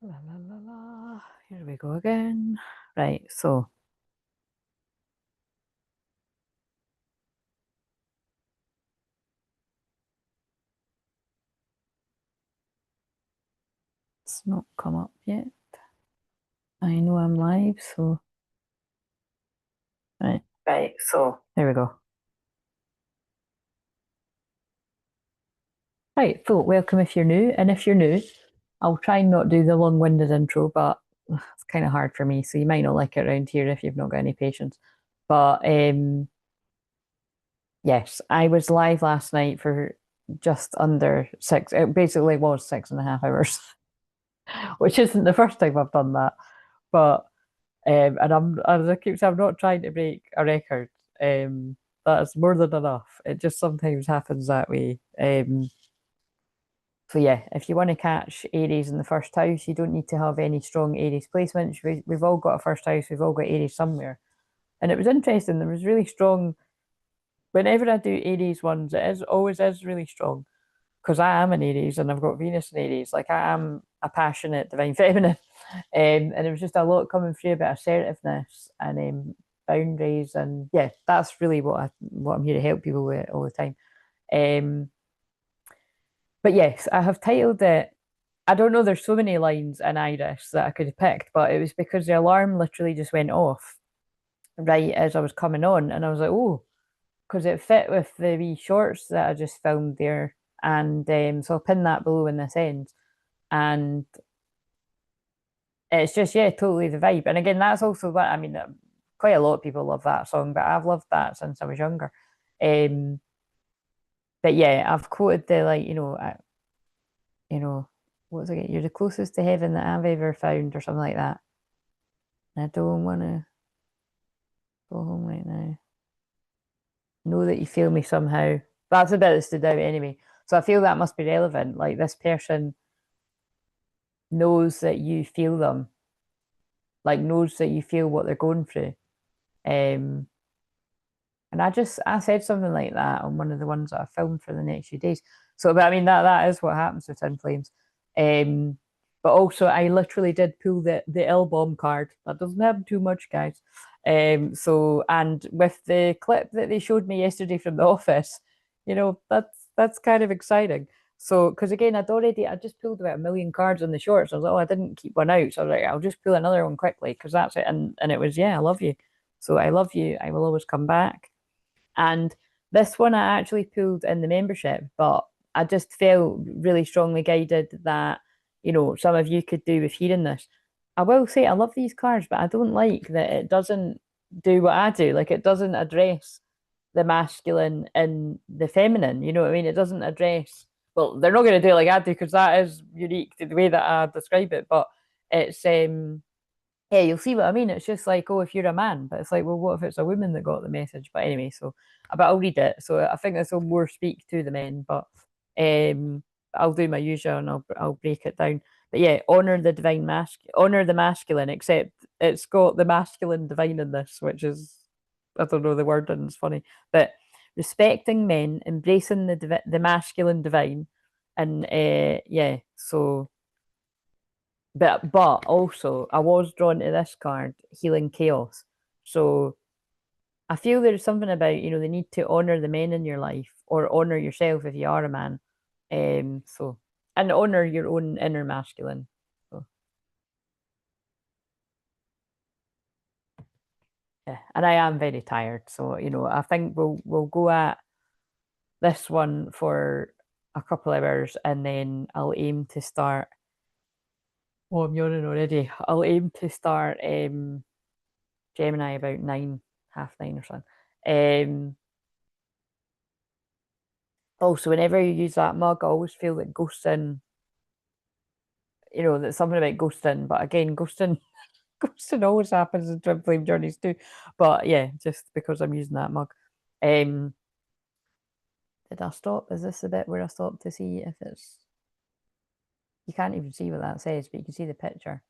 La la la la. Here we go again. Right, so it's not come up yet. I know I'm live, so right, so there we go. Right, so welcome if you're new, and if you're new, I'll try and not do the long-winded intro, but it's kind of hard for me, so you might not like it around here if you've not got any patience. But yes, I was live last night for just under six. It basically was 6.5 hours, which isn't the first time I've done that. But and as I keep saying, I'm not trying to break a record. That's more than enough. It just sometimes happens that way. So yeah, if you want to catch Aries in the first house, you don't need to have any strong Aries placements. We've all got a first house. We've all got Aries somewhere. And it was interesting. There was really strong. Whenever I do Aries ones, it is always is really strong because I am an Aries and I've got Venus in Aries. Like I am a passionate divine feminine. And it was just a lot coming through about assertiveness and boundaries, and yeah, that's really what I'm here to help people with all the time. Um, but yes, I have titled it. I don't know. There's so many lines in Iris that I could have picked, but it was because the alarm literally just went off right as I was coming on, and I was like, oh, because it fit with the wee shorts that I just filmed there, and so I'll pin that below in this end, and it's just yeah, totally the vibe. And again, that's also what I mean. Quite a lot of people love that song, but I've loved that since I was younger. Um, but yeah, I've quoted the like you know, what's it? You're the closest to heaven that I've ever found, or something like that. I don't want to go home right now. Know that you feel me somehow. That's the bit that stood out anyway. So I feel that must be relevant. Like this person knows that you feel them, like knows that you feel what they're going through. Um, And I said something like that on one of the ones that I filmed for the next few days. So, but I mean that is what happens with Twin Flames. Um, but also I literally did pull the L bomb card. That doesn't happen too much, guys. So and with the clip that they showed me yesterday from the office, that's kind of exciting. So, because again, I just pulled about 1 million cards on the shorts. I was like, oh, I didn't keep one out. So I was like, I'll just pull another one quickly because that's it. And it was, yeah, I love you. So I love you. I will always come back. And this one I actually pulled in the membership, but I just felt really strongly guided that, some of you could do with hearing this. I will say I love these cards, but I don't like that it doesn't do what I do. Like it doesn't address the masculine and the feminine. You know what I mean? It doesn't address, well, they're not going to do it like I do because that is unique to the way that I describe it, but it's yeah, you'll see what I mean. It's just like, oh, if you're a man, but it's like, well, what if it's a woman that got the message? But anyway, but I'll read it. So I think this will more speak to the men, but um, I'll do my usual and I'll break it down. But yeah, honor the masculine, except it's got the masculine divine in this, which is I don't know the word and it's funny, but respecting men, embracing the masculine divine, and yeah, so but also I was drawn to this card, healing chaos. So I feel there's something about, the need to honor the men in your life or honor yourself if you are a man. So and honor your own inner masculine. So yeah. And I am very tired. So, I think we'll go at this one for a couple hours and then I'll aim to start. Oh, I'm yawning already. I'll aim to start Gemini about 9, half 9 or something. Also, whenever you use that mug, I always feel that ghosting, that's something about ghosting. But again, ghosting always happens in twin flame journeys too. But yeah, just because I'm using that mug. Um, did I stop? Is this the bit where I stop to see if it's? You can't even see what that says, but you can see the picture.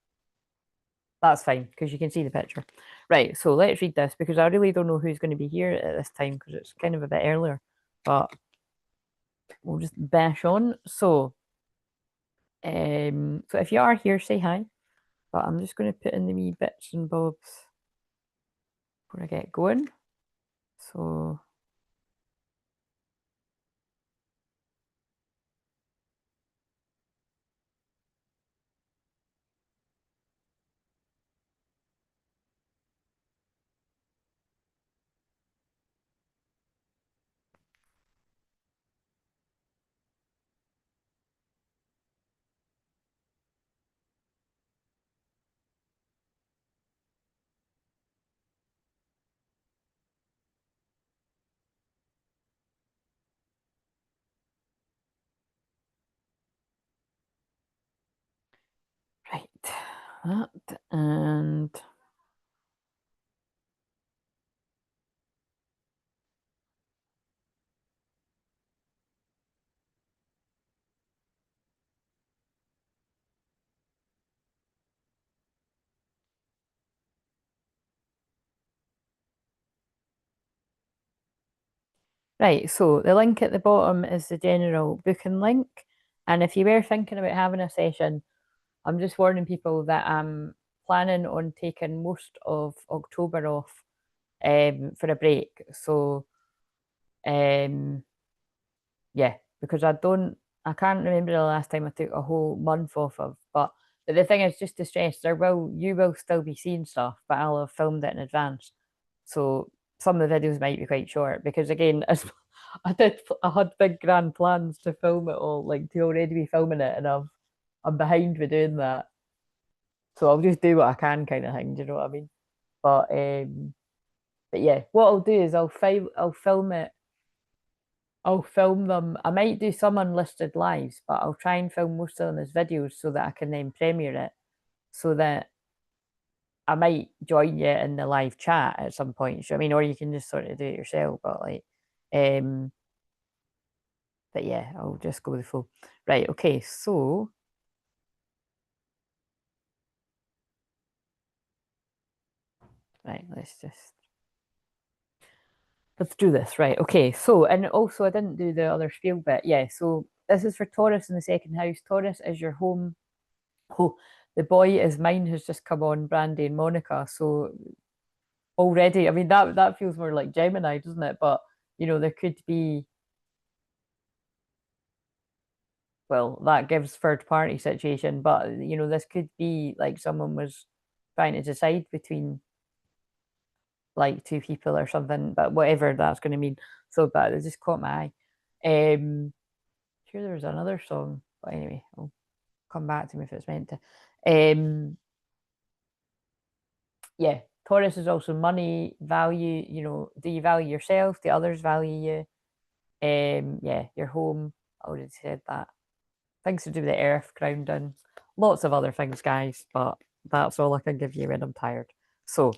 That's fine because you can see the picture. Right, so let's read this because I really don't know who's going to be here at this time because it's kind of a bit earlier. But we'll just bash on. So So if you are here, say hi. But I'm just going to put in the wee bits and bobs before I get going. So right, that and right. So the link at the bottom is the general booking link. And if you were thinking about having a session, I'm just warning people that I'm planning on taking most of October off for a break. So um yeah, because I can't remember the last time I took a whole month off of, but the thing is, just to stress, you will still be seeing stuff, but I'll have filmed it in advance. So some of the videos might be quite short because again, as I had big grand plans to film it all, like to already be filming it, and I'm behind with doing that. So I'll just do what I can, kind of thing. Do you know what I mean? But but yeah, what I'll do is I'll film it. I'll film them. I might do some unlisted lives, but I'll try and film most of them as videos so that I can then premiere it. So that I might join you in the live chat at some point. I mean, or you can just sort of do it yourself. But um, but yeah, I'll just go with the flow. Right. Okay. So right, let's do this. Right. Okay. So and also I didn't do the other spiel bit. Yeah. So this is for Taurus in the second house. Taurus is your home. Oh, the boy is mine has just come on, Brandy and Monica. So already, I mean that feels more like Gemini, doesn't it? But there could be, well, that gives third party situation, but this could be like someone was trying to decide between like two people or something, but whatever that's going to mean. So, but it just caught my eye. Sure, there was another song, but anyway, I'll come back to me if it's meant to. Yeah, Taurus is also money, value. Do you value yourself? Do others value you? Yeah, your home. I already said that. Things to do with the earth, grounding, lots of other things, guys. But that's all I can give you when I'm tired. So,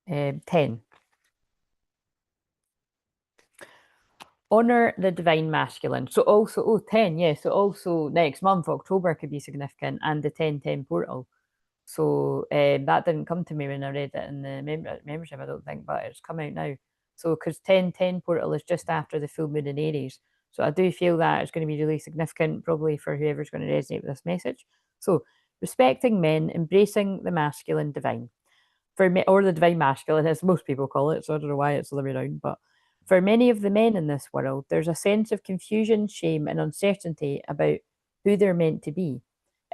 10. Honor the divine masculine. So also, 10, yeah. So also next month, October could be significant, and the 10-10 portal. So that didn't come to me when I read it in the membership, I don't think, but it's come out now. So because 10-10 portal is just after the full moon in Aries. So I do feel that it's going to be really significant, probably for whoever's going to resonate with this message. So respecting men, embracing the masculine divine for me, or the divine masculine, as most people call it. So I don't know why it's the other way around, but for many of the men in this world, there's a sense of confusion, shame, and uncertainty about who they're meant to be.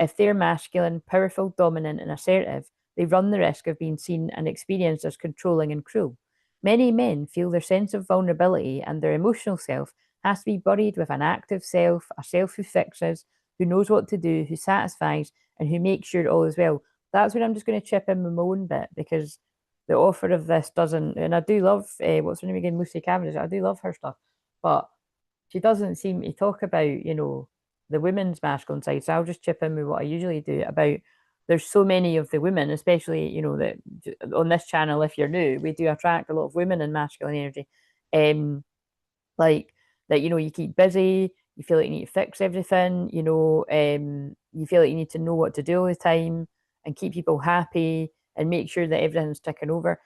If they're masculine, powerful, dominant, and assertive, they run the risk of being seen and experienced as controlling and cruel. Many men feel their sense of vulnerability and their emotional self has to be buried with an active self, a self who fixes, who knows what to do, who satisfies, and who makes sure all is well. That's where I'm just going to chip in my own bit because the author of this doesn't, and I do love, what's her name again, Lucy Cavendish. I do love her stuff, but she doesn't seem to talk about, the women's masculine side. So I'll just chip in with what I usually do about there's so many of the women, especially, that on this channel, if you're new, we do attract a lot of women in masculine energy. Like that, you keep busy, you feel like you need to fix everything, you feel like you need to know what to do all the time and keep people happy and make sure that everything's ticking over,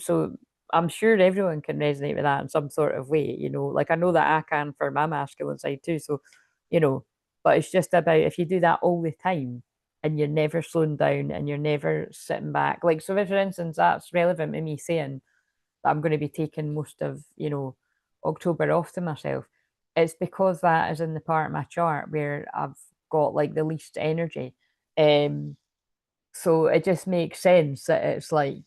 so I'm sure everyone can resonate with that in some sort of way, like I know that I can for my masculine side too. So, you know, But it's just about if you do that all the time and you're never slowing down and you're never sitting back. Like, so if, for instance, that's relevant to me saying that I'm going to be taking most of, October off to myself. It's because that is in the part of my chart where I've got like the least energy. So it just makes sense that it's like,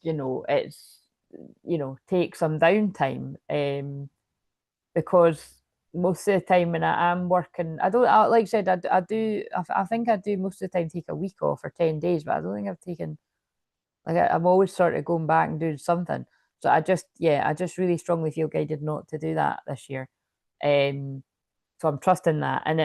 take some downtime. Because most of the time when I am working, like I said, I think I do most of the time take a week off or 10 days, but I don't think I've taken, like, I'm always sort of going back and doing something. So I just really strongly feel guided not to do that this year. Um, so I'm trusting that. And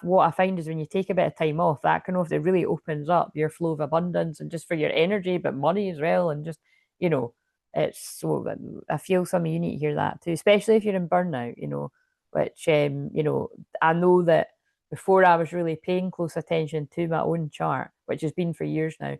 what I find is when you take a bit of time off, that can often really opens up your flow of abundance and just for your energy, but money as well. And just, you know, it's so, I feel some of you need to hear that too, especially if you're in burnout, which, I know that before I was really paying close attention to my own chart, which has been for years now,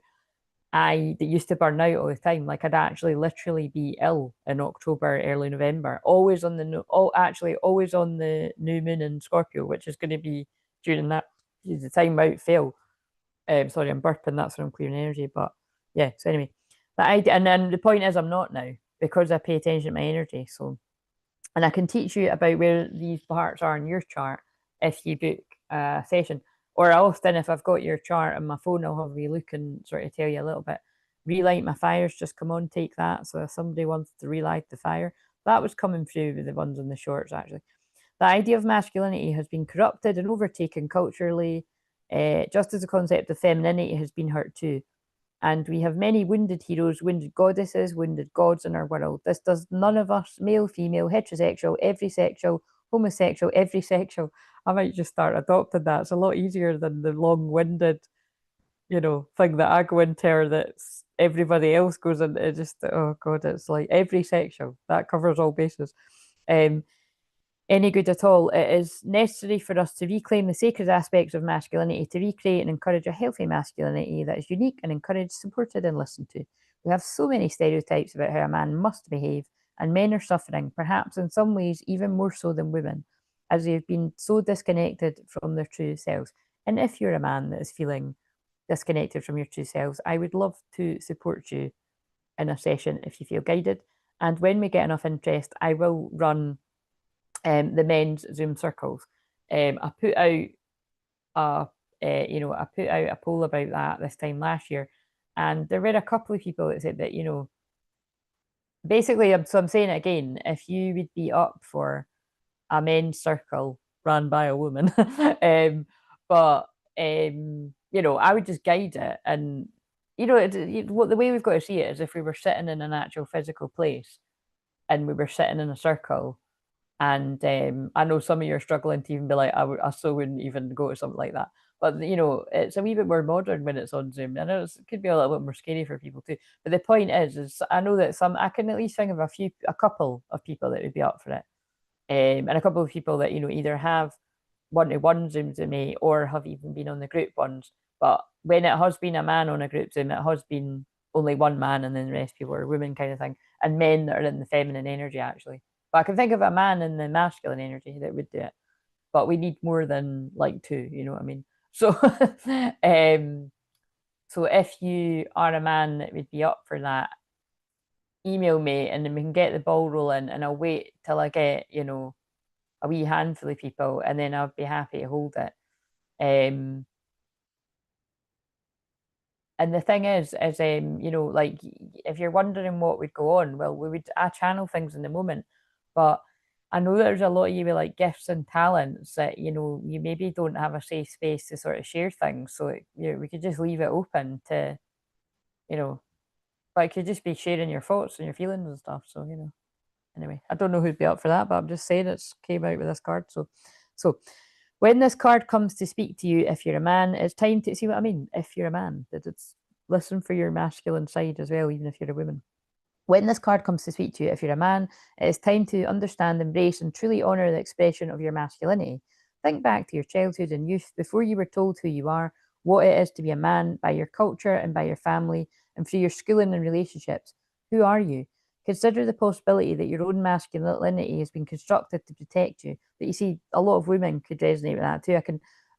I that used to burn out all the time. Like I'd actually literally be ill in October, early November, always on actually always on the new moon in Scorpio, which is going to be during that the time out fell. Sorry, I'm burping. That's when I'm clearing energy. But yeah. So anyway, and then the point is, I'm not now because I pay attention to my energy. So, and I can teach you about where these parts are in your chart if you book a session. Or often, if I've got your chart on my phone, I'll have a wee look and sort of tell you a little bit. Relight my fires, just come on, take that. So if somebody wants to relight the fire, that was coming through with the ones in the shorts, actually. The idea of masculinity has been corrupted and overtaken culturally, just as the concept of femininity has been hurt too. And we have many wounded heroes, wounded goddesses, wounded gods in our world. This does none of us, male, female, heterosexual, every sexual, homosexual, every sexual. I might just start adopting that. It's a lot easier than the long-winded, thing that I go into or that's everybody else goes into. It just, oh God, it's like every sexual. That covers all bases. Any good at all. It is necessary for us to reclaim the sacred aspects of masculinity, to recreate and encourage a healthy masculinity that is unique and encouraged, supported, and listened to. We have so many stereotypes about how a man must behave, and men are suffering, perhaps in some ways even more so than women, as they have been so disconnected from their true selves. And if you're a man that is feeling disconnected from your true selves, I would love to support you in a session if you feel guided. And when we get enough interest, I will run the men's Zoom circles. I put out I put out a poll about that this time last year, and there were a couple of people that said that basically, so I'm saying it again. If you would be up for a men's circle run by a woman, but I would just guide it, and what the way we've got to see it is if we were sitting in an actual physical place and we were sitting in a circle. And I know some of you are struggling to even be like, I still wouldn't even go to something like that. But it's a wee bit more modern when it's on Zoom. I know it could be a little bit more scary for people too. But the point is I know that I can at least think of a couple of people that would be up for it, and a couple of people that either have one-to-one Zooms with me or have even been on the group ones. But when it has been a man on a group Zoom, it has been only one man, and then the rest people are women, kind of thing, and men that are in the feminine energy actually. But I can think of a man in the masculine energy that would do it. But we need more than like two, you know what I mean? So so if you are a man that would be up for that, email me and then we can get the ball rolling, and I'll wait till I get, a wee handful of people, and then I'll be happy to hold it. And the thing is, like if you're wondering what would go on, well, I channel things in the moment, but I know there's a lot of you with like gifts and talents that you maybe don't have a safe space to sort of share things. So we could just leave it open to, but it could just be sharing your thoughts and your feelings and stuff. So anyway, I don't know who'd be up for that, but I'm just saying it's came out with this card. So when this card comes to speak to you, if you're a man, it's time to see what I mean. If you're a man, that it's listen for your masculine side as well, even if you're a woman. When this card comes to speak to you, if you're a man, it is time to understand, embrace, and truly honor the expression of your masculinity. Think back to your childhood and youth before you were told who you are, what it is to be a man by your culture and by your family, and through your schooling and relationships. Who are you? Consider the possibility that your own masculinity has been constructed to protect you. But you see, a lot of women could resonate with that too.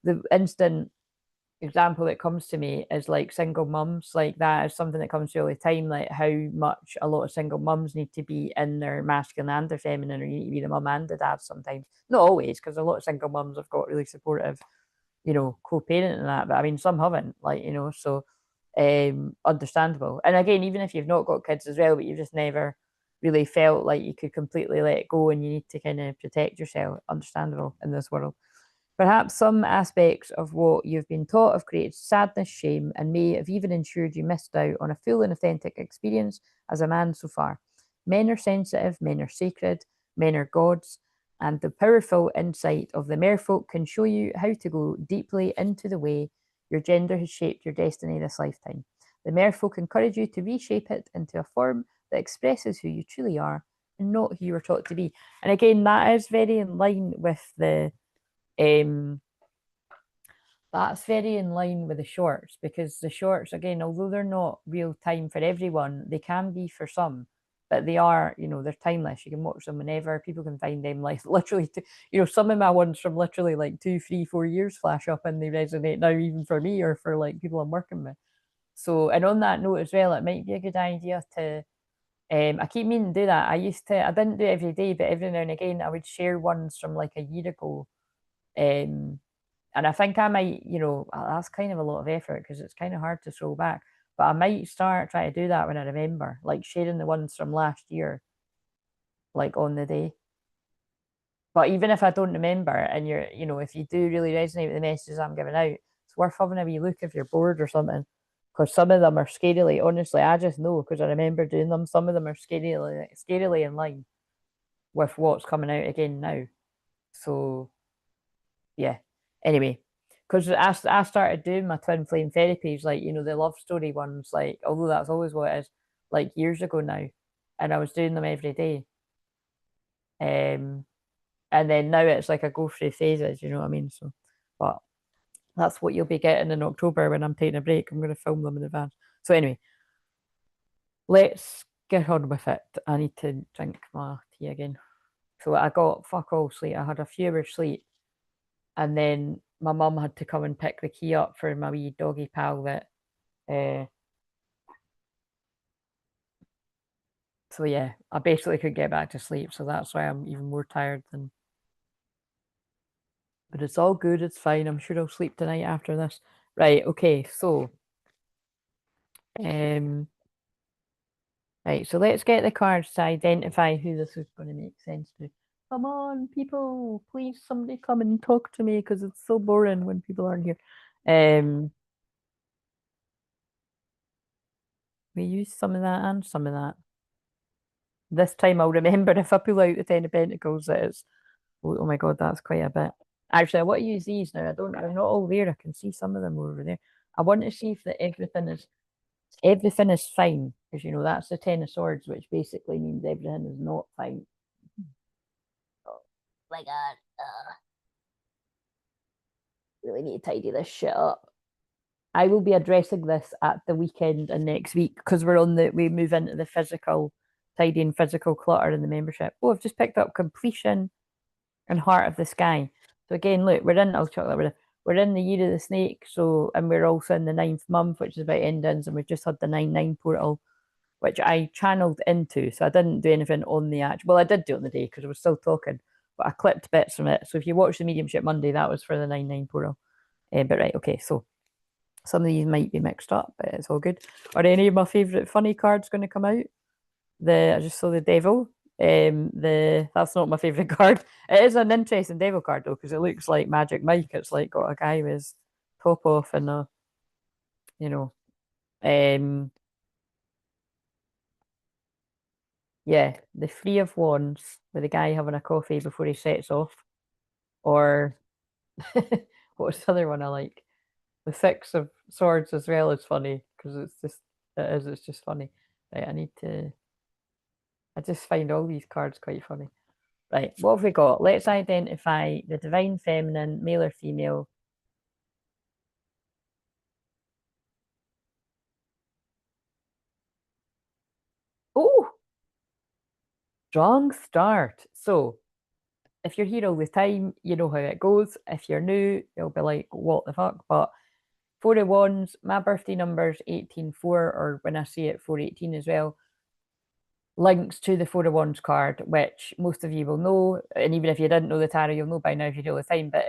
the instant example that comes to me is like single mums. Like that is something that comes to all the time, like how much a lot of single mums need to be in their masculine and their feminine, or you need to be the mum and the dad sometimes. Not always, because a lot of single mums have got really supportive, co-parent and that, but I mean some haven't, like, so understandable. And again, even if you've not got kids as well, but you've just never really felt like you could completely let go and you need to kind of protect yourself, understandable in this world. Perhaps some aspects of what you've been taught have created sadness, shame, and may have even ensured you missed out on a full and authentic experience as a man so far. Men are sensitive, men are sacred, men are gods, and the powerful insight of the merfolk can show you how to go deeply into the way your gender has shaped your destiny this lifetime. The merfolk encourage you to reshape it into a form that expresses who you truly are and not who you were taught to be. And again, that is very in line with um, that's very in line with the shorts, because the shorts, again, although they're not real time for everyone, they can be for some, but they are, they're timeless. You can watch them whenever. People can find them like literally, some of my ones from literally like 2, 3, 4 years flash up and they resonate now, even for me or for like people I'm working with. So, and on that note as well, it might be a good idea to. I keep meaning to do that. I didn't do it every day, but every now and again, I would share ones from like a year ago. Um, and I think I might, that's kind of a lot of effort because it's kind of hard to throw back. But I might start trying to do that when I remember, like sharing the ones from last year, like on the day. But even if I don't remember, and if you do really resonate with the messages I'm giving out, it's worth having a wee look if you're bored or something. Because some of them are scarily, honestly, I just know because I remember doing them. Some of them are scarily in line with what's coming out again now. So yeah. Anyway, because I started doing my twin flame therapies, like, the love story ones, like, although that's always what it is, like years ago now. And I was doing them every day. And then now it's like I go through phases, you know what I mean? So, but that's what you'll be getting in October when I'm taking a break. I'm going to film them in advance. So, anyway, let's get on with it. I need to drink my tea again. So, I got fuck all sleep. I had a few hours sleep. And then my mum had to come and pick the key up for my wee doggy pal that so yeah, I basically could get back to sleep, so that's why I'm even more tired than, but it's all good, it's fine. I'm sure I'll sleep tonight after this. Right, okay, so um right, so let's get the cards to identify who this is going to make sense to. Come on, people, please somebody come and talk to me because it's so boring when people aren't here. We use some of that and some of that. This time I'll remember if I pull out the Ten of Pentacles that it's, oh my God, that's quite a bit. Actually, I want to use these now. They're not all there. I can see some of them over there. I want to see if everything is fine, because that's the Ten of Swords, which basically means everything is not fine. Oh my God. Really need to tidy this shit up. I will be addressing this at the weekend and next week because we move into the physical, tidying physical clutter in the membership. Oh, I've just picked up completion and Heart of the Sky. So again, look, we're in the year of the snake, and we're also in the 9th month, which is about endings, and we've just had the 9/9 portal, which I channeled into. So I didn't do anything on the actual. Well, I did do it on the day because I was still talking, but I clipped bits from it. So if you watch the Mediumship Monday, that was for the 9/9 portal. But right, okay, so some of these might be mixed up, but it's all good. Are any of my favourite funny cards going to come out? I just saw the devil. That's not my favourite card. It is an interesting devil card though, because it looks like Magic Mike. It's like got a guy with his top off and you know, um, yeah, the Three of Wands with the guy having a coffee before he sets off, or what's the other one I like? The Six of Swords as well is funny because it's just funny. Right, I just find all these cards quite funny. Right, what have we got? Let's identify the divine feminine, male or female. Oh, strong start. So if you're here all the time, you know how it goes. If you're new, you'll be like, what the fuck? But Four of Wands, my birthday number's 18/4, or when I say it, 418 as well, links to the Four of Wands card, which most of you will know. And even if you didn't know the tarot, you'll know by now if you do all the time. But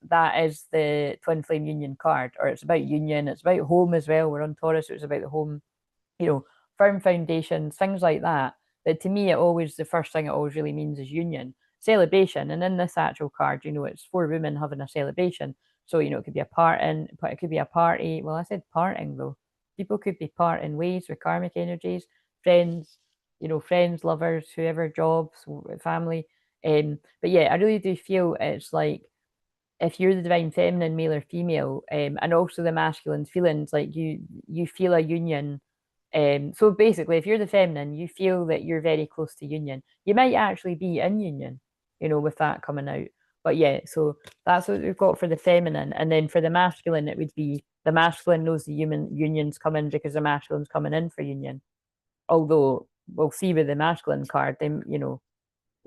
that is the Twin Flame Union card, or it's about union, it's about home as well. We're on Taurus, so it's about the home, firm foundations, things like that. But to me, the first thing it always really means is union, celebration. And in this actual card, it's four women having a celebration. So, it could be a parting, it could be a party. Well, I said parting though. People could be parting ways with karmic energies, friends, friends, lovers, whoever, jobs, family. But yeah, I really do feel it's like if you're the divine feminine, male or female, and also the masculine feelings, like you feel a union. So basically, if you're the feminine, you feel that you're very close to union. You might actually be in union, with that coming out. But yeah, so that's what we've got for the feminine. And then for the masculine, it would be the masculine knows the human union's coming because the masculine's coming in for union. Although we'll see with the masculine card, they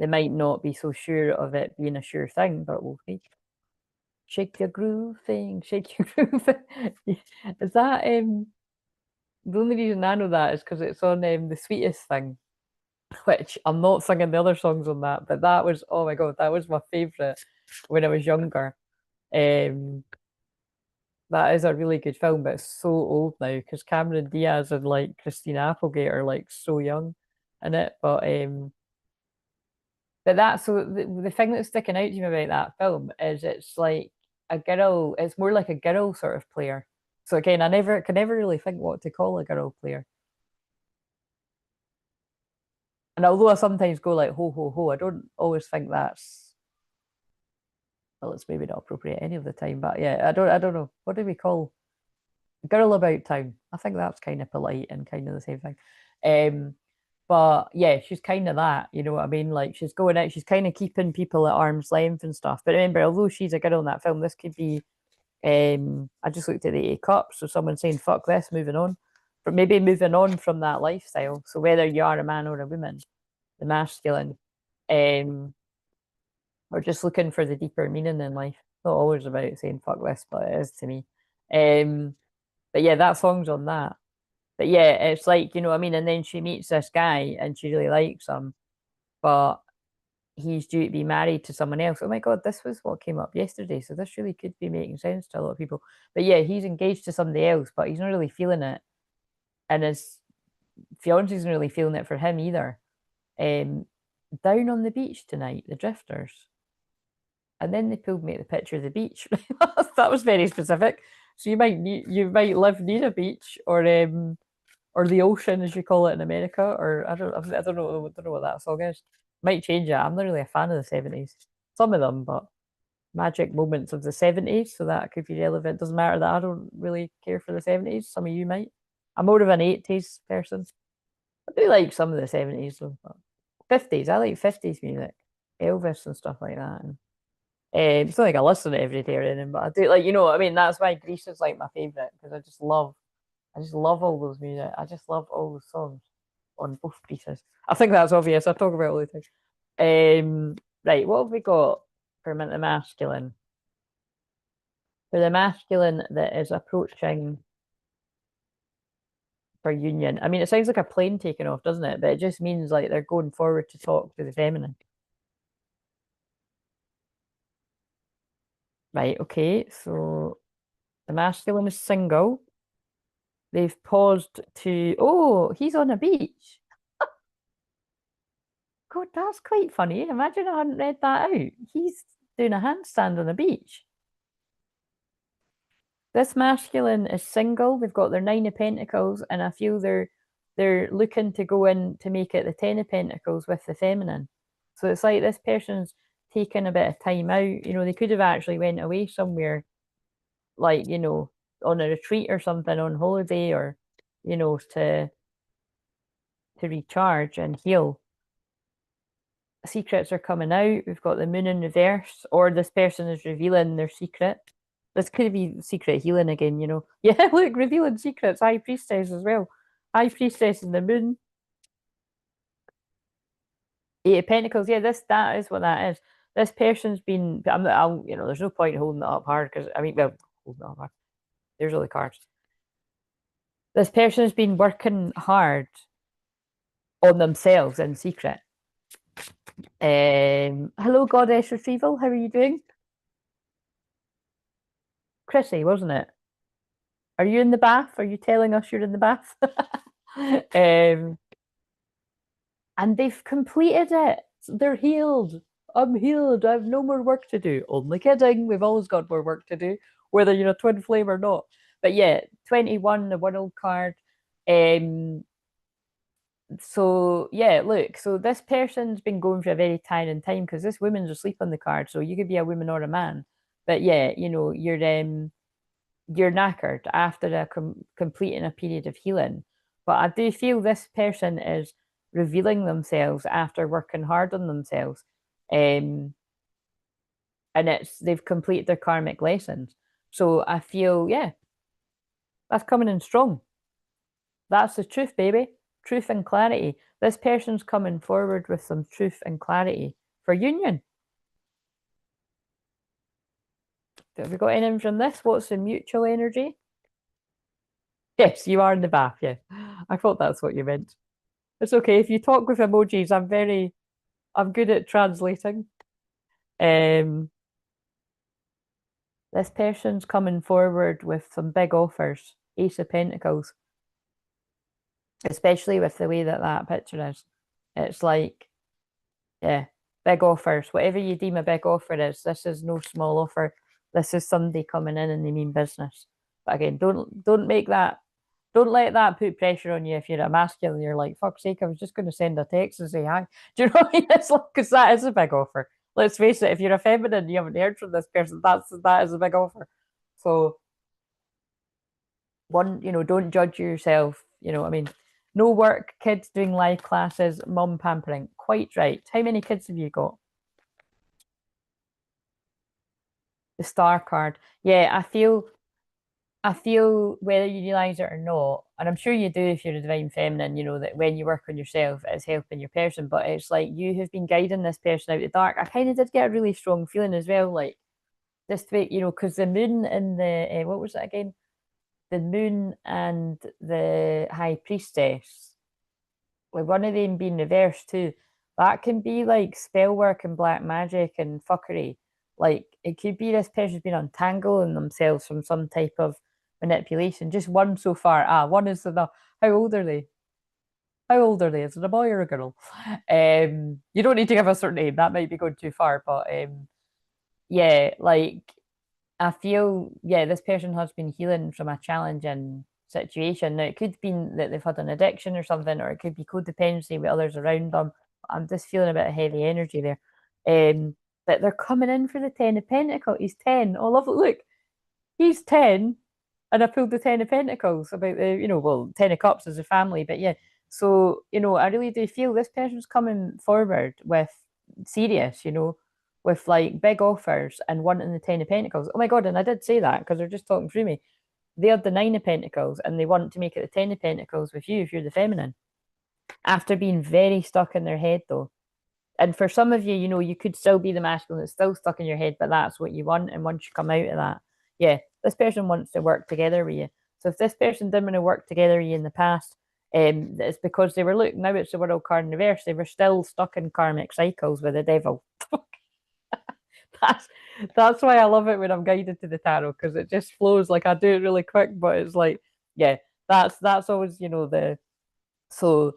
might not be so sure of it being a sure thing, but we'll see. Shake your groove thing, shake your groove. Is that the only reason I know that is because it's on the sweetest thing, which I'm not singing the other songs on that, but that was, oh my god, that was my favorite when I was younger. Um, that is a really good film, but it's so old now because Cameron Diaz and like Christina Applegate are like so young in it. But that's so the thing that's sticking out to me about that film is it's like a girl, it's more like a girl sort of player. So again, I never can never really think what to call a girl player. And although I sometimes go like ho ho ho, I don't always think that's, well, it's maybe not appropriate any of the time. But yeah, I don't know. What do we call a girl about town? I think that's kind of polite and kind of the same thing. Um, but yeah, she's kind of that, you know what I mean? Like she's going out, she's kind of keeping people at arm's length and stuff. But remember, although she's a girl in that film, this could be I just looked at the Eight of Cups, so someone saying fuck this, moving on. But maybe moving on from that lifestyle. So whether you are a man or a woman, the masculine, um, or just looking for the deeper meaning in life. Not always about saying fuck this, but it is to me. Um, but yeah, that song's on that. But yeah, it's like, you know what I mean? And then she meets this guy and she really likes him, but he's due to be married to someone else. Oh my God, this was what came up yesterday. So this really could be making sense to a lot of people. But yeah, he's engaged to somebody else, but he's not really feeling it. And his fiance isn't really feeling it for him either. Um, Down on the beach tonight, the drifters. And then they pulled me at the picture of the beach. That was very specific. So you might live near a beach or the ocean as you call it in America, or I don't know what that song is. Might change it. I'm not really a fan of the 70s. Some of them, but magic moments of the 70s, so that could be relevant. Doesn't matter that I don't really care for the 70s. Some of you might. I'm more of an 80s person. I do like some of the 70s though, but 50s. I like 50s music. Elvis and stuff like that. And it's not like I listen to it every day or anything, but I do like, you know what I mean? That's why Grease is like my favorite because I just love all those music. I just love all the songs on both pieces. I think that's obvious. I talk about it all the time. Right, what have we got for the masculine? For the masculine that is approaching for union. I mean, it sounds like a plane taking off, doesn't it? But it just means like they're going forward to talk to the feminine. Right, okay. So the masculine is single. They've paused to, oh, he's on a beach. God, that's quite funny. Imagine I hadn't read that out. He's doing a handstand on a beach. This masculine is single. They've got their Nine of Pentacles, and I feel they're looking to go in to make it the Ten of Pentacles with the feminine. So it's like this person's taking a bit of time out. You know, they could have actually went away somewhere, like, on a retreat or something, on holiday, or to recharge and heal. Secrets are coming out. We've got the moon in reverse, or this person is revealing their secret. This could be secret healing again, you know. Yeah, look, revealing secrets. High priestess as well. High priestess in the moon. Eight of Pentacles. Yeah, that is what that is. this person's been, I'm not, there's no point holding it up hard because, I mean, well, holding it up hard. There's all the cards. This person's been working hard on themselves in secret. Hello, Goddess Retrieval. How are you doing? Chrissy, wasn't it? Are you in the bath? Are you telling us you're in the bath? And they've completed it. They're healed. I'm healed. I have no more work to do. Only kidding. We've always got more work to do, whether you're a twin flame or not. But yeah, 21, the world card. So yeah, look, so this person's been going for a very tiring time because this woman's asleep on the card. So you could be a woman or a man. But yeah, you're knackered after completing a period of healing. But I do feel this person is revealing themselves after working hard on themselves. And they've completed their karmic lessons. So I feel, yeah, that's coming in strong. That's the truth, baby. Truth and clarity. This person's coming forward with some truth and clarity for union. Have we got anything from this? What's the mutual energy? Yes, you are in the bath. Yeah, I thought that's what you meant. It's okay if you talk with emojis. I'm good at translating. Um, this person's coming forward with some big offers. Ace of Pentacles, especially with the way that picture is. It's like, yeah, big offers. Whatever you deem a big offer is, this is no small offer. This is somebody coming in and they mean business. But again, don't make that. Don't let that put pressure on you if you're a masculine. You're like, fuck's sake, I was just going to send a text and say hi. Do you know what I mean? It's like, because that is a big offer. Let's face it, if you're a feminine, you haven't heard from this person, that is a big offer. So don't judge yourself. I mean, no work, kids doing live classes, mum pampering. Quite right. How many kids have you got? The star card. Yeah, I feel whether you realize it or not, and I'm sure you do if you're a divine feminine, that when you work on yourself, it's helping your person. But it's like you have been guiding this person out of the dark. I kind of did get a really strong feeling as well, like this week, because the moon and the what was it again? The moon and the high priestess, like one of them being reversed too. That can be like spell work and black magic and fuckery. Like it could be this person's been untangling themselves from some type of manipulation. Just one so far. One is enough. How old are they? How old are they? Is it a boy or a girl? You don't need to give a certain name. That might be going too far, but yeah, like I feel, yeah, this person has been healing from a challenging situation. Now, it could be that they've had an addiction or something, or it could be codependency with others around them. I'm just feeling a bit of heavy energy there. But they're coming in for the Ten of Pentacles. He's 10. Oh, lovely. Look, he's 10. And I pulled the Ten of Pentacles about well, Ten of Cups as a family. But yeah, so, I really do feel this person's coming forward with serious, with like big offers and wanting the Ten of Pentacles. Oh my God, and I did say that because they're just talking through me. They are the Nine of Pentacles and they want to make it the Ten of Pentacles with you if you're the feminine. After being very stuck in their head though. And for some of you, you could still be the masculine that's still stuck in your head, but that's what you want. And once you come out of that, yeah, this person wants to work together with you. So if this person didn't want to work together with you in the past, it's because they were, look, now it's the world card in reverse. They were still stuck in karmic cycles with the devil. that's why I love it when I'm guided to the tarot, because it just flows. Like I do it really quick, but it's like, yeah, that's always, so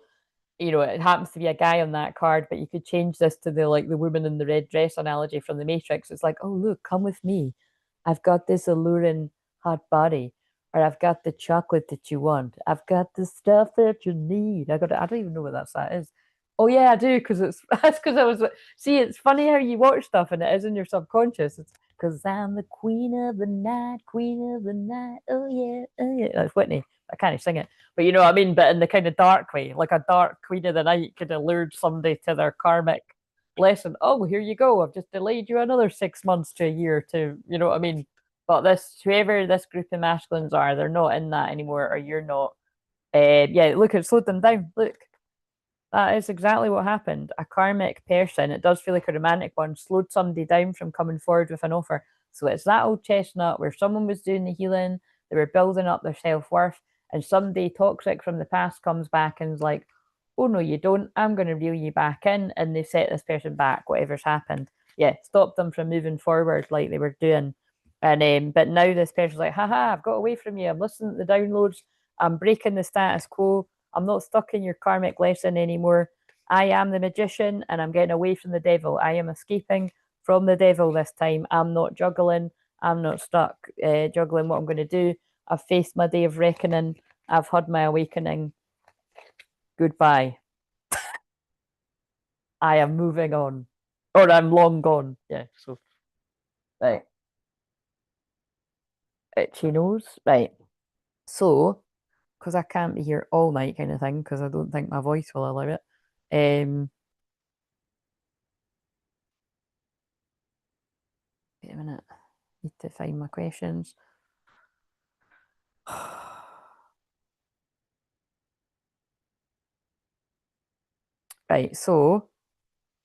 it happens to be a guy on that card, but you could change this to the woman in the red dress analogy from the Matrix. It's like, oh look, come with me. I've got this alluring hot body, or I've got the chocolate that you want. I've got the stuff that you need. I don't even know what that is. Oh yeah, I do, because that's because I was see, it's funny how you watch stuff and it is in your subconscious. It's because I'm the queen of the night, queen of the night. Oh yeah, oh yeah. That's Whitney. I can't sing it, but you know what I mean. But in the kind of dark way, like a dark queen of the night could have lured somebody to their karmic lesson. Oh, here you go. I've just delayed you another 6 months to a year to, you know what I mean. But whoever this group of masculines are, they're not in that anymore, or you're not. Yeah, look, it slowed them down. Look, That is exactly what happened. A karmic person, it does feel like a romantic one, slowed somebody down from coming forward with an offer. So it's that old chestnut where someone was doing the healing, they were building up their self worth, and somebody toxic from the past comes back and is like, oh no, you don't. I'm going to reel you back in. And they set this person back, whatever's happened. Yeah, stop them from moving forward like they were doing. And but now this person's like, haha, I've got away from you. I'm listening to the downloads. I'm breaking the status quo. I'm not stuck in your karmic lesson anymore. I am the magician and I'm getting away from the devil. I am escaping from the devil this time. I'm not juggling. I'm not stuck juggling what I'm going to do. I've faced my day of reckoning. I've had my awakening. Goodbye. I am moving on. Or I'm long gone. Yeah, so right. Itchy nose. Right. So, because I can't be here all night kind of thing, because I don't think my voice will allow it. Wait a minute. Need to find my questions. Right, so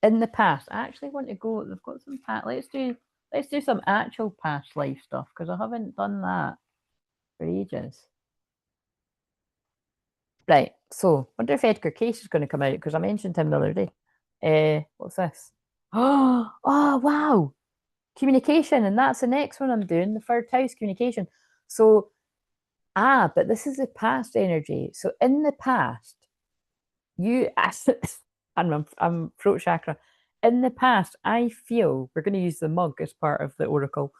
in the past, I actually want to go. They've got some past. Let's do some actual past life stuff because I haven't done that for ages. Right, so wonder if Edgar Case is going to come out because I mentioned him the other day. What's this? Oh, wow, communication, and that's the next one I'm doing, the third house communication. So but this is the past energy. So in the past, you I'm throat chakra. In the past, I feel we're going to use the mug as part of the oracle.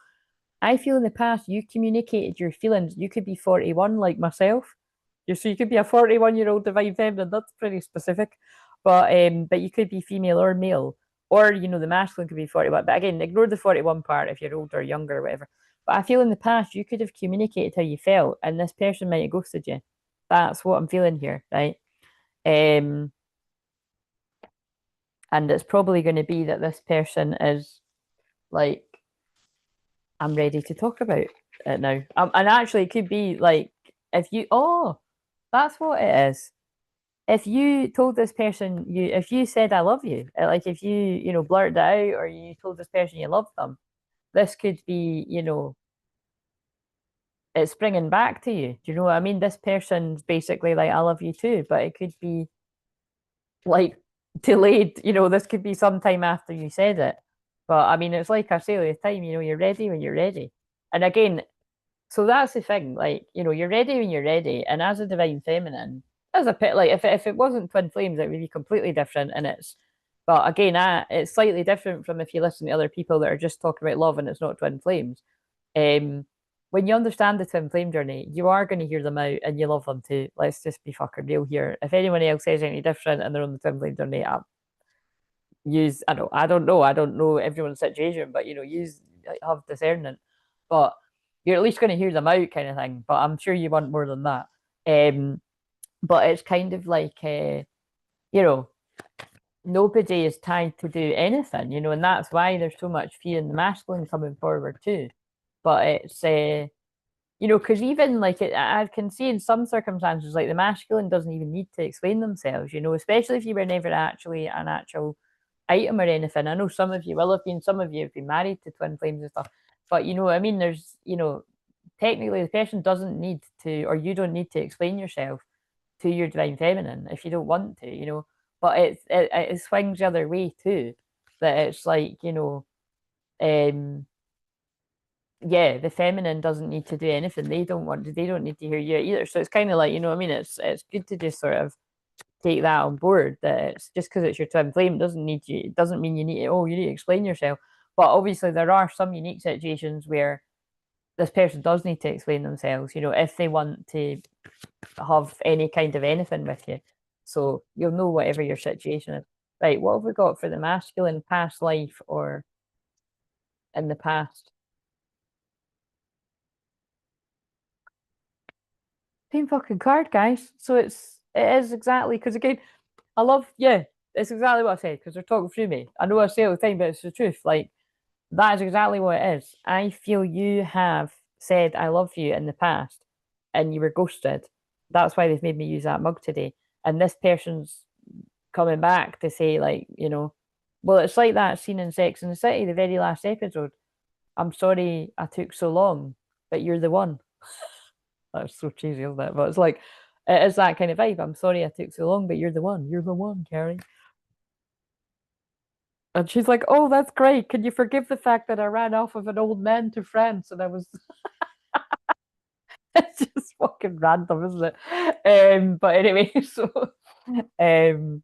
I feel in the past you communicated your feelings. You could be 41 like myself. So you could be a 41-year-old divine feminine. That's pretty specific. But you could be female or male. Or, the masculine could be 41. But again, ignore the 41 part if you're older or younger or whatever. But I feel in the past you could have communicated how you felt and this person might have ghosted you. That's what I'm feeling here, right? Um, and it's probably going to be that this person is like, I'm ready to talk about it now. And actually, it could be like, that's what it is. If you told this person if you said I love you, like if you blurted it out or you told this person you love them, this could be it's bringing back to you. Do you know what I mean? This person's basically like I love you too, but it could be like delayed. This could be sometime after you said it. But I mean, it's like I say all the time. You're ready when you're ready. And again, so that's the thing. Like, you're ready when you're ready. And as a divine feminine, as a pit, like if it wasn't twin flames, it would be completely different. But again, it's slightly different from if you listen to other people that are just talking about love and it's not twin flames. Um, when you understand the twin flame journey, you are going to hear them out and you love them too. Let's just be fucking real here. If anyone else says anything different and they're on the twin flame journey, I don't know everyone's situation, but use have discernment. But you're at least going to hear them out, kind of thing. But I'm sure you want more than that. Um, but it's kind of like you know, nobody is tied to do anything, and that's why there's so much fear in the masculine coming forward too. But it's because even like I can see in some circumstances, like the masculine doesn't even need to explain themselves, especially if you were never actually an actual item or anything. I know some of you will have been, some of you have been married to twin flames and stuff, but you know what I mean? There's, technically the person doesn't need to, or you don't need to explain yourself to your divine feminine if you don't want to. But it swings the other way too, that it's like, um, yeah, the feminine doesn't need to do anything. They don't need to hear you either. So it's kind of like, what I mean? It's good to just sort of take that on board, that it's just because it's your twin flame doesn't mean you need to explain yourself. But obviously there are some unique situations where this person does need to explain themselves, if they want to have any kind of anything with you. So you'll know whatever your situation is. Right, what have we got for the masculine past life or in the past? Same fucking card, guys. So it is exactly because again, it's exactly what I said because they're talking through me. I know I say all the time, but it's the truth. Like that is exactly what it is. I feel you have said I love you in the past and you were ghosted. That's why they've made me use that mug today. And this person's coming back to say, like, well, it's like that scene in Sex and the City, the very last episode. I'm sorry I took so long, but you're the one. That's so cheesy, isn't it? But it's like, it is that kind of vibe. I'm sorry I took so long, but you're the one. You're the one, Carrie. And she's like, oh, that's great. Can you forgive the fact that I ran off with an old man to France and I was it's just fucking random, isn't it? But anyway, so um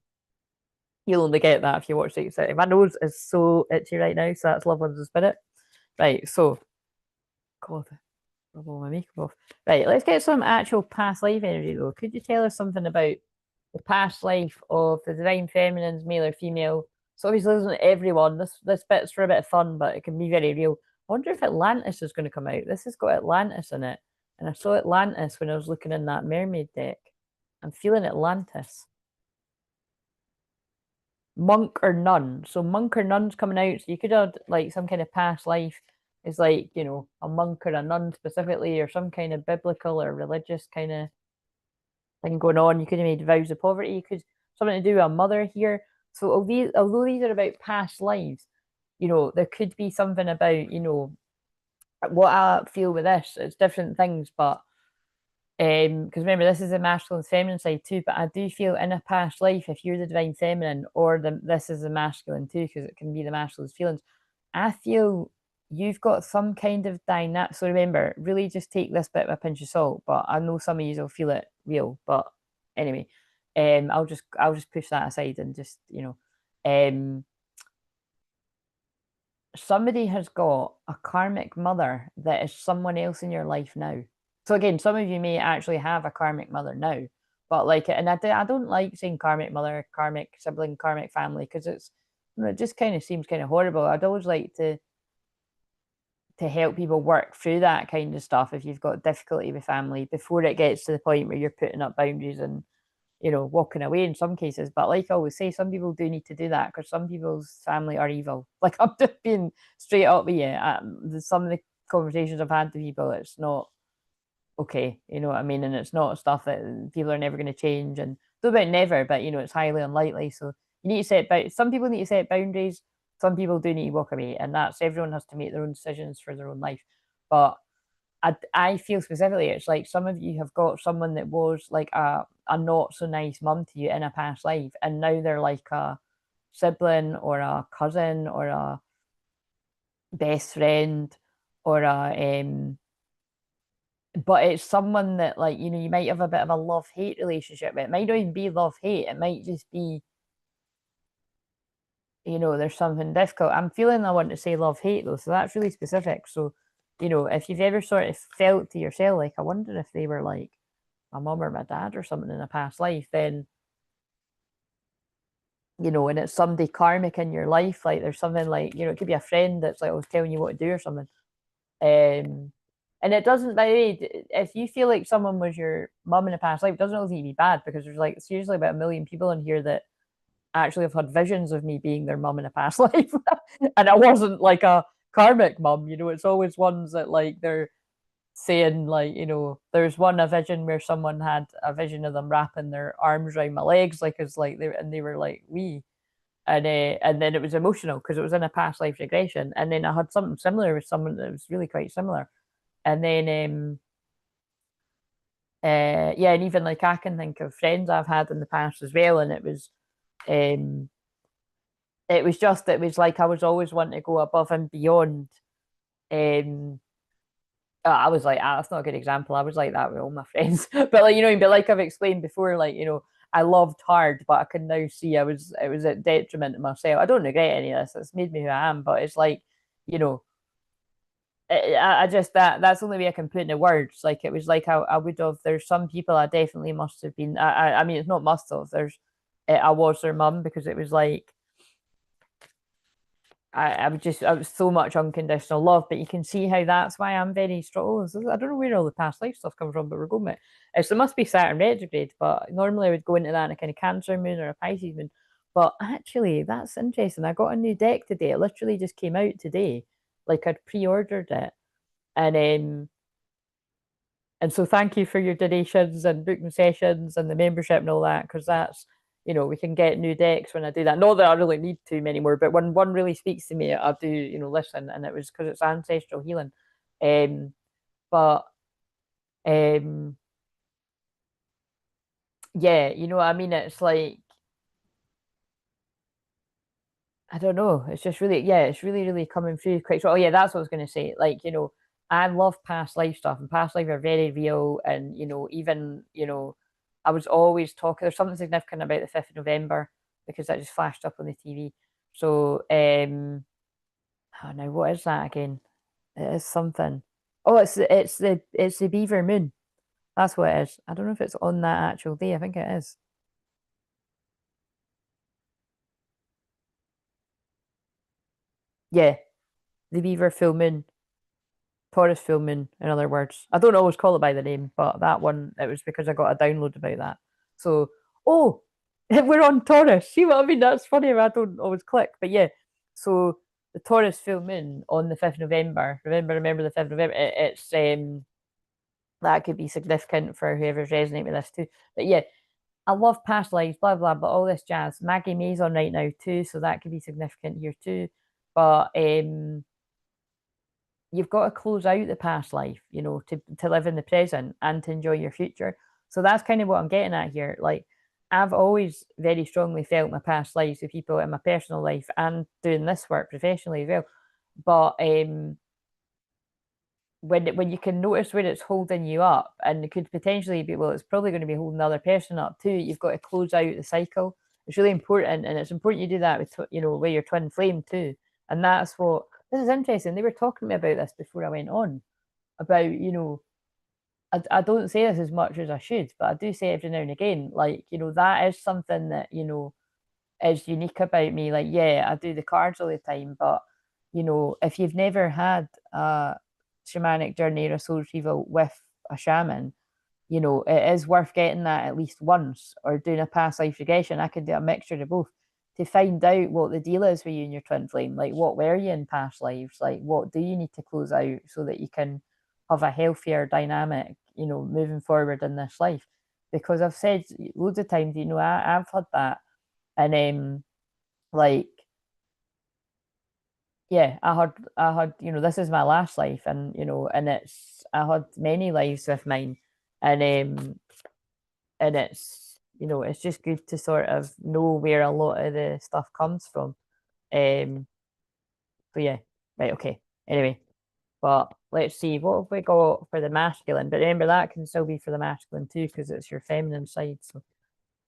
you'll only get that if you watch Sex City. My nose is so itchy right now, so that's Love on the Spirit. Right, so God, rub all my makeup off. Right, let's get some actual past life energy though. Could you tell us something about the past life of the divine feminines, male or female? So obviously isn't everyone. This bit's for a bit of fun, but it can be very real. I wonder if Atlantis is going to come out. This has got Atlantis in it. And I saw Atlantis when I was looking in that mermaid deck. I'm feeling Atlantis. Monk or nun. So monk or nun's coming out. So you could have like some kind of past life is like, a monk or a nun specifically, or some kind of biblical or religious kind of thing going on. You could have made vows of poverty. You could something to do with a mother here. So although these are about past lives, there could be something about, what I feel with this. It's different things, but because remember this is a masculine feminine side too, but I do feel in a past life, if you're the divine feminine or this is the masculine too, because it can be the masculine's feelings, I feel you've got some kind of dynamic. So remember, really just take this bit with a pinch of salt, but I know some of you will feel it real. But anyway, I'll just push that aside and just um somebody has got a karmic mother that is someone else in your life now. So again, some of you may actually have a karmic mother now, but like, and I don't like saying karmic mother, karmic sibling, karmic family, because it just kind of seems kind of horrible. I'd always like to help people work through that kind of stuff if you've got difficulty with family before it gets to the point where you're putting up boundaries and walking away in some cases. But like I always say, some people do need to do that because some people's family are evil. Like, I'm just being straight up with you. Some of the conversations I've had with people, it's not okay. You know what I mean? And it's not stuff that people are never going to change. And don't about never, but it's highly unlikely. So you need to some people need to set boundaries. Some people do need to walk away, and that's everyone has to make their own decisions for their own life. But I feel specifically it's like some of you have got someone that was like a not so nice mum to you in a past life, and now they're like a sibling or a cousin or a best friend or but it's someone that, like, you might have a bit of a love-hate relationship with. It might not even be love-hate, it might just be there's something difficult. I'm feeling I want to say love-hate though, so that's really specific. So if you've ever sort of felt to yourself like, I wonder if they were like my mum or my dad or something in a past life, then and it's somebody karmic in your life, like there's something like, it could be a friend that's like always telling you what to do or something. And it doesn't, by the way, if you feel like someone was your mum in a past life, it doesn't always need to be bad, because there's like seriously about 1 million people in here that actually have had visions of me being their mum in a past life. And I wasn't like a karmic mum, it's always ones that like they're saying, like, there's a vision where someone had a vision of them wrapping their arms around my legs, like it's like they were like we, and then it was emotional because it was in a past life regression. And then I had something similar with someone that was really quite similar. And then yeah, and even like I can think of friends I've had in the past as well, and um it was like I was always wanting to go above and beyond. I was like, that's not a good example. I was like that with all my friends. But like, but like I've explained before, like, I loved hard, but I can now see it was at detriment to myself. I don't regret any of this. It's made me who I am, but it's like, you know, I just that's the only way I can put into words. Like, it was like I would have. There's some people I definitely must have been. I mean, it's not must have. I was their mum, because it was like I was so much unconditional love. But you can see how that's why I'm very strong. I don't know where all the past life stuff comes from, but we're going with it. So it must be Saturn retrograde. But normally I would go into that in a kind of Cancer moon or a Pisces moon. But actually, that's interesting. I got a new deck today. It literally just came out today. Like, I'd pre-ordered it. And so thank you for your donations and booking sessions and the membership and all that, because that's you know, we can get new decks when I do that. Not that I really need to anymore, but when one really speaks to me, I do, you know, listen, and it was because it's ancestral healing. But um, yeah, you know what I mean? It's like I don't know. It's just really, yeah, it's really, really coming through quite strong. Oh, yeah, that's what I was going to say. Like, you know, I love past life stuff, and past life are very real. And, you know, even, you know, I was always talking, there's something significant about the 5th of November because that just flashed up on the TV. So, oh, now what is that again? It is something. Oh, it's the beaver moon. That's what it is. I don't know if it's on that actual day. I think it is. Yeah, the beaver full moon. TAURUS filming, in other words. I don't always call it by the name, but that one, it was because I got a download about that. So, oh, we're on TAURUS. See what I mean? That's funny. I don't always click. But yeah, so the TAURUS filming on the 5th of November. Remember the 5th of November. It's that could be significant for whoever's resonating with this too. But yeah, I love past lives, blah blah, but all this jazz. Maggie May's on right now too, so that could be significant here too. But you've got to close out the past life, you know, to live in the present and to enjoy your future. So that's kind of what I'm getting at here. Like I've always very strongly felt my past lives with people in my personal life and doing this work professionally as well. But when you can notice where it's holding you up, and it could potentially be, well, it's probably going to be holding the other person up too. You've got to close out the cycle. It's really important, and it's important you do that with you know with your twin flame too. And that's what this is interesting. They were talking to me about this before I went on about you know I don't say this as much as I should, but I do say every now and again, like you know that is something that you know is unique about me. Like, yeah, I do the cards all the time, but you know, if you've never had a shamanic journey or a soul retrieval with a shaman, you know, it is worth getting that at least once or doing a past life regression. I could do a mixture of both to find out what the deal is with you and your twin flame. Like, what were you in past lives? Like, what do you need to close out so that you can have a healthier dynamic, you know, moving forward in this life? Because I've said loads of times, you know, I've had that and like yeah, I had you know this is my last life and you know and it's I had many lives with mine and and it's you know it's just good to sort of know where a lot of the stuff comes from. Um so yeah, right, okay. Anyway, but let's see what have we got for the masculine. But remember that can still be for the masculine too because it's your feminine side. So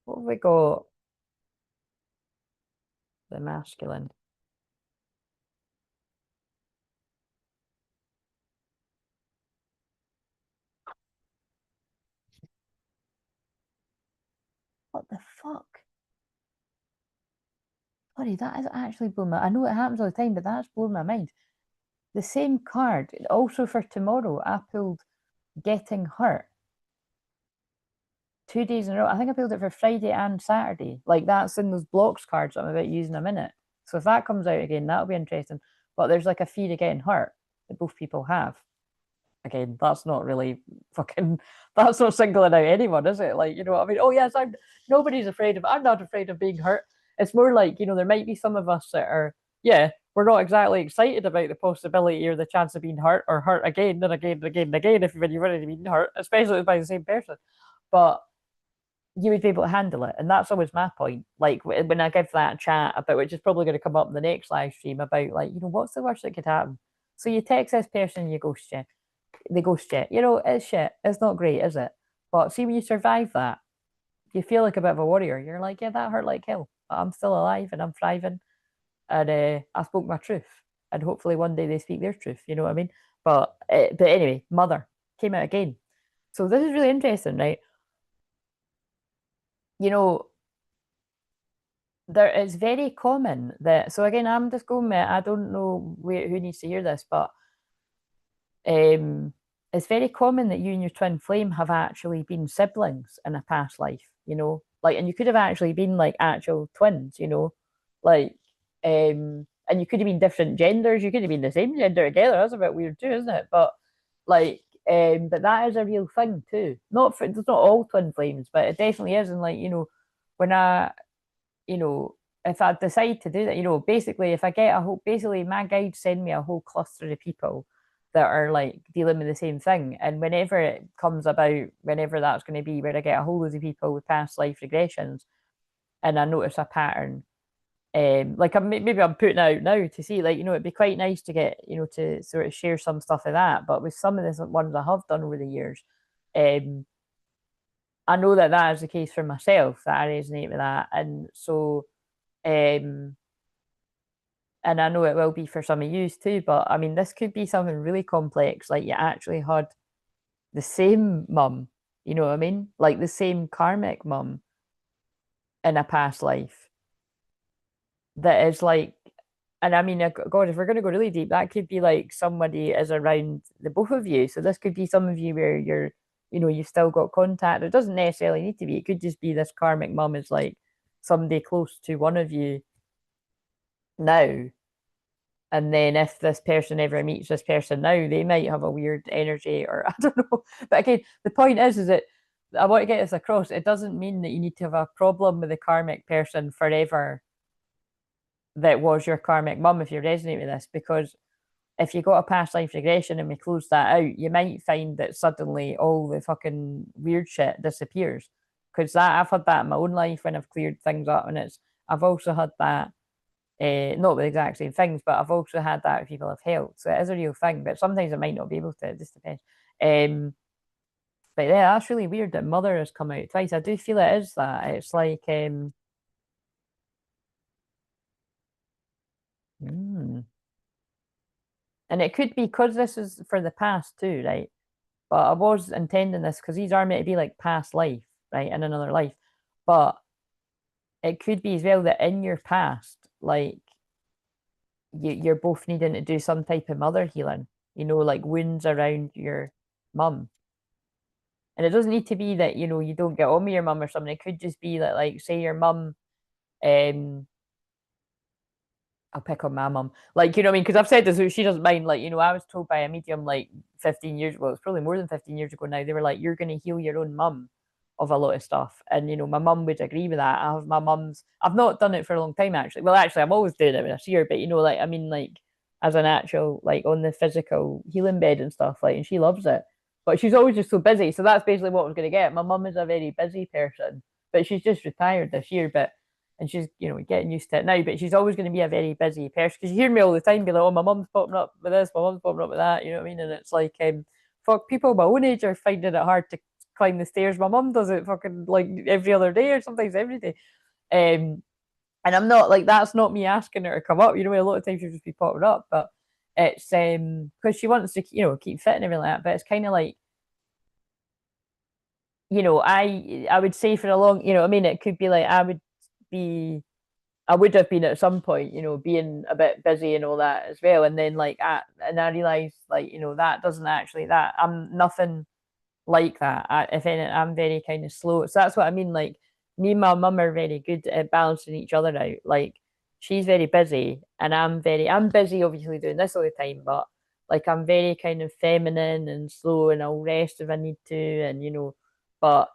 what have we got the masculine? What the fuck? Sorry, that is actually blown my. I know it happens all the time, but that's blown my mind. The same card, also for tomorrow, I pulled getting hurt 2 days in a row. I think I pulled it for Friday and Saturday. Like that's in those blocks cards I'm about to use in a minute. So if that comes out again, that'll be interesting. But there's like a fear of getting hurt that both people have. Again, that's not really fucking that's not singling out anyone, is it? Like, you know what I mean? Oh yes, nobody's afraid of I'm not afraid of being hurt. It's more like, you know, there might be some of us that are, yeah, we're not exactly excited about the possibility or the chance of being hurt or hurt again and again and again and again if when you've already been hurt, especially by the same person. But you would be able to handle it. And that's always my point. Like when I give that chat about, which is probably going to come up in the next live stream about like, you know, what's the worst that could happen? So you text this person and you ghost you the ghost shit. You know, it's shit. It's not great, is it? But see, when you survive that, you feel like a bit of a warrior. You're like, yeah, that hurt like hell, but I'm still alive and I'm thriving. And I spoke my truth. And hopefully one day they speak their truth. You know what I mean? But anyway, mother came out again. So this is really interesting, right? You know, there is very common that. So again, I'm just going with. I don't know who needs to hear this, but um, it's very common that you and your twin flame have actually been siblings in a past life, you know, like, and you could have actually been like actual twins, you know, like, and you could have been different genders, you could have been the same gender together. That's a bit weird too, isn't it? But like, but that is a real thing too. Not for it's not all twin flames, but it definitely is, and like, you know, when I, you know, if I decide to do that, basically if I get a whole, basically my guides send me a whole cluster of people that are like dealing with the same thing. And whenever it comes about, whenever that's going to be, where I get a whole load of people with past life regressions and I notice a pattern, like maybe I'm putting out now to see, like, it'd be quite nice to get, to sort of share some stuff of that. But with some of the ones I have done over the years, um, I know that that is the case for myself, that I resonate with that. And so, um, and I know it will be for some of you too, but I mean, this could be something really complex. Like you actually had the same mum, you know what I mean? Like the same karmic mum in a past life that is like, and I mean, God, if we're going to go really deep, that could be like somebody is around the both of you. So this could be some of you where you're, you've still got contact. It doesn't necessarily need to be. It could just be this karmic mum is like somebody close to one of you now. And then if this person ever meets this person now, they might have a weird energy, or I don't know. But again, the point is that I want to get this across. It doesn't mean that you need to have a problem with the karmic person forever that was your karmic mum if you resonate with this, because if you got a past life regression and we close that out, you might find that suddenly all the fucking weird shit disappears. Because that I've had that in my own life when I've cleared things up, and I've also had that, not with the exact same things, but I've also had that with people I've helped. So it is a real thing, but sometimes I might not be able to. It just depends. But yeah, that's really weird that Mother has come out twice. I do feel it is that. It's like, hmm. And it could be because this is for the past too, right? But I was intending this because these are meant to be like past life, right? In another life. But it could be as well that in your past, like you're both needing to do some type of mother healing, like wounds around your mum. And it doesn't need to be that, you don't get on with your mum or something. It could just be that, like, say your mum, um, I'll pick on my mum. Like, you know what I mean? Because I've said this, she doesn't mind. Like, I was told by a medium like 15 years, well, it's probably more than 15 years ago now. They were like, you're going to heal your own mum of a lot of stuff. And, my mum would agree with that. I have my mum's, I've not done it for a long time, actually. Well, actually, I'm always doing it when I see her, but, like, I mean, like, as an actual, like, on the physical healing bed and stuff, like, and she loves it. But she's always just so busy. So that's basically what I was going to get. My mum is a very busy person, but she's just retired this year. But and she's getting used to it now, but she's always going to be a very busy person because you hear me all the time be like, oh, my mum's popping up with this, my mum's popping up with that, you know what I mean? And it's like, fuck, people my own age are finding it hard to climb the stairs. My mum does it fucking like every other day or sometimes every day. um and I'm not like, that's not me asking her to come up, a lot of times she'll just be popping up, but it's because she wants to keep fit and everything like that. But it's kind of like, I would say for a long, I mean, it could be like be I would have been at some point, being a bit busy and all that as well. And then and I realized like, that doesn't actually, that I'm nothing like that. If anything, I'm very kind of slow. So that's what I mean. Like me and my mum are very good at balancing each other out. Like she's very busy and I'm busy obviously doing this all the time, but like I'm very kind of feminine and slow and I'll rest if I need to. And, but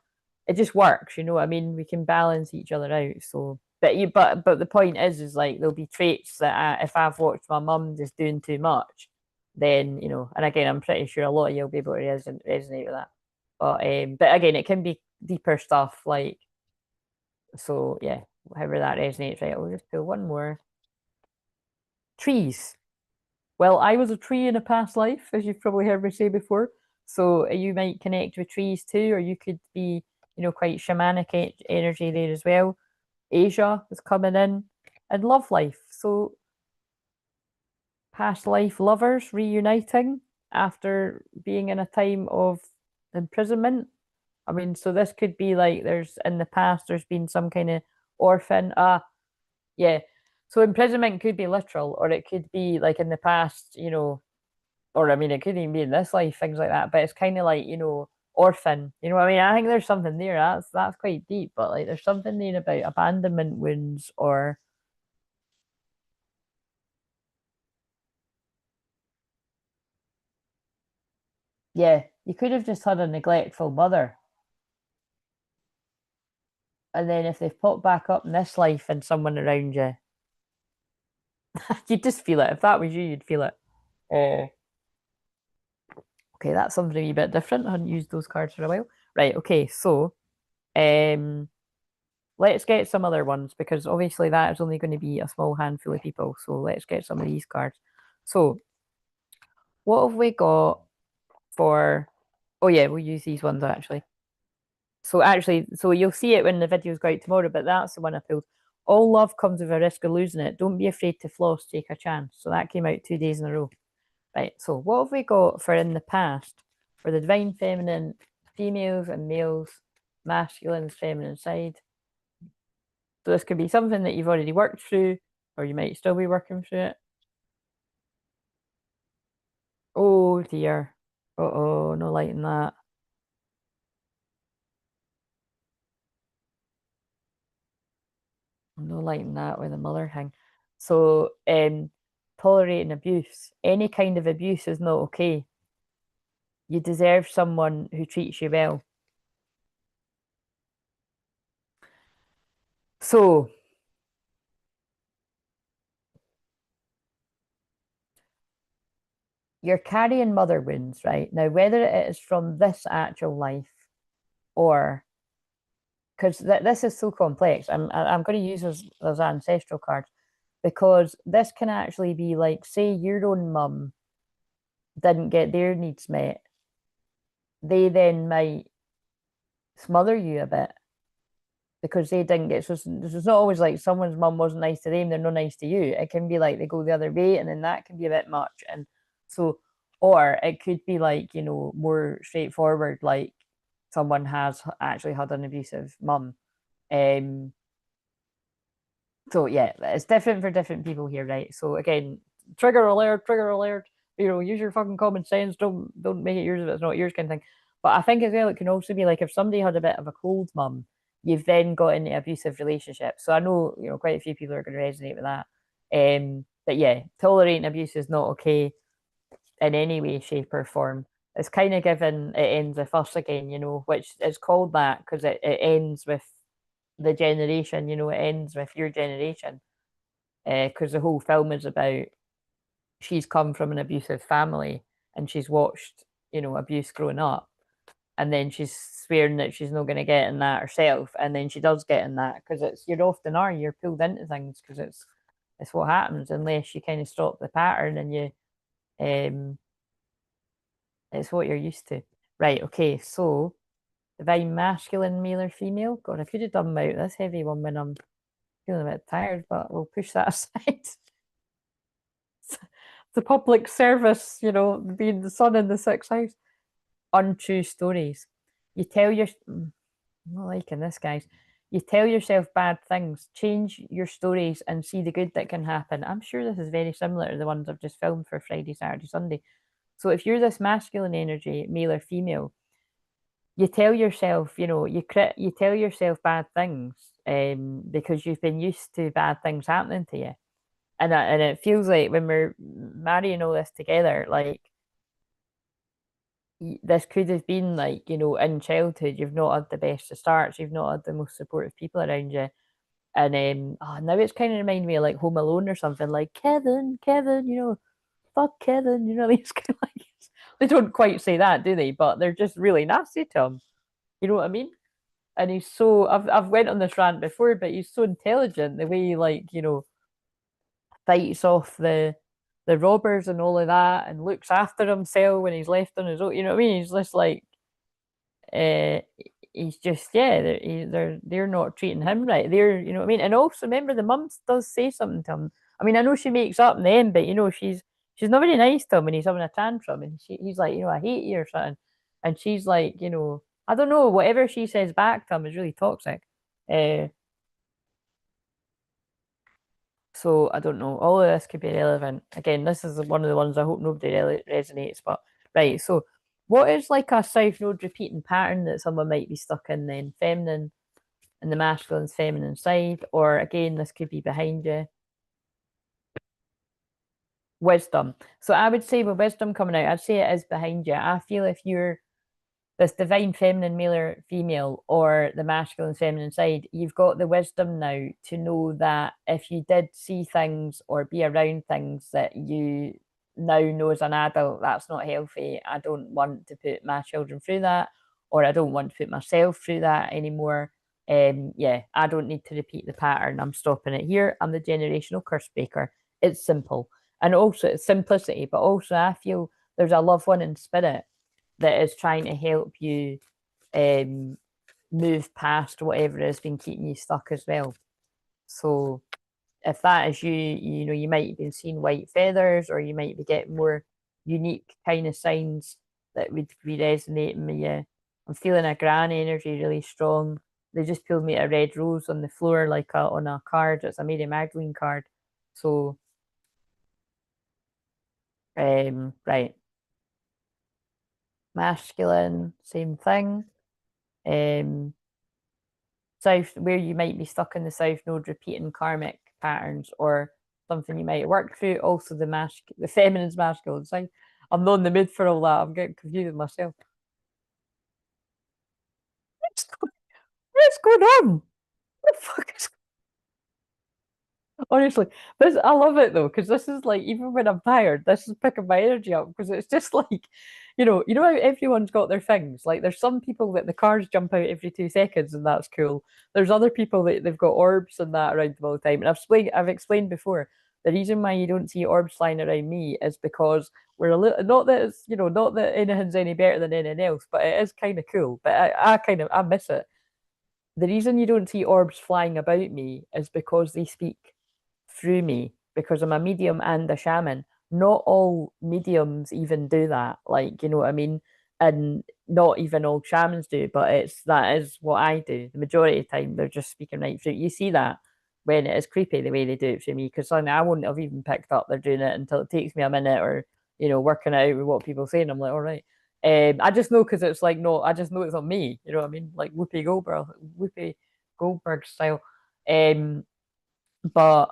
it just works, I mean, we can balance each other out. So, but the point is like there'll be traits that if I've watched my mum just doing too much, then, and again, I'm pretty sure a lot of you'll be able to resonate with that. But again, it can be deeper stuff like, so yeah, however that resonates, right? I'll just pull one more. Trees. Well, I was a tree in a past life, as you've probably heard me say before. So you might connect with trees too, or you could be, quite shamanic energy there as well. Asia is coming in, and love life. So past life lovers reuniting after being in a time of imprisonment. I mean, so this could be like there's in the past there's been some kind of orphan. Yeah. So imprisonment could be literal, or it could be like in the past, or I mean, it could even be in this life, things like that. But it's kind of like, orphan. You know what I mean? I think there's something there. That's quite deep, but like there's something there about abandonment wounds, or yeah, you could have just had a neglectful mother. And then if they've popped back up in this life and someone around you, you just feel it. If that was you, you'd feel it. Uh, okay, that's something a wee bit different. I hadn't used those cards for a while. Right, okay, so um let's get some other ones because obviously that is only going to be a small handful of people. So let's get some of these cards. So what have we got for oh yeah, we'll use these ones actually. So you'll see it when the videos go out tomorrow, but that's the one I pulled. All love comes with a risk of losing it. Don't be afraid to floss, take a chance. So that came out 2 days in a row. Right. So what have we got for in the past for the divine feminine females and males, masculine, feminine side? So this could be something that you've already worked through, or you might still be working through it. Oh dear. Uh-oh, no liking that. No liking that with the mother thing. So, tolerating abuse. Any kind of abuse is not okay. You deserve someone who treats you well. So, you're carrying mother wounds, right? Now, whether it is from this actual life or because this is so complex, I'm going to use those ancestral cards because this can actually be like, say, your own mum didn't get their needs met, they then might smother you a bit because they didn't get so it's not always like someone's mum wasn't nice to them, they're not nice to you. It can be like they go the other way and then that can be a bit much. And so or it could be like, more straightforward, like someone has actually had an abusive mum. Um so yeah, it's different for different people here, right? So again, trigger alert, trigger alert. Use your fucking common sense. Don't make it yours if it's not yours, kind of thing. But I think as well, it can also be like if somebody had a bit of a cold mum, you've then got into abusive relationship. So I know quite a few people are going to resonate with that. But yeah, tolerating abuse is not okay in any way, shape, or form. It's kind of given it ends with us again, which is called that because it ends with the generation, it ends with your generation. Because the whole film is about she's come from an abusive family and she's watched, abuse growing up. And then she's swearing that she's not going to get in that herself. And then she does get in that because you often are, you're pulled into things because it's what happens unless you kind of stop the pattern and um, it's what you're used to. Right. Okay. So divine masculine, male or female. God, I could have done about this heavy one when I'm feeling a bit tired, but we'll push that aside. The public service, being the sun in the sixth house. Untrue stories. You tell your, I'm not liking this, guys. You tell yourself bad things, change your stories and see the good that can happen. I'm sure this is very similar to the ones I've just filmed for Friday, Saturday, Sunday. So if you're this masculine energy, male or female, you tell yourself, you tell yourself bad things because you've been used to bad things happening to you. And it feels like when we're marrying all this together, like this could have been like, in childhood, you've not had the best of starts, you've not had the most supportive people around you. And now it's kind of reminding me of like Home Alone or something, like Kevin, fuck Kevin, these kind of like they don't quite say that, do they? But they're just really nasty to him. You know what I mean? And he's so I've went on this rant before, but he's so intelligent, the way he like, fights off the robbers and all of that and looks after himself when he's left on his own. You know what I mean? He's just like uh he's just they're not treating him right. They're you know what I mean. And also remember the mum does say something to him. I mean, I know she makes up in the end, but she's not very nice to him when he's having a tantrum and he's like, I hate you or something. And she's like, I don't know, whatever she says back to him is really toxic. Uh So I don't know. All of this could be relevant. Again, this is one of the ones I hope nobody really resonates. But right, so what is like a south node repeating pattern that someone might be stuck in then? Feminine and the masculine's feminine side, or again, this could be behind you. Wisdom. So I would say with wisdom coming out, I'd say it is behind you. I feel if you're this divine feminine, male or female, or the masculine feminine side, you've got the wisdom now to know that if you did see things or be around things that you now know as an adult, that's not healthy. I don't want to put my children through that, or I don't want to put myself through that anymore. Yeah, I don't need to repeat the pattern. I'm stopping it here. I'm the generational curse breaker. It's simple. And also it's simplicity, but also I feel there's a loved one in spirit that is trying to help you move past whatever has been keeping you stuck as well. So if that is you, you know, you might be seeing white feathers, or you might be getting more unique kind of signs that would be resonating with you. I'm feeling a gran energy really strong. They just pulled me a red rose on the floor, like on a card. It's a Mary Magdalene card. So, right, masculine, same thing. South, where you might be stuck in the South Node repeating karmic patterns or something you might work through. Also the feminine's masculine side. I'm not in the mood for all that. I'm getting confused with myself. What's going on? What the fuck is honestly, this I love it though, because this is like even when I'm tired, this is picking my energy up because it's just like, you know how everyone's got their things. Like there's some people that the cars jump out every 2 seconds and that's cool. There's other people that they've got orbs and that around them all the time. And I've explained before, the reason why you don't see orbs flying around me is because we're a little not that it's not that anything's any better than anything else, but it is kind of cool. But I miss it. The reason you don't see orbs flying about me is because they speak through me, because I'm a medium and a shaman. Not all mediums even do that. Like, you know what I mean? And not even all shamans do, but that is what I do. The majority of the time, they're just speaking right through. You see that when it is creepy the way they do it for me, because I wouldn't have even picked up they're doing it until it takes me a minute, or working out with what people say, and I'm like, all right. I just know because it's like no, I just know it's on me. You know what I mean? Like Whoopi Goldberg style. Um, but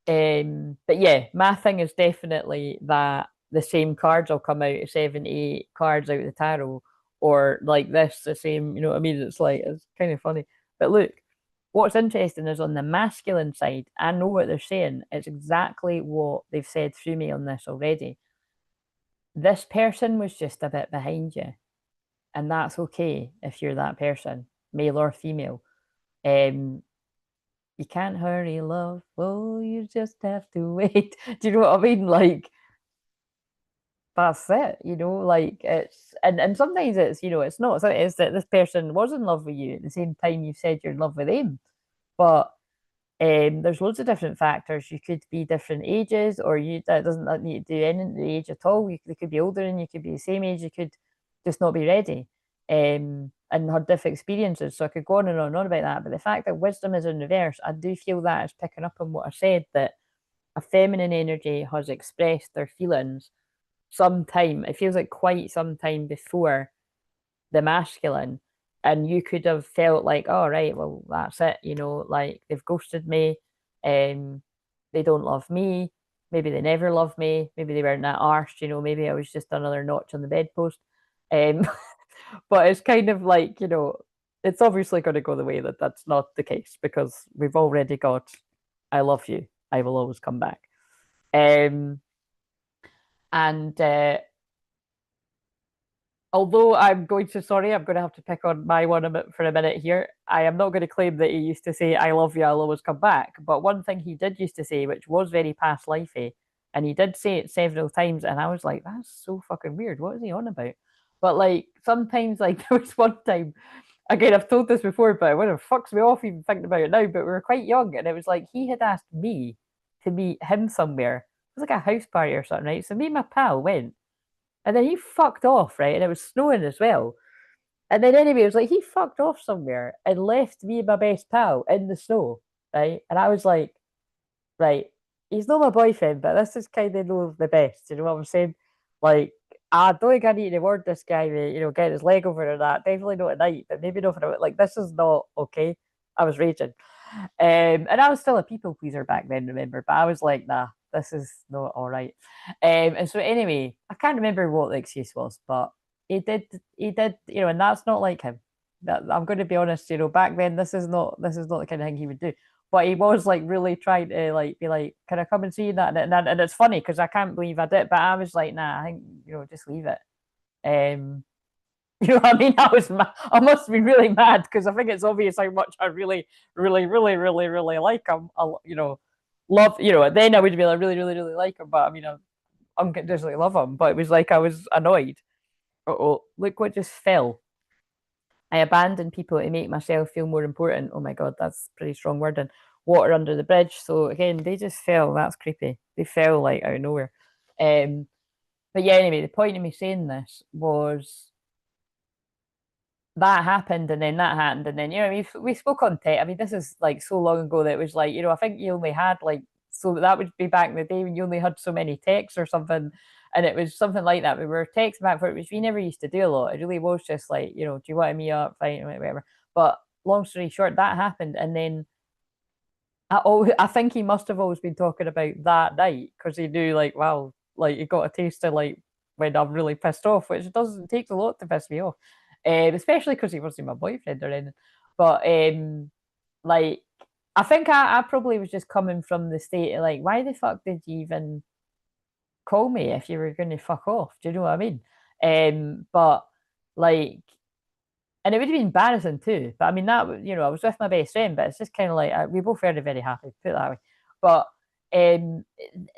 but yeah, my thing is definitely that the same cards will come out, 78 cards out of the tarot, or like this, the same, you know what I mean? It's like, it's kind of funny. But look, what's interesting is on the masculine side, I know what they're saying. It's exactly what they've said through me on this already. This person was just a bit behind you, and that's okay if you're that person, male or female. Um, you can't hurry love. Oh, you just have to wait. Do you know what I mean? Like that's it, like it's and sometimes it's it's not so it's that this person was in love with you at the same time you said you're in love with them. But there's loads of different factors. You could be different ages, or that doesn't need to do anything to the age at all. They could be older and you could be the same age. You could just not be ready, and had different experiences. So I could go on and on and on about that. But the fact that wisdom is in reverse, I do feel that is picking up on what I said, that a feminine energy has expressed their feelings sometime. It feels like quite some time before the masculine, and you could have felt like, oh right, well that's it, like they've ghosted me, they don't love me, maybe they never loved me, maybe they weren't that arsed, maybe I was just another notch on the bedpost. um but it's kind of like, it's obviously going to go the way that that's not the case, because we've already got I love you, I will always come back. And although I'm going to, sorry, I'm going to have to pick on my one for a minute here. I am not going to claim that he used to say, I love you, I'll always come back. But one thing he did used to say, which was very past lifey, and he did say it several times, and I was like, that's so fucking weird. What is he on about? But like sometimes, like there was one time, again, I've told this before, but it would fucks me off even thinking about it now. But we were quite young, and it was like he had asked me to meet him somewhere. It was like a house party or something, right? So me and my pal went. And then he fucked off, right? And it was snowing as well. And then anyway, it was like he fucked off somewhere and left me and my best pal in the snow, right? And I was like, right, he's not my boyfriend, but this is kind of no the best. You know what I'm saying? Like, I don't think I need to reward this guy with, getting his leg over or that. Definitely not at night, but maybe not for a like this is not okay. I was raging. And I was still a people pleaser back then, remember, but I was like, nah, this is not all right. And so anyway, I can't remember what the excuse was, but he did, you know, and that's not like him. That I'm going to be honest, you know, back then this is not the kind of thing he would do. But he was like really trying to like be like, can I come and see that? And it's funny because I can't believe I did, but I was like, nah, I think you know, just leave it. Um, you know what I mean? I must be really mad because I think it's obvious how much I really like him. You know, love. You know, then I would be like really like him, but I mean, I unconditionally love him. But it was like I was annoyed. Oh, look what just fell. I abandon people to make myself feel more important. Oh my God, that's pretty strong wording. Water under the bridge. So again, they just fell. That's creepy. They fell like out of nowhere. Um, but yeah, anyway, the point of me saying this was that happened and then that happened and then you know we spoke on tech. I mean, this is like so long ago that it was like, you know, I think you only had like, so that would be back in the day when you only had so many texts or something, and it was something like that. We were texting back for it, which we never used to do a lot. It really was just like, you know, do you want me up, fine, whatever. But long story short, that happened, and then I think he must have always been talking about that night because he knew like, wow, like he got a taste of like when I'm really pissed off, which doesn't take a lot to piss me off, especially because he wasn't my boyfriend or anything. But like I think I probably was just coming from the state of like, why the fuck did you even call me if you were going to fuck off? Do you know what I mean? But like and it would have been embarrassing too. But I mean, that you know, I was with my best friend, but it's just kind of like we both were very happy, put it that way. But um,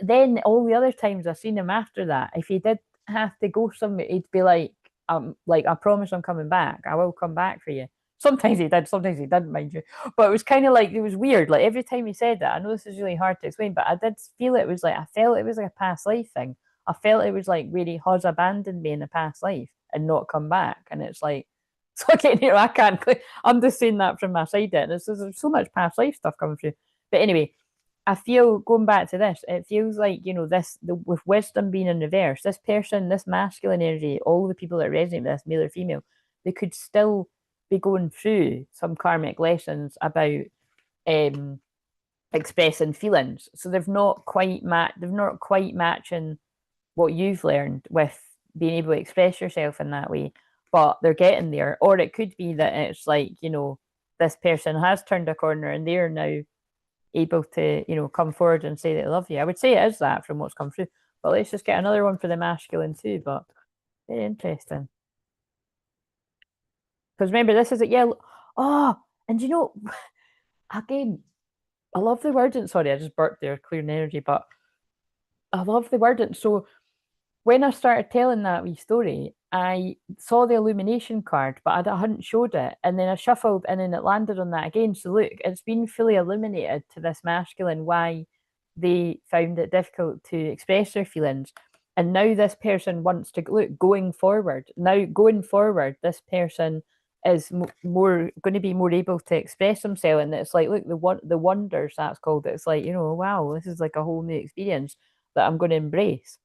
then all the other times I've seen him after that, if he did have to go somewhere, he'd be like, I promise I'm coming back. I will come back for you. Sometimes he did, sometimes he didn't, mind you. But it was kind of like it was weird. Like every time he said that, I know this is really hard to explain, but I did feel it was like I felt it was like a past life thing. I felt it was like where he has abandoned me in a past life and not come back, and it's like so again, you know, I can't. I'm just saying that from my side. It there's so much past life stuff coming through. But anyway, I feel going back to this, it feels like you know with wisdom being in reverse, this person, this masculine energy, all the people that resonate with this, male or female, they could still be going through some karmic lessons about um expressing feelings. So they've not quite matching what you've learned with being able to express yourself in that way, but they're getting there. Or it could be that it's like, you know, this person has turned a corner and they're now able to, you know, come forward and say they love you. I would say it is that from what's come through. But let's just get another one for the masculine too. But very interesting. Because remember, this is a yeah. Oh, and you know, again, I love the word. And sorry, I just burped there, clearing energy. But I love the word. And so when I started telling that wee story, I saw the illumination card, but I hadn't showed it. And then I shuffled and then it landed on that again. So look, it's been fully illuminated to this masculine why they found it difficult to express their feelings. And now this person wants to look going forward. Now going forward, this person is more going to be more able to express themselves. And it's like, look, the wonders that's called. It's like, you know, wow, this is like a whole new experience that I'm going to embrace.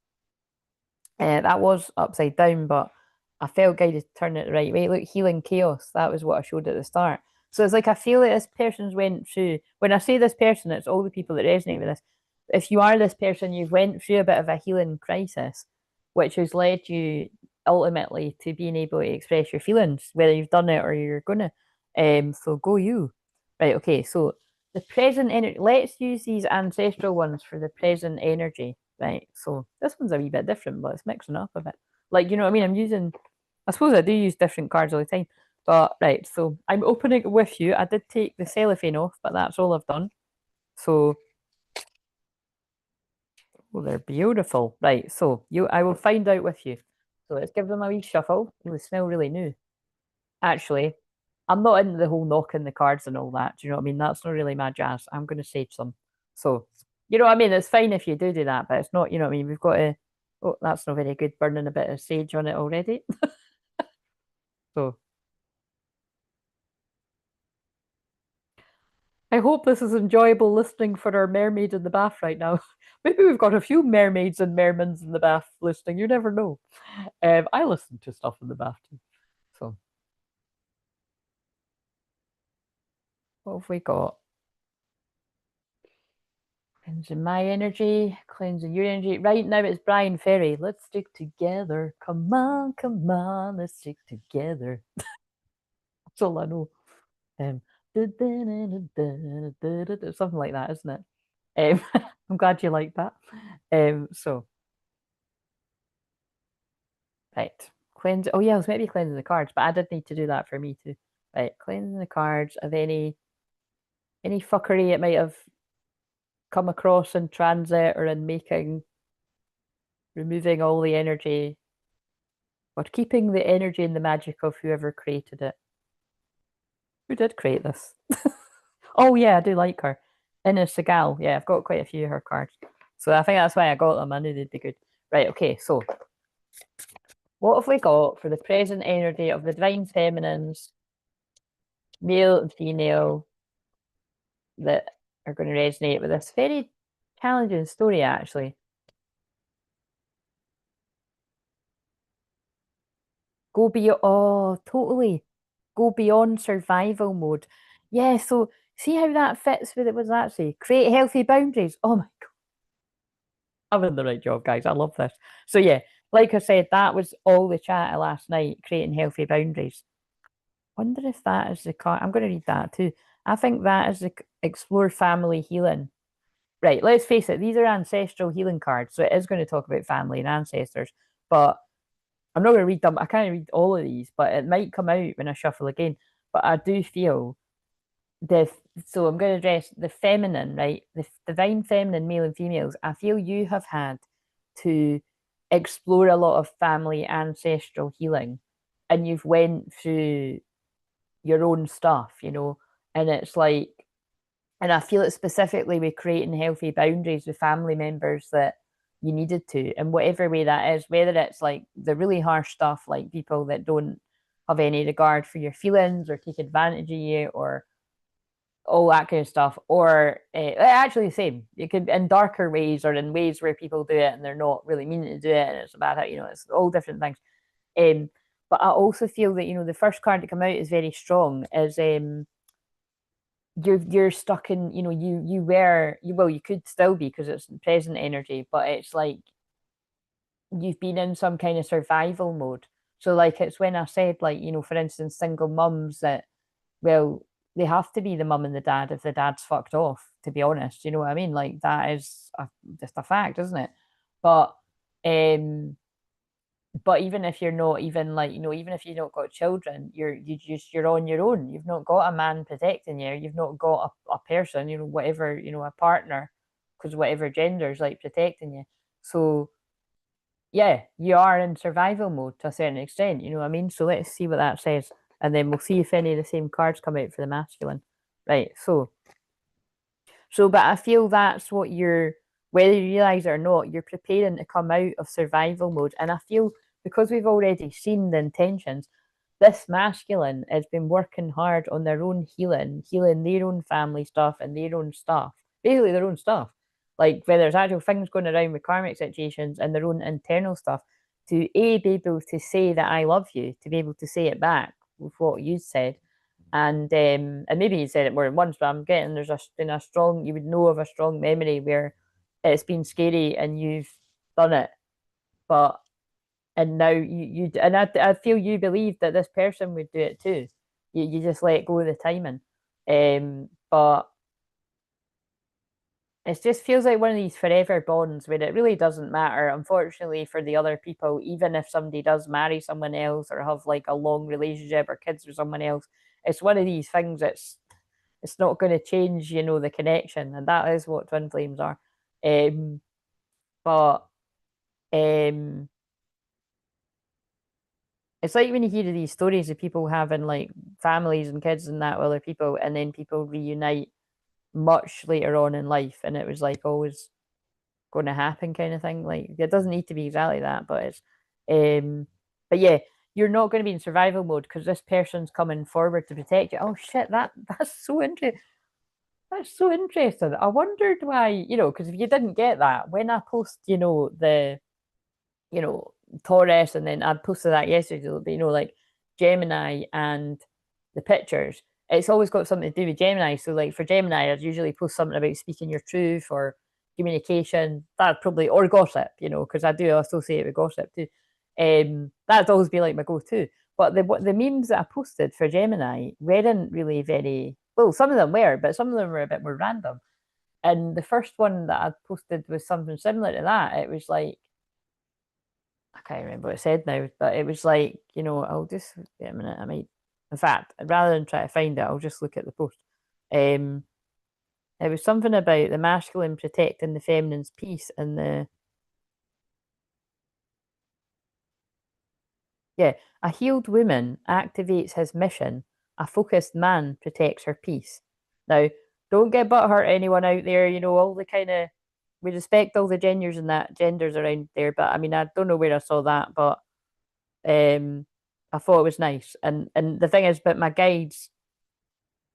That was upside down, but I felt guided to turn it the right way. Look, healing chaos. That was what I showed at the start. So it's like I feel like this person's went through. When I say this person, it's all the people that resonate with this. If you are this person, you've went through a bit of a healing crisis, which has led you ultimately to being able to express your feelings, whether you've done it or you're gonna. So go you. Right. Okay. So the present energy. Let's use these ancestral ones for the present energy. Right. So this one's a wee bit different, but it's mixing up a bit. Like, you know what I mean? I'm using, I suppose I do use different cards all the time. But right, so I'm opening it with you. I did take the cellophane off, but that's all I've done. So, oh, they're beautiful. Right, so I will find out with you. So let's give them a wee shuffle. Oh, they smell really new. Actually, I'm not into the whole knocking the cards and all that. Do you know what I mean? That's not really my jazz. I'm going to sage some. So, you know what I mean? It's fine if you do that, but it's not, you know what I mean? We've got to, oh, that's not very good, burning a bit of sage on it already. So, I hope this is enjoyable listening for our mermaid in the bath right now. Maybe we've got a few mermaids and mermans in the bath listening. You never know. I listen to stuff in the bath too. So, what have we got? cleansing my energy, cleansing your energy. Right now it's Brian Ferry. Let's stick together. Come on, let's stick together. That's all I know. Something like that, isn't it? I'm glad you like that. So right, cleanse. Oh yeah, I was maybe cleansing the cards, but I did need to do that for me too. Right, cleansing the cards of any fuckery it might have come across in transit or in making, removing all the energy or keeping the energy and the magic of whoever created it. Who did create this? Oh yeah, I do like her. Ina Segal. Yeah, I've got quite a few of her cards. So I think that's why I got them. I knew they'd be good. Right, okay, so what have we got for the present energy of the divine feminines, male and female, that are going to resonate with this very challenging story, actually? Go beyond, oh, totally. Go beyond survival mode. Yeah, so see how that fits with it was actually create healthy boundaries. Oh my God, I'm in the right job, guys. I love this. So yeah, like I said, that was all the chat last night, creating healthy boundaries. Wonder if that is the card. I'm going to read that too. I think that is the explore family healing. Right, let's face it, these are ancestral healing cards, so it is going to talk about family and ancestors, but I'm not going to read them. I can't read all of these, but it might come out when I shuffle again. But I do feel the so I'm going to address the feminine, right? The divine feminine, male and females. I feel you have had to explore a lot of family ancestral healing, and you've went through your own stuff, and it's like, and I feel it specifically with creating healthy boundaries with family members that you needed to, in whatever way that is, whether it's like the really harsh stuff, like people that don't have any regard for your feelings or take advantage of you or all that kind of stuff, or actually the same. It could in darker ways or in ways where people do it and they're not really meaning to do it and it's about how, it's all different things. Um, but I also feel that, the first card to come out is very strong, is you're stuck in, you could still be because it's present energy, but it's like you've been in some kind of survival mode. So like it's when I said, like, for instance, single mums that, well, they have to be the mum and the dad if the dad's fucked off, to be honest. You know what I mean? Like that is just a fact, isn't it? But um but even if you're not, even like, even if you've not got children, you're on your own. You've not got a man protecting you. You've not got a person, whatever, a partner, because whatever gender is like protecting you. So yeah, you are in survival mode to a certain extent. You know what I mean? So let's see what that says, and then we'll see if any of the same cards come out for the masculine. Right. So, but I feel that's what whether you realize it or not, you're preparing to come out of survival mode. And I feel because we've already seen the intentions, this masculine has been working hard on their own healing their own family stuff and their own stuff, basically their own stuff. Like whether there's actual things going around with karmic situations and their own internal stuff, to be able to say that I love you, to be able to say it back with what you said, and maybe you said it more than once, but I'm getting been a strong, you would know of a strong memory where it's been scary and you've done it, but and now and I feel you believe that this person would do it too. You just let go of the timing, but it just feels like one of these forever bonds where it really doesn't matter, unfortunately, for the other people, even if somebody does marry someone else or have like a long relationship or kids with someone else. It's one of these things that's it's not going to change, the connection, and that is what twin flames are. But um, it's like when you hear these stories of people having like families and kids and that with other people, and then people reunite much later on in life, and it was like always going to happen kind of thing. Like it doesn't need to be exactly that, but um, but yeah, you're not going to be in survival mode because this person's coming forward to protect you. Oh shit, that's so interesting. That's so interesting. I wondered why, because if you didn't get that, when I post, you know, Taurus, and then I posted that yesterday, but like Gemini and the pictures, it's always got something to do with Gemini. So like for Gemini, I'd usually post something about speaking your truth or communication, that probably, or gossip, you know, because I do associate it with gossip too. That'd always be like my go-to. But the memes that I posted for Gemini weren't really very well. Some of them were, but some of them were a bit more random. And the first one that I posted was something similar to that. It was like, I can't remember what it said now, but it was like, you know, I'll just wait a minute. I might, in fact, rather than try to find it, I'll just look at the post. Um, it was something about the masculine protecting the feminine's peace, and yeah, a healed woman activates his mission. A focused man protects her peace. Now, don't get butthurt anyone out there. You know, all the kind of, we respect all the genders around there. But I mean, I don't know where I saw that, but I thought it was nice. And the thing is, but my guides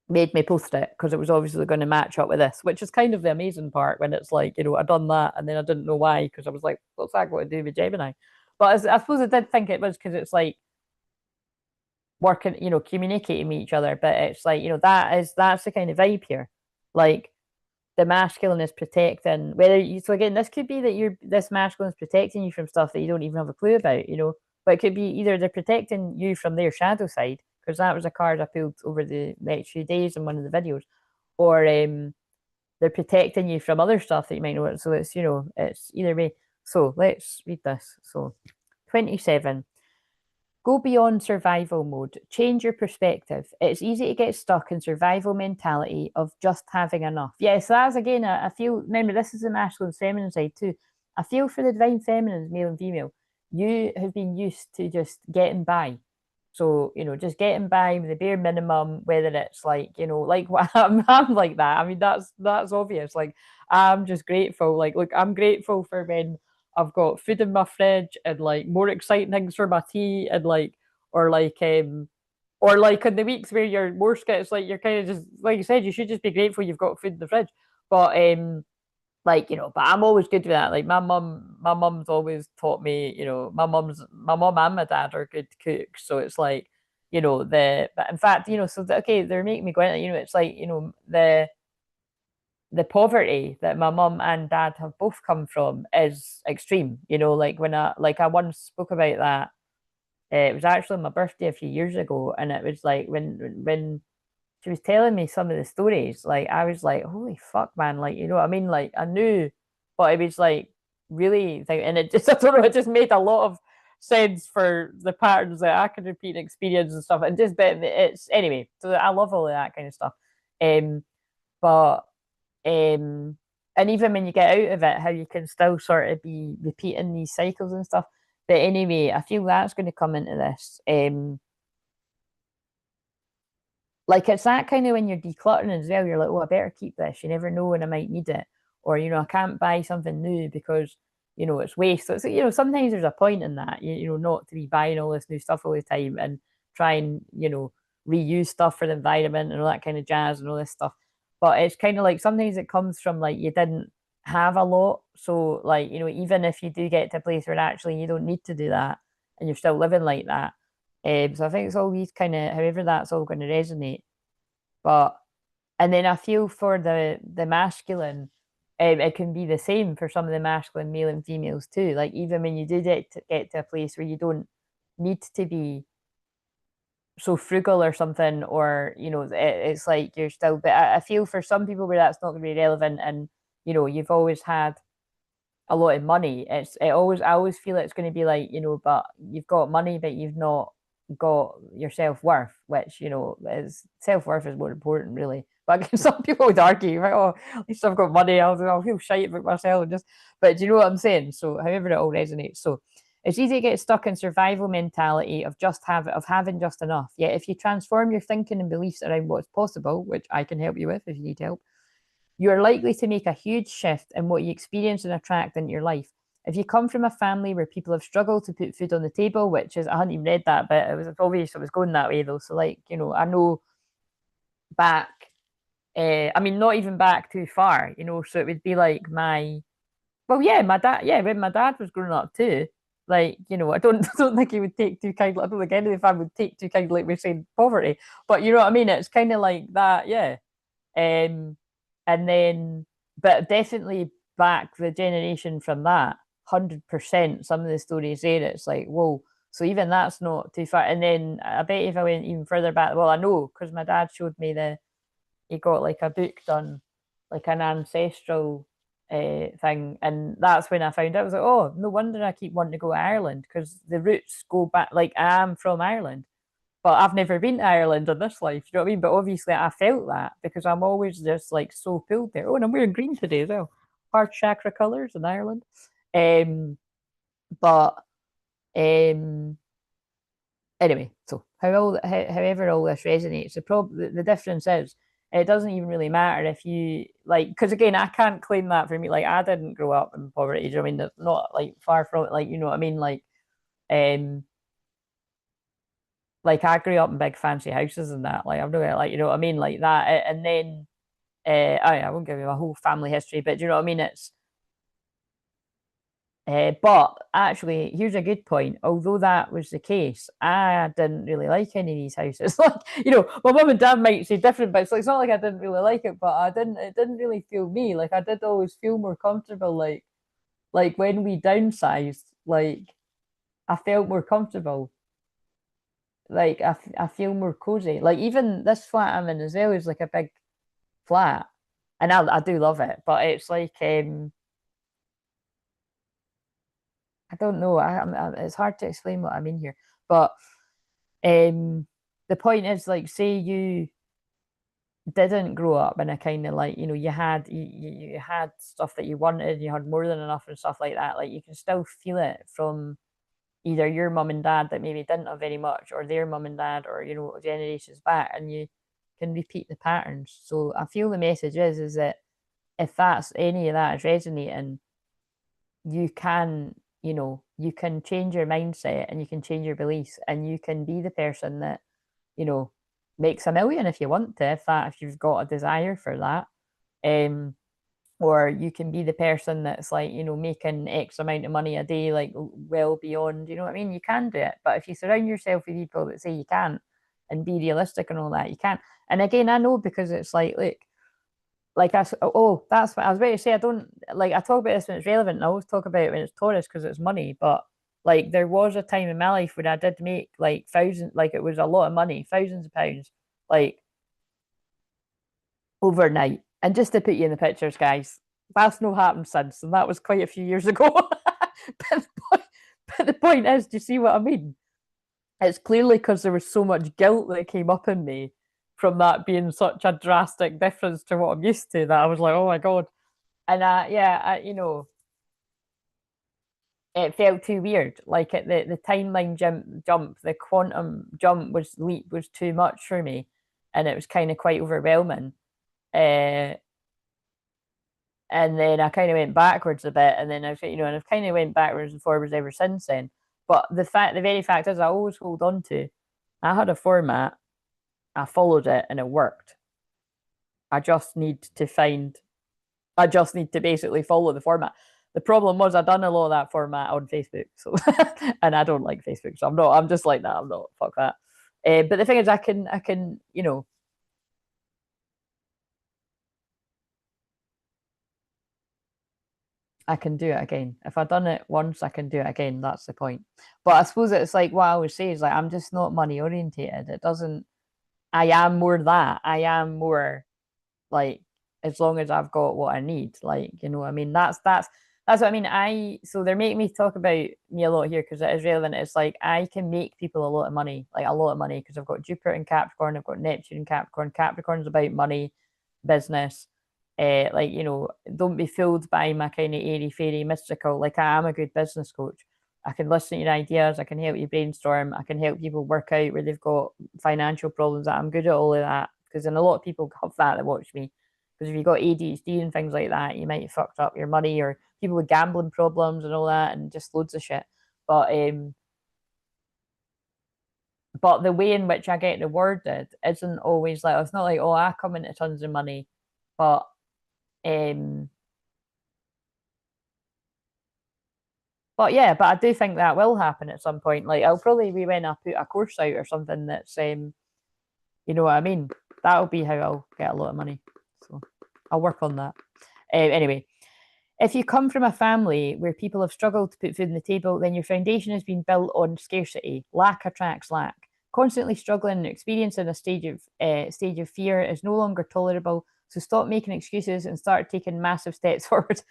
made me post it because it was obviously going to match up with this, which is kind of the amazing part when it's like, you know, I done that and then I didn't know why because I was like, what's that got to do with Gemini? But I suppose I did think it was because it's like working, you know, communicating with each other. But it's like, you know, that's the kind of vibe here. Like the masculine is protecting whether you, so again, this could be that this masculine is protecting you from stuff that you don't even have a clue about, you know. But it could be either they're protecting you from their shadow side, because that was a card I pulled over the next few days in one of the videos, or they're protecting you from other stuff that you might know. So it's, you know, it's either way. So let's read this. So 27. Go beyond survival mode. Change your perspective. It's easy to get stuck in survival mentality of just having enough. Yeah, so that's again, I feel, remember, this is the masculine feminine side too. I feel for the divine feminines, male and female. You have been used to just getting by. So, you know, just getting by with the bare minimum, whether it's like, you know, like what I'm like that. I mean, that's obvious. Like, I'm just grateful. Like, look, I'm grateful for when I've got food in my fridge and like more exciting things for my tea and like, or like, or like in the weeks where you're more it's like you're kind of just like you said, you should just be grateful you've got food in the fridge. But like, you know, but I'm always good with that. Like my mum's always taught me, you know, my mum and my dad are good cooks. So it's like, you know, but in fact, you know, so okay, they're making me go into, you know, it's like, you know, the poverty that my mum and dad have both come from is extreme. You know, like I once spoke about that. It was actually my birthday a few years ago, and it was like when she was telling me some of the stories, like I was like, holy fuck, man, like, you know what I mean? Like I knew, but it was like really and it just, I don't know, it just made a lot of sense for the patterns that I could repeat experience and stuff. And just but it's anyway, so I love all of that kind of stuff. But and even when you get out of it, how you can still sort of be repeating these cycles and stuff. But anyway, I feel that's going to come into this. Like it's that kind of when you're decluttering as well, you're like, oh, I better keep this. You never know when I might need it. Or, you know, I can't buy something new because, you know, it's waste. So, you know, sometimes there's a point in that, you know, not to be buying all this new stuff all the time and try and, you know, reuse stuff for the environment and all that kind of jazz and all this stuff. But it's kind of like sometimes it comes from like you didn't have a lot. So, like, you know, even if you do get to a place where actually you don't need to do that and you're still living like that, so I think it's all these kind of, however that's all going to resonate. But and then I feel for the masculine, it can be the same for some of the masculine male and females too. Like even when you do get to a place where you don't need to be so frugal or something, or you know, it's like you're still. But I feel for some people where that's not going to be relevant, and you know, you've always had a lot of money. I always feel it's going to be like, you know, but you've got money, but you've not got your self worth, which, you know, is self worth is more important, really. But some people would argue, like, oh, at least I've got money, I'll feel shite about myself and just. But do you know what I'm saying? So, however, it all resonates. So, it's easy to get stuck in survival mentality of having just enough. Yet, if you transform your thinking and beliefs around what's possible, which I can help you with if you need help, you are likely to make a huge shift in what you experience and attract into your life. If you come from a family where people have struggled to put food on the table, which is, I hadn't even read that, but it was obvious it was going that way though. So, like, you know, I know back, I mean, not even back too far, you know, so it would be like well, yeah, my dad, yeah, when my dad was growing up too, like, you know, I don't think he would take too kindly, I don't think any of the family would take too kindly, like we're saying, poverty, but you know what I mean? It's kind of like that, yeah. And then, but definitely back the generation from that, 100%, some of the stories there, it's like, whoa. So even that's not too far. And then I bet if I went even further back, well, I know because my dad showed me he got like a book done, like an ancestral thing. And that's when I found out, I was like, oh, no wonder I keep wanting to go to Ireland because the roots go back, like I am from Ireland. But I've never been to Ireland in this life, you know what I mean? But obviously I felt that because I'm always just like so pulled there. Oh, and I'm wearing green today as well. Heart chakra colours in Ireland. But anyway, so however all this resonates, the difference is it doesn't even really matter if you like, because again, I can't claim that for me. Like I didn't grow up in poverty. You know what I mean? It's not like far from it. Like you know what I mean? Like I grew up in big fancy houses and that. Like I'm not like you know what I mean? Like that, and then I won't give you a whole family history, but do you know what I mean? It's but actually, here's a good point. Although that was the case, I didn't really like any of these houses. Like, you know, my mum and dad might say different, but it's not like I didn't really like it, but it didn't really feel me. Like I did always feel more comfortable. Like when we downsized, like I felt more comfortable. Like I feel more cozy. Like even this flat I'm in as well is like a big flat. And I do love it, but it's like I don't know. It's hard to explain what I mean here, but um, the point is like, say you didn't grow up in a kind of like, you know, you had stuff that you wanted, you had more than enough and stuff like that. Like you can still feel it from either your mum and dad that maybe didn't have very much, or their mum and dad, or you know, generations back, and you can repeat the patterns. So I feel the message is that if that's any of that is resonating, you can, you know, you can change your mindset and you can change your beliefs and you can be the person that, you know, makes a million if you want to, if you've got a desire for that. Um, or you can be the person that's like, you know, making X amount of money a day, like well beyond, you know what I mean? You can do it. But if you surround yourself with people that say you can't and be realistic and all that, you can't. And again, I know because it's like that's what I was about to say. I don't like I talk about this when it's relevant, and I always talk about it when it's Taurus because it's money. But like there was a time in my life when I did make like thousands, like it was a lot of money, thousands of pounds, like overnight. And just to put you in the pictures, guys, that's no happened since, and that was quite a few years ago. But the point is, do you see what I mean? It's clearly because there was so much guilt that came up in me from that being such a drastic difference to what I'm used to that I was like, oh my God. And you know, it felt too weird. Like the timeline jump, the quantum jump leap was too much for me, and it was kind of quite overwhelming. Uh, and then I kind of went backwards a bit, and then and I've kind of went backwards and forwards ever since then. But the very fact is, I always hold on to. I had a format, I followed it, and it worked. I just need to find. I just need to basically follow the format. The problem was I done a lot of that format on Facebook, so and I don't like Facebook, so I'm not. I'm just like that. I'm not. Fuck that. But the thing is, I can, you know, I can do it again. If I've done it once, I can do it again. That's the point. But I suppose it's like what I always say is like I'm just not money orientated. It doesn't. I am more that. I am more like as long as I've got what I need, like you know, I mean, that's what I mean. So they're making me talk about me a lot here because it is relevant. It's like I can make people a lot of money, like a lot of money, because I've got Jupiter in Capricorn, I've got Neptune in Capricorn. Capricorn's about money, business. Like you know, don't be fooled by my kind of airy fairy mystical. Like I am a good business coach. I can listen to your ideas. I can help you brainstorm. I can help people work out where they've got financial problems. I'm good at all of that because then a lot of people have that watch me. Because if you've got ADHD and things like that, you might have fucked up your money, or people with gambling problems and all that, and just loads of shit. But um, but the way in which I get rewarded isn't always like it's not like oh I come into tons of money, but um, but I do think that will happen at some point. Like I'll probably be when I put a course out or something that's you know what I mean. That'll be how I'll get a lot of money. So I'll work on that. Anyway, If you come from a family where people have struggled to put food on the table, then your foundation has been built on scarcity. Lack attracts lack. Constantly struggling and experiencing a stage of fear is no longer tolerable. So stop making excuses and start taking massive steps forward.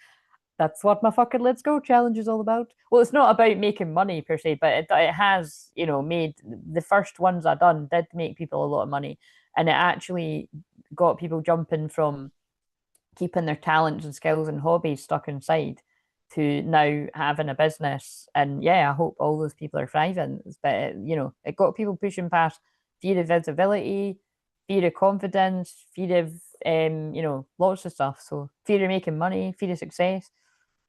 That's what my fucking Let's Go challenge is all about. Well, it's not about making money per se, but it has, you know, made the first ones I done did make people a lot of money. And it actually got people jumping from keeping their talents and skills and hobbies stuck inside to now having a business. And yeah, I hope all those people are thriving. But you know, it got people pushing past fear of visibility, fear of confidence, fear of you know, lots of stuff. So fear of making money, fear of success.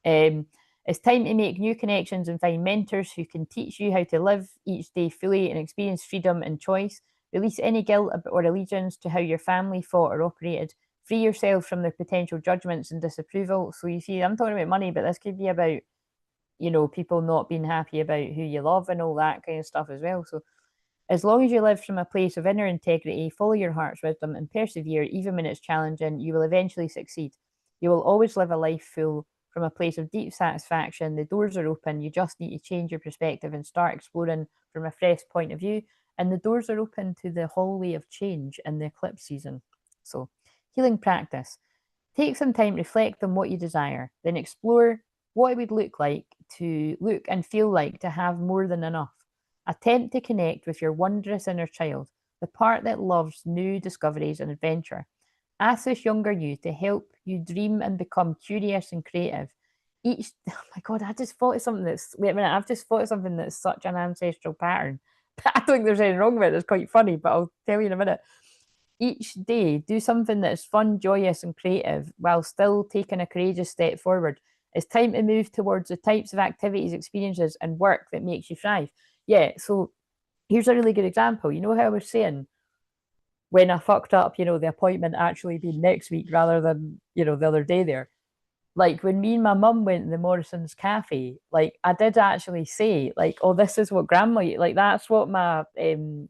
Um, it's time to make new connections and find mentors who can teach you how to live each day fully and experience freedom and choice. Release any guilt or allegiance to how your family fought or operated. Free yourself from their potential judgments and disapproval. So you see, I'm talking about money, but this could be about, you know, people not being happy about who you love and all that kind of stuff as well. So as long as you live from a place of inner integrity, follow your heart's wisdom, and persevere, even when it's challenging, you will eventually succeed. You will always live a life full from a place of deep satisfaction. The doors are open. You just need to change your perspective and start exploring from a fresh point of view. And the doors are open to the hallway of change in the eclipse season. So, healing practice. Take some time, reflect on what you desire, then explore what it would look and feel like to have more than enough. Attempt to connect with your wondrous inner child, the part that loves new discoveries and adventure. Ask this younger you to help you dream and become curious and creative. Oh my God, I just thought of something wait a minute, I've just thought of something that's such an ancestral pattern. I don't think there's anything wrong with it. It's quite funny, but I'll tell you in a minute. Each day, do something that's fun, joyous, and creative while still taking a courageous step forward. It's time to move towards the types of activities, experiences, and work that makes you thrive. Yeah, so here's a really good example. You know how I was saying when I fucked up, you know, the appointment actually being next week rather than, you know, the other day there. Like when me and my mum went to the Morrison's Cafe, like I did actually say, like, oh, this is what grandma, like that's what my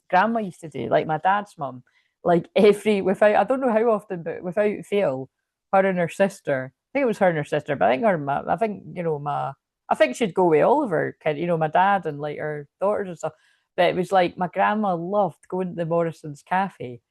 grandma used to do, like my dad's mum. Like without, I don't know how often, but without fail, her and her sister, I think it was her and her sister, but I think, you know, I think she'd go with all of her kid, you know, my dad and like her daughters and stuff. But it was like my grandma loved going to the Morrison's Cafe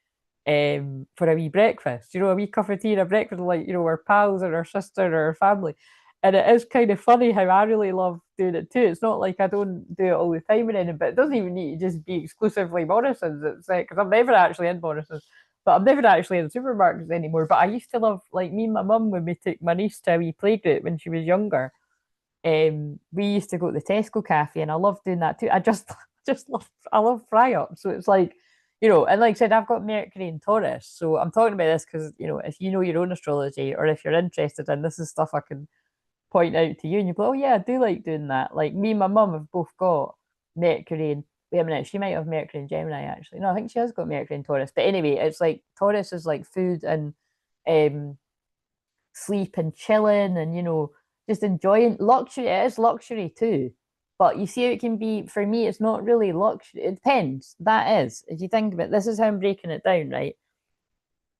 for a wee breakfast, you know, a wee cup of tea and a breakfast, like, you know, our pals or our sister or our family. And it is kind of funny how I really love doing it too. It's not like I don't do it all the time or anything, but it doesn't even need to just be exclusively Morrison's. It's like, because I'm never actually in Morrison's, but I'm never actually in supermarkets anymore. But I used to love, like, me and my mum, when we took my niece to a wee play group when she was younger, we used to go to the Tesco cafe, and I love doing that too. I just, I love fry up. So it's like, you know, and like I said, I've got Mercury and Taurus. So I'm talking about this because, you know, if you know your own astrology or if you're interested in this is stuff I can point out to you and you go, oh yeah, I do like doing that. Like me and my mum have both got Mercury and wait a minute, she might have Mercury and Gemini actually. No, I think she has got Mercury and Taurus. But anyway, it's like Taurus is like food and um sleep and chilling and, you know, just enjoying luxury. It is luxury too. But you see how it can be, for me, it's not really luxury. It depends. That is, if you think about it, this is how I'm breaking it down, right?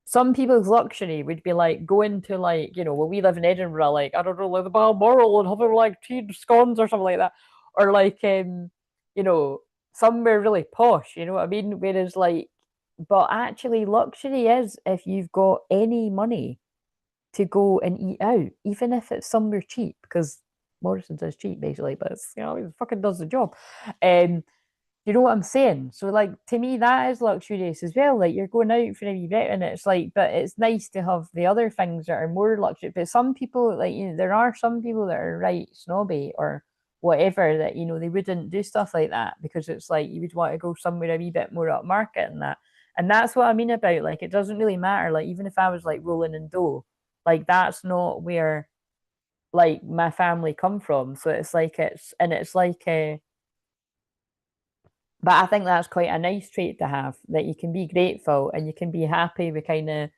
Some people's luxury would be like going to, like, you know, well, we live in Edinburgh, like, I don't know, like the Balmoral and having like tea and scones or something like that. Or like you know, somewhere really posh, you know what I mean? Whereas like, but actually luxury is if you've got any money to go and eat out, even if it's somewhere cheap, because Morrison's is cheap basically, but it's, you know, it fucking does the job. Um, you know what I'm saying? So like to me that is luxurious as well. Like you're going out for a wee bit and it's like, but it's nice to have the other things that are more luxury. But some people, like, you know, there are some people that are right snobby or whatever, that, you know, they wouldn't do stuff like that because it's like you would want to go somewhere a wee bit more upmarket and that. And that's what I mean about, like, it doesn't really matter. Like even if I was like rolling in dough, like that's not where like my family come from. So it's like it's like but I think that's quite a nice trait to have, that you can be grateful and you can be happy with kind of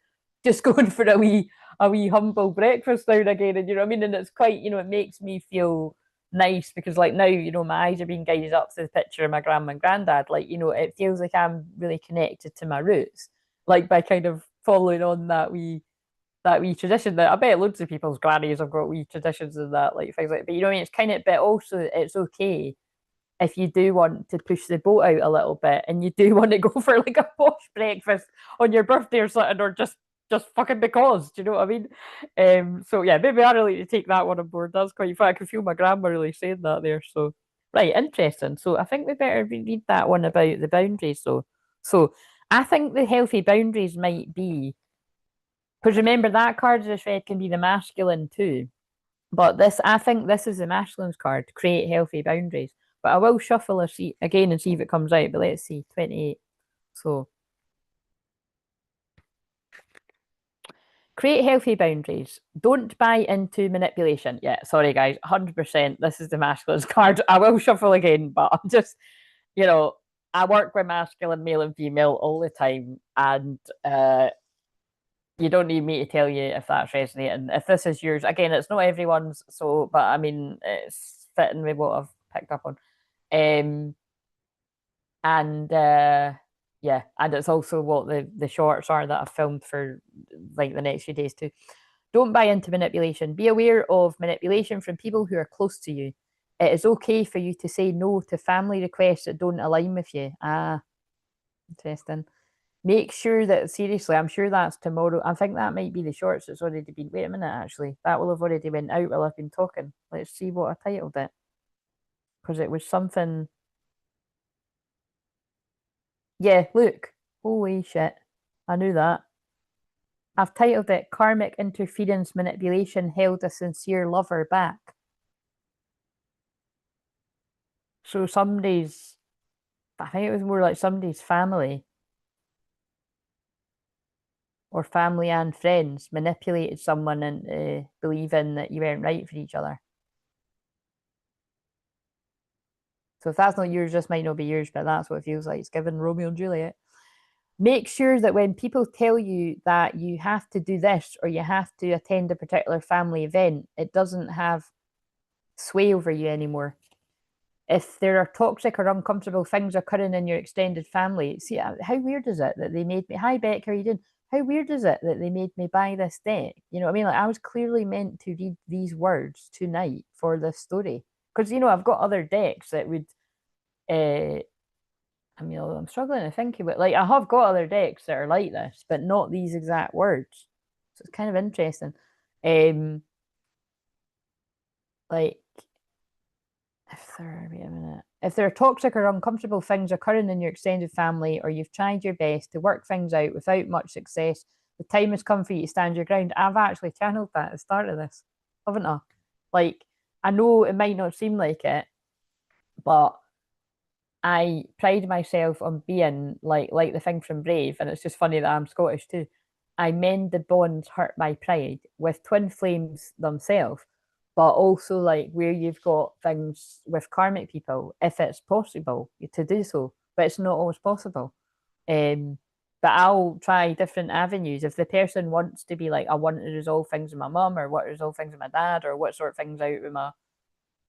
just going for a wee humble breakfast now and again. And you know what I mean? And it's quite, you know, it makes me feel nice because like now, you know, my eyes are being guided up to the picture of my grandma and granddad. Like, you know, it feels like I'm really connected to my roots, like by kind of following on that wee that wee tradition that I bet loads of people's grannies have got wee traditions and that, like things like. But you know what I mean? It's kind of, but also it's okay if you do want to push the boat out a little bit and you do want to go for like a posh breakfast on your birthday or something, or just fucking because, do you know what I mean? So yeah, maybe I really need to take that one on board. That's quite fun. I can feel my grandma really saying that there. So right, interesting. So I think we better read that one about the boundaries. So I think the healthy boundaries might be, because remember that card I just read can be the masculine too. But this, I think this is the masculine's card to create healthy boundaries. But I will shuffle a sheet again and see if it comes out. But let's see, 28. So create healthy boundaries. Don't buy into manipulation. Yeah, sorry guys, 100%. This is the masculine's card. I will shuffle again, but I'm just, you know, I work with masculine, male, and female all the time, and you don't need me to tell you if that's resonating. If this is yours, again, it's not everyone's. So, but I mean, it's fitting with what I've picked up on. Um, and yeah, and it's also what the shorts are that I've filmed for like the next few days too. Don't buy into manipulation. Be aware of manipulation from people who are close to you. It is okay for you to say no to family requests that don't align with you. Ah, interesting. Make sure that, seriously, I'm sure that's tomorrow. I think that might be the shorts that's already been. Wait a minute, actually. That will have already went out while I've been talking. Let's see what I titled it. Because it was something. Yeah, look. Holy shit. I knew that. I've titled it Karmic Interference Manipulation Held a Sincere Lover Back. So somebody's, I think it was more like somebody's family or family and friends manipulated someone into believing that you weren't right for each other. So if that's not yours, this might not be yours, but that's what it feels like. It's given Romeo and Juliet. Make sure that when people tell you that you have to do this or you have to attend a particular family event, it doesn't have sway over you anymore. If there are toxic or uncomfortable things occurring in your extended family, see, how weird is it that they made me, hi Beck, how are you doing? How weird is it that they made me buy this deck? You know what I mean? Like I was clearly meant to read these words tonight for this story. Because, you know, I've got other decks that would, I mean, I'm struggling to think about, like, I have got other decks that are like this, but not these exact words. So it's kind of interesting. Like, wait a minute. If there are toxic or uncomfortable things occurring in your extended family, or you've tried your best to work things out without much success, the time has come for you to stand your ground. I've actually channeled that at the start of this, haven't I? Like, I know it might not seem like it, but I pride myself on being like the thing from Brave, and it's just funny that I'm Scottish too. I mend the bonds hurt by pride with twin flames themselves, but also like where you've got things with karmic people, if it's possible to do so, but it's not always possible. Um, but I'll try different avenues. If the person wants to be like, I want to resolve things with my mum, or what resolve things with my dad, or what sort of things out with my,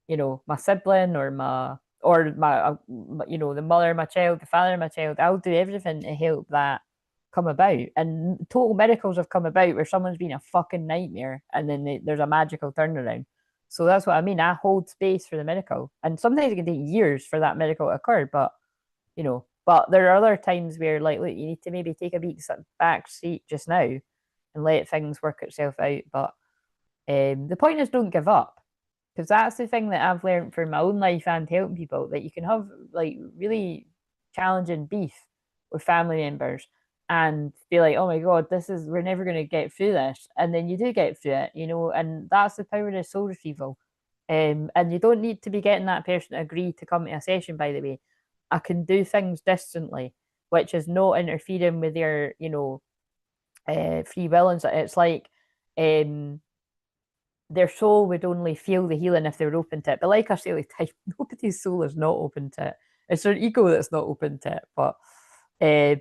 you know, my sibling or my you know, the mother of my child, the father of my child, I'll do everything to help that come about. And total miracles have come about where someone's been a fucking nightmare and then there's a magical turnaround. So that's what I mean. I hold space for the miracle, and sometimes it can take years for that miracle to occur. But you know, but there are other times where, like, look, you need to maybe take a back seat just now and let things work itself out. But the point is, don't give up, because that's the thing that I've learned from my own life and helping people, that you can have like really challenging beef with family members and be like, oh my god, this is, we're never going to get through this, and then you do get through it, you know. And that's the power of soul retrieval. And you don't need to be getting that person to agree to come to a session, by the way. I can do things distantly, which is not interfering with your, you know, free will. And so it's like their soul would only feel the healing if they were open to it. But like I say all the time, nobody's soul is not open to it. It's their ego that's not open to it. But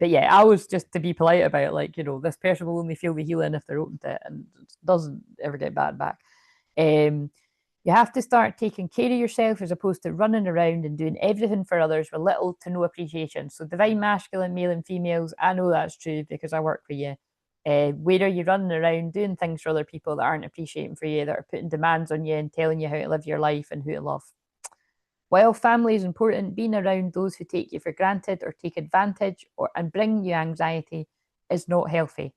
yeah, I was just to be polite about it, like, you know, this person will only feel the healing if they're open to it, and it doesn't ever get bad back. You have to start taking care of yourself as opposed to running around and doing everything for others with little to no appreciation. So divine masculine, male and females, I know that's true because I work for you. Where are you running around doing things for other people that aren't appreciating for you, that are putting demands on you and telling you how to live your life and who to love? While family is important, being around those who take you for granted or take advantage and bring you anxiety is not healthy.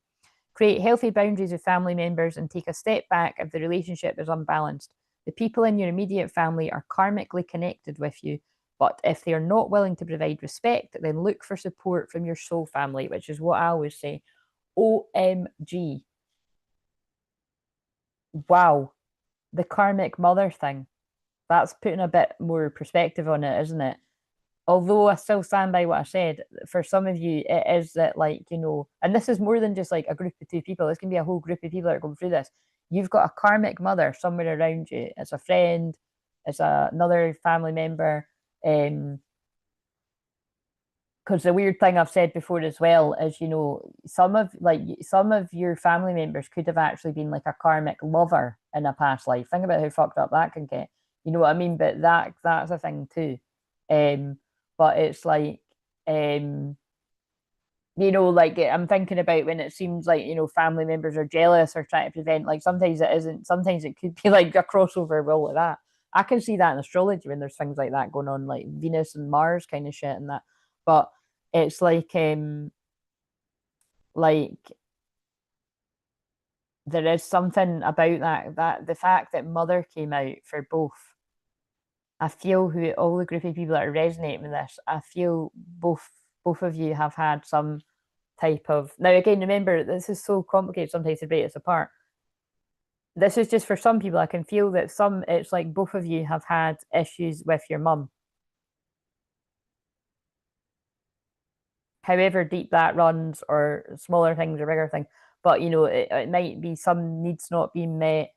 Create healthy boundaries with family members and take a step back if the relationship is unbalanced. The people in your immediate family are karmically connected with you, but if they are not willing to provide respect, then look for support from your soul family, which is what I always say. OMG. Wow. The karmic mother thing. That's putting a bit more perspective on it, isn't it? Although I still stand by what I said, for some of you, it is that, like, and this is more than just like a group of two people. This can be a whole group of people that are going through this. You've got a karmic mother somewhere around you. It's a friend, it's another family member. Because the weird thing I've said before as well is, some of your family members could have actually been like a karmic lover in a past life. Think about how fucked up that can get. You know what I mean? But that's a thing too. But it's like, like I'm thinking about when it seems like, family members are jealous or trying to prevent, like sometimes it isn't, sometimes it could be like a crossover with all of that. I can see that in astrology when there's things like that going on, like Venus and Mars kind of shit and that. But it's like there is something about that the fact that mother came out for both. I feel who all the group of people that are resonating with this, I feel both of you have had some type of, now again, remember, this is so complicated sometimes to break this apart. This is just for some people. I can feel that it's like both of you have had issues with your mum. However deep that runs, or smaller things or bigger things. But it might be some needs not being met,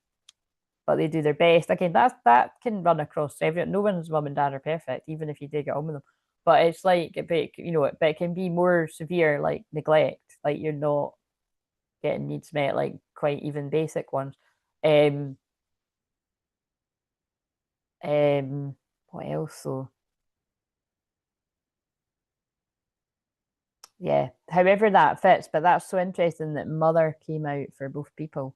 but they do their best. Again, that can run across everyone. No one's mum and dad are perfect, even if you did get on with them. But it's like, but it can be more severe, like neglect, like you're not getting needs met, like quite even basic ones. Um, what else though? Yeah, however that fits, but that's so interesting that mother came out for both people.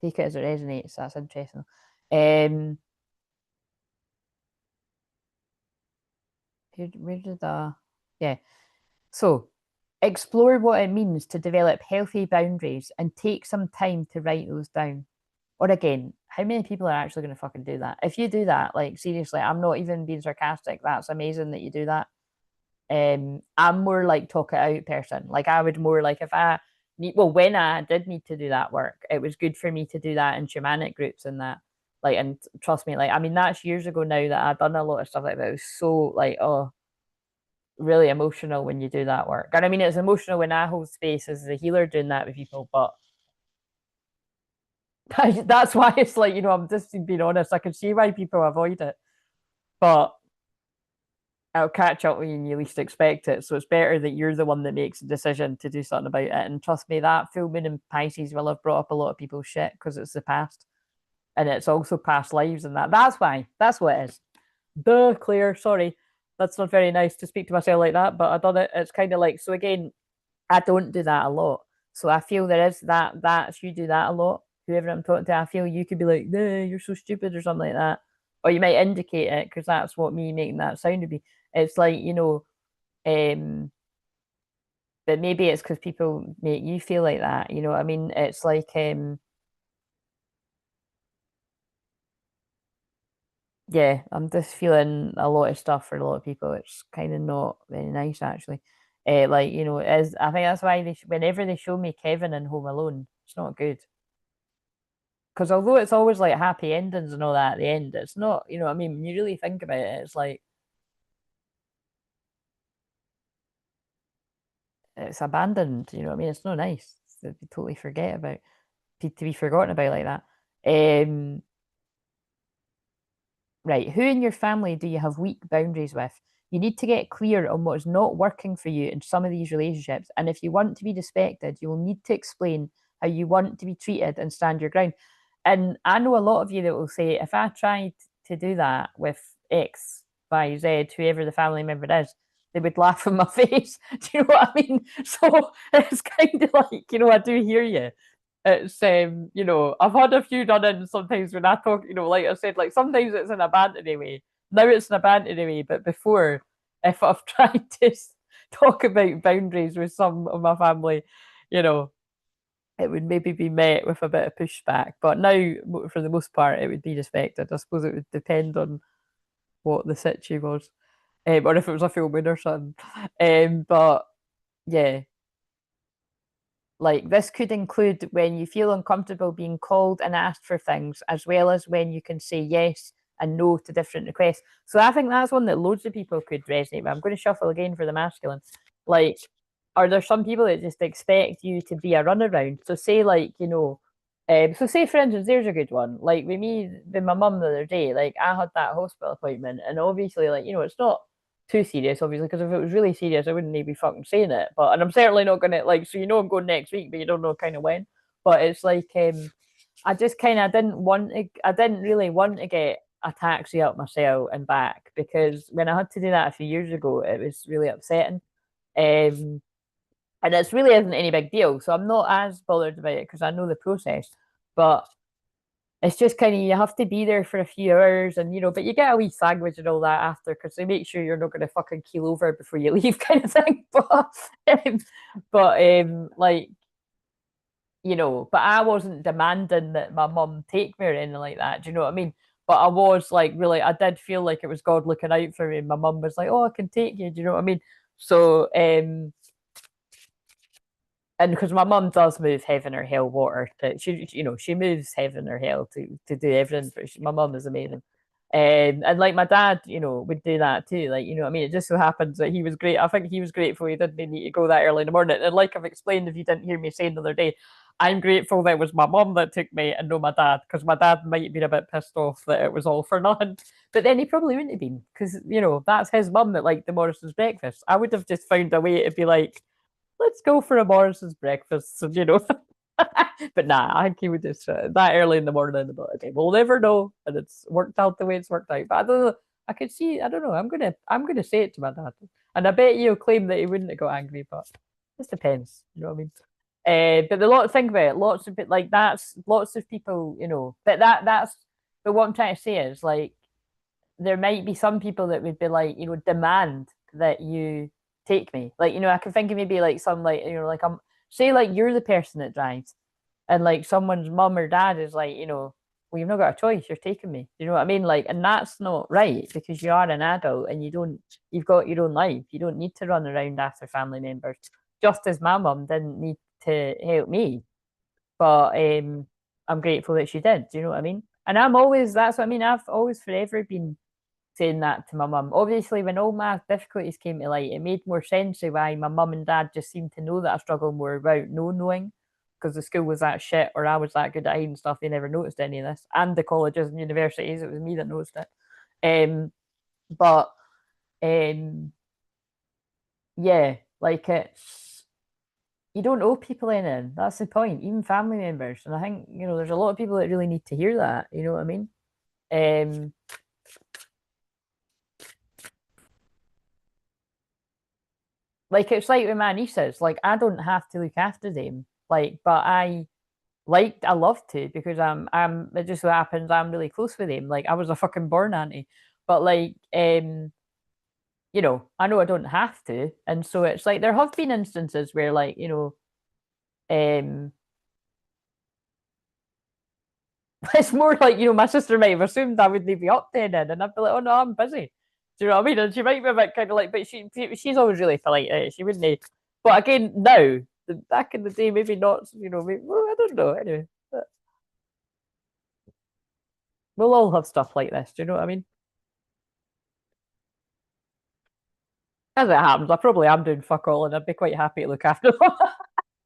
Take it as it resonates. That's interesting. Where did yeah. So explore what it means to develop healthy boundaries and take some time to write those down. Or again, how many people are actually going to fucking do that? If you do that, like seriously, I'm not even being sarcastic. That's amazing that you do that. I'm more like talk it out person. Like I would more like if I need, well, when I did need to do that work, it was good for me to do that in shamanic groups and that. Like, and trust me, like I mean that's years ago now that I've done a lot of stuff like that. It was so like, oh, really emotional when you do that work. And I mean it's emotional when I hold space as a healer doing that with people, but that's why it's like, I'm just being honest. I can see why people avoid it, but it'll catch up when you least expect it. So it's better that you're the one that makes a decision to do something about it. And trust me, that full moon in Pisces will have brought up a lot of people's shit because it's the past. And it's also past lives and that. That's why. That's what it is. Duh, Claire. Sorry. That's not very nice to speak to myself like that, but I done it. It's kind of like, so again, I don't do that a lot. So I feel there is that you do that a lot. Whoever I'm talking to, I feel you could be like, nah, you're so stupid or something like that. Or you might indicate it because that's what me making that sound would be. It's like, um, but maybe it's because people make you feel like that. You know what I mean? It's like, yeah, I'm just feeling a lot of stuff for a lot of people. It's kind of not very nice, actually. Like, as I think that's why whenever they show me Kevin in Home Alone, it's not good. Because although it's always like happy endings and all that at the end, it's not, what I mean? When you really think about it, it's like, it's abandoned, you know what I mean? It's not nice to be totally forget about, to be forgotten about like that. Um, Right. Who in your family do you have weak boundaries with? You need to get clear on what is not working for you in some of these relationships. And if you want to be respected, you will need to explain how you want to be treated and stand your ground. And I know a lot of you that will say, if I tried to do that with X, Y, Z, whoever the family member is, they would laugh in my face. Do you know what I mean? So it's kind of like, I do hear you. It's I've had a few done in sometimes when I talk, like I said, like sometimes it's in a bantery way. Now it's in a bantery way, but before, if I've tried to talk about boundaries with some of my family, you know, it would maybe be met with a bit of pushback. But now, for the most part, it would be respected. I suppose it would depend on what the situation was, or if it was a full moon or something. But yeah, like this could include when you feel uncomfortable being called and asked for things, as well as when you can say yes and no to different requests. So I think that's one that loads of people could resonate with. I'm going to shuffle again for the masculine. Like, are there some people that just expect you to be a runaround? So say like, so say for instance, there's a good one. Like with me, with my mum the other day, like I had that hospital appointment, and obviously, like, it's not too serious, obviously, because if it was really serious, I wouldn't be fucking saying it. But and I'm certainly not gonna like, so I'm going next week, but you don't know kind of when. But it's like, I just kind of didn't want to, I didn't really want to get a taxi up myself and back, because when I had to do that a few years ago, it was really upsetting. Um, and it really isn't any big deal, so I'm not as bothered about it because I know the process. But it's just kind of, you have to be there for a few hours, and but you get a wee sandwich and all that after, because they make sure you're not going to fucking keel over before you leave, kind of thing. Like, but I wasn't demanding that my mum take me or anything like that. Do you know what I mean? But I was like, really, I did feel like it was God looking out for me. My mum was like, "Oh, I can take you." Do you know what I mean? So, and because my mum does move heaven or hell water, she moves heaven or hell to do everything. But my mum is amazing. And like my dad, would do that too. Like, I mean, it just so happens that he was great. I think he was grateful he didn't need to go that early in the morning. And like I've explained, if you didn't hear me saying the other day, I'm grateful that it was my mum that took me and no my dad, because my dad might have been a bit pissed off that it was all for nothing. But then he probably wouldn't have been, because that's his mum that liked the Morrison's breakfast. I would have just found a way to be like, let's go for a Morrison's breakfast, But nah, I think he would just that early in the morning. But okay, we'll never know, and it's worked out the way it's worked out. But I don't know. I could see. I don't know. I'm gonna say it to my dad, and I bet you'll claim that he wouldn't have got angry. But it just depends. You know what I mean? But the lot think about it. Lots of like that's lots of people. But that's. But what I'm trying to say is like there might be some people that would be like, demand that you take me. Like, I can think of maybe like some like, like I'm say like you're the person that drives, and like someone's mum or dad is like, well, you've not got a choice, you're taking me. You know what I mean? Like, and that's not right, because you are an adult and you've got your own life. You don't need to run around after family members. Just as my mum didn't need to help me, but I'm grateful that she did. Do you know what I mean? And that's what I mean. I've always forever been saying that to my mum. Obviously, when all my difficulties came to light, it made more sense of why my mum and dad just seemed to know that I struggled more without no knowing, because the school was that shit or I was that good at hiding stuff. They never noticed any of this. And the colleges and universities, it was me that noticed it. But yeah, like you don't owe people anything. That's the point, even family members. And I think, there's a lot of people that really need to hear that. You know what I mean? Um, Like it's like with my nieces, like I don't have to look after them, like, but I love to, because it just so happens I'm really close with them. Like I was a fucking born auntie, but like I know I don't have to, and so it's like there have been instances where like um it's more like, my sister might have assumed I would be up then, and I'd be like, oh no, I'm busy. Do you know what I mean? And she might be a bit kind of like, but she's always really polite. She wouldn't. But again, now, back in the day, maybe not. Maybe, well, I don't know. Anyway, but we'll all have stuff like this. Do you know what I mean? As it happens, I probably am doing fuck all, and I'd be quite happy to look after them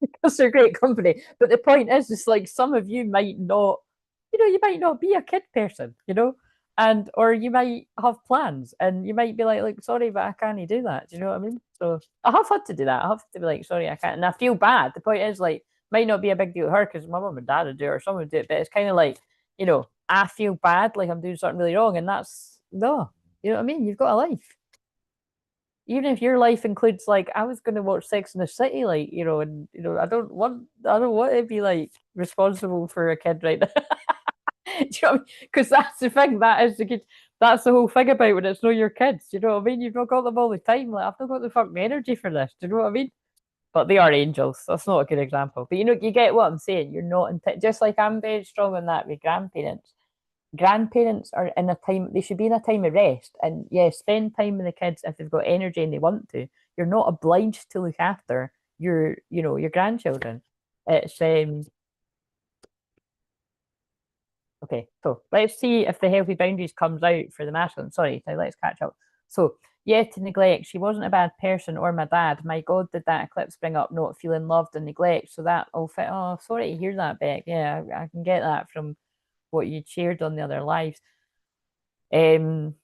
because they're great company. But the point is, just like some of you might not, you might not be a kid person, and or you might have plans, and you might be like, sorry, but I can't do that. Do you know what I mean? So I have had to do that. I have to be like, sorry, I can't, and I feel bad. The point is, like, might not be a big deal to her because my mum and dad would do it or someone would do it, but it's kind of like, I feel bad, like I'm doing something really wrong, and that's no, you know what I mean? You've got a life. Even if your life includes like, I was going to watch Sex in the City, like, and I don't want to be like responsible for a kid right now. Do you know what I mean? Because that's the thing. That's the whole thing about when it's not your kids. Do you know what I mean? You've not got them all the time. Like, I've not got the fucking energy for this. Do you know what I mean? But they are angels. That's not a good example. But you get what I'm saying. You're not just like I'm very strong on that with grandparents. Grandparents are in a time, they should be in a time of rest. And yeah, spend time with the kids if they've got energy and they want to. You're not obliged to look after your grandchildren. It's okay, so let's see if the healthy boundaries comes out for the masculine. Sorry, now let's catch up. So, yeah, to neglect. She wasn't a bad person or my dad. My God, did that eclipse bring up not feeling loved and neglect? So that all fit. Oh, sorry to hear that, Beck. Yeah, I can get that from what you shared on the other lives. Um,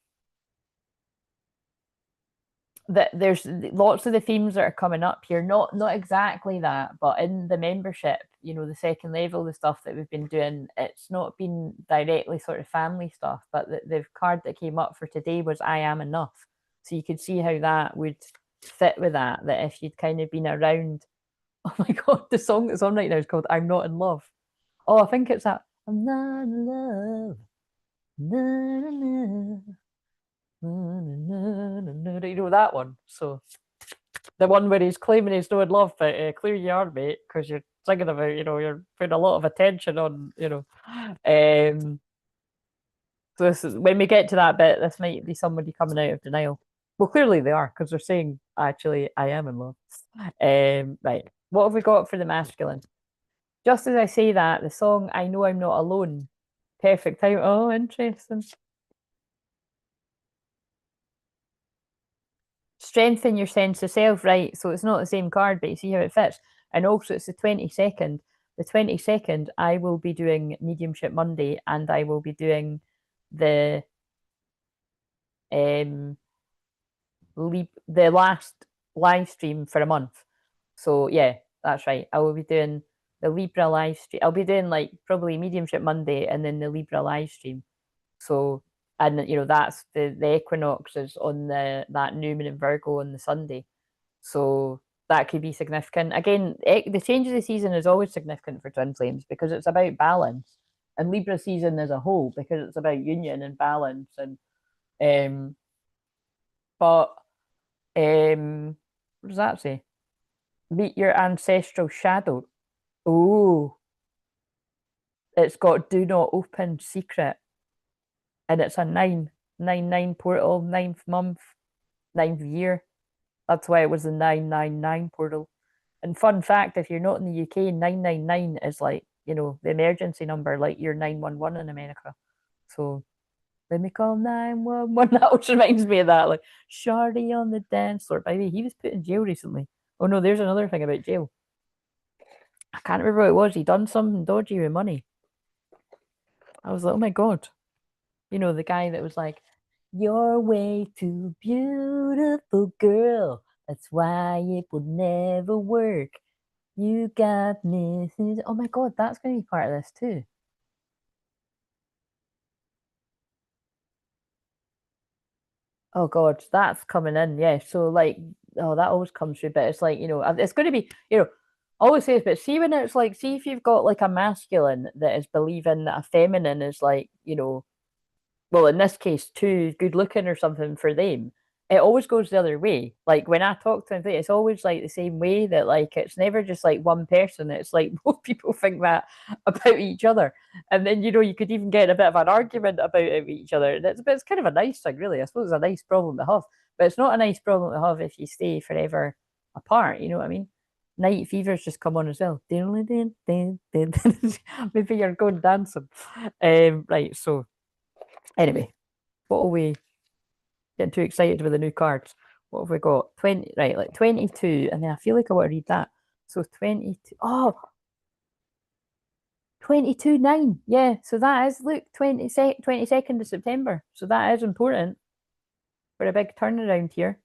that there's lots of the themes that are coming up here, not exactly that, but in the membership, the second level, the stuff that we've been doing, it's not been directly sort of family stuff, but the card that came up for today was I am enough. So you could see how that would fit with that if you'd kind of been around. Oh my God, the song that's on right now is called I'm Not in Love. Oh, I think it's that I'm not in love. Na, na, na. You know that one. So the one where he's claiming he's not in love, but clear you are, mate, because you're thinking about, you're putting a lot of attention on, So this is when we get to that bit, this might be somebody coming out of denial. Well, clearly they are, because they're saying, actually, I am in love. Right. What have we got for the masculine? Just as I say that, the song I Know I'm Not Alone. Perfect time. Oh, interesting. Strengthen your sense of self, right? So it's not the same card, but you see how it fits. And also, it's the 22nd. The 22nd, I will be doing Mediumship Monday and I will be doing the um the last live stream for a month. So yeah, that's right. I will be doing the Libra live stream. I'll be doing like probably Mediumship Monday and then the Libra live stream. So and that's the equinox is on that new moon in Virgo on the Sunday. So that could be significant. Again, the change of the season is always significant for twin flames because it's about balance. And Libra season as a whole, because it's about union and balance and um but what does that say? Meet your ancestral shadow. Oh, it's got do not open secret. And it's a 999 portal, ninth month, ninth year. That's why it was the 999 portal. And fun fact, if you're not in the UK, 999 is like, the emergency number, like your 911 in America. So let me call 911. That always reminds me of that. Like, Shardy on the dance floor. By the way, he was put in jail recently. Oh no, there's another thing about jail. I can't remember what it was. He done something dodgy with money. I was like, oh my God. The guy that was like, you're way too beautiful, girl. That's why it would never work. You got me. Oh my God, that's going to be part of this too. Oh God, that's coming in. Yeah. So like, oh, that always comes through, but it's like, it's going to be, always say this, but see when it's like, see if you've got like a masculine that is believing that a feminine is like, well, in this case, too good looking or something for them. It always goes the other way. Like when I talk to them, it's always like the same way that like it's never just like one person. It's like both people think that about each other. And then you could even get a bit of an argument about it with each other. But it's kind of a nice thing, really. I suppose it's a nice problem to have. But it's not a nice problem to have if you stay forever apart, you know what I mean? Night fevers just come on as well. Maybe you're going dancing. Right, so anyway, what are we getting too excited with the new cards? What have we got? 20, right, like 22. And then I feel like I want to read that. So 22. Oh, 22 9. Yeah. So that is, look, 22nd of September. So that is important for a big turnaround here.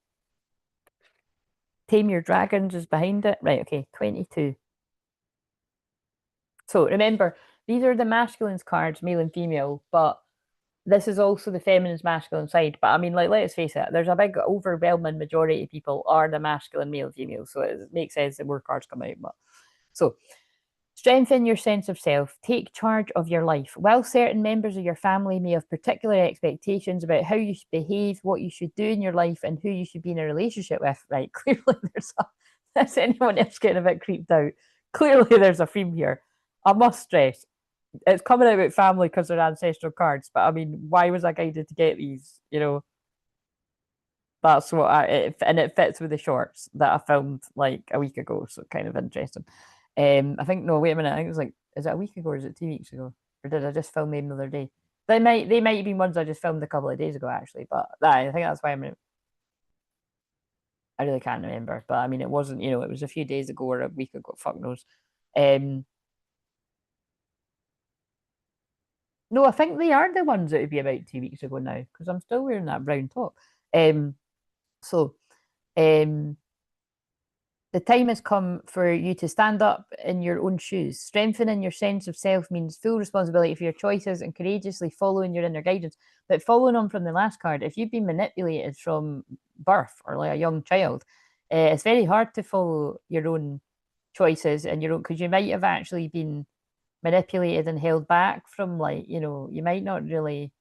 Tame Your Dragons is behind it. Right. Okay. 22. So remember, these are the masculines cards, male and female, but this is also the feminine's masculine side. But I mean, like, let's face it, there's a big overwhelming majority of people are the masculine male female. So it makes sense that more cards come out. But so strengthen your sense of self. Take charge of your life. While certain members of your family may have particular expectations about how you should behave, what you should do in your life, and who you should be in a relationship with, right? Clearly, that's anyone else getting a bit creeped out. Clearly, there's a theme here. I must stress it's coming out about family because they're ancestral cards, but I mean, why was I guided to get these? That's what and it fits with the shorts that I filmed like a week ago, so kind of interesting. I think no, wait a minute, I think it was like, is it a week ago or is it 2 weeks ago? Or did I just film them the other day? They might have been ones I just filmed a couple of days ago actually, but I think that's why I really can't remember. But I mean it wasn't, it was a few days ago or a week ago, fuck knows. No, I think they are the ones that would be about 2 weeks ago now, because I'm still wearing that brown top. So um the time has come for you to stand up in your own shoes. Strengthening your sense of self means full responsibility for your choices and courageously following your inner guidance. But following on from the last card, if you've been manipulated from birth or like a young child, it's very hard to follow your own choices and your own, because you might have actually been manipulated and held back from, like, you might not really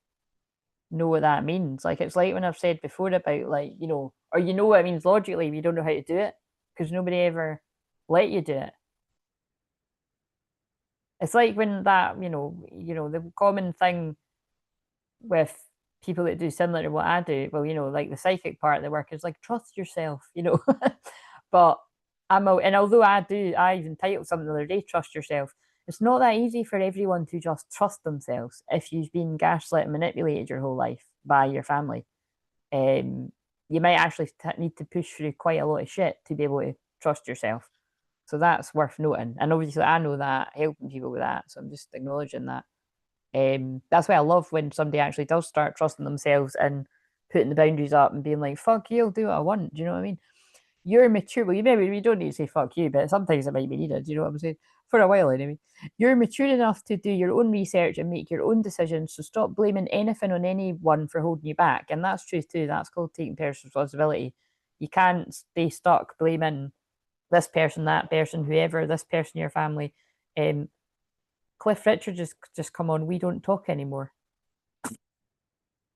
know what that means. Like, it's like when I've said before about, like, or what it means logically, but you don't know how to do it because nobody ever let you do it. It's like when that, the common thing with people that do similar to what I do, well, like the psychic part of the work is like, trust yourself. But and although I even titled something the other day, trust yourself. It's not that easy for everyone to just trust themselves if you've been gaslit and manipulated your whole life by your family. You might actually need to push through quite a lot of shit to be able to trust yourself. So that's worth noting. And obviously, I know that, helping people with that. So I'm just acknowledging that. That's why I love when somebody actually does start trusting themselves and putting the boundaries up and being like, fuck you, I'll do what I want. Do you know what I mean? You're mature. Well, we don't need to say fuck you, but sometimes it might be needed. Do you know what I'm saying? For a while, anyway. You're mature enough to do your own research and make your own decisions. So stop blaming anything on anyone for holding you back. And that's true too. That's called taking personal responsibility. You can't stay stuck blaming this person, that person, whoever, this person, your family. Cliff Richard just come on. We don't talk anymore.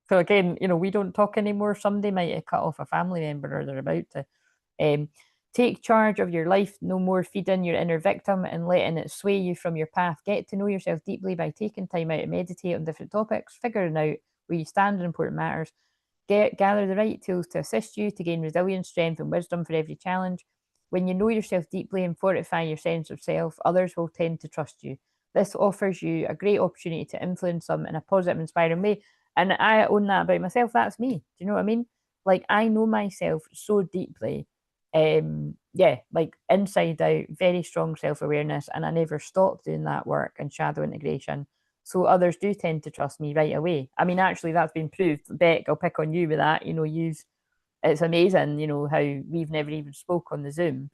So again, we don't talk anymore. Somebody might have cut off a family member or they're about to. Take charge of your life. No more feeding your inner victim and letting it sway you from your path. Get to know yourself deeply by taking time out to meditate on different topics, figuring out where you stand in important matters. Gather the right tools to assist you to gain resilience, strength, and wisdom for every challenge. When you know yourself deeply and fortify your sense of self, others will tend to trust you. This offers you a great opportunity to influence them in a positive, inspiring way. And I own that about myself. That's me. Do you know what I mean? Like, I know myself so deeply. Yeah, like inside out, very strong self-awareness, and I never stopped doing that work and shadow integration. So others do tend to trust me right away. I mean, actually, that's been proved. Beck, I'll pick on you with that. It's amazing, how we've never even spoke on the Zoom.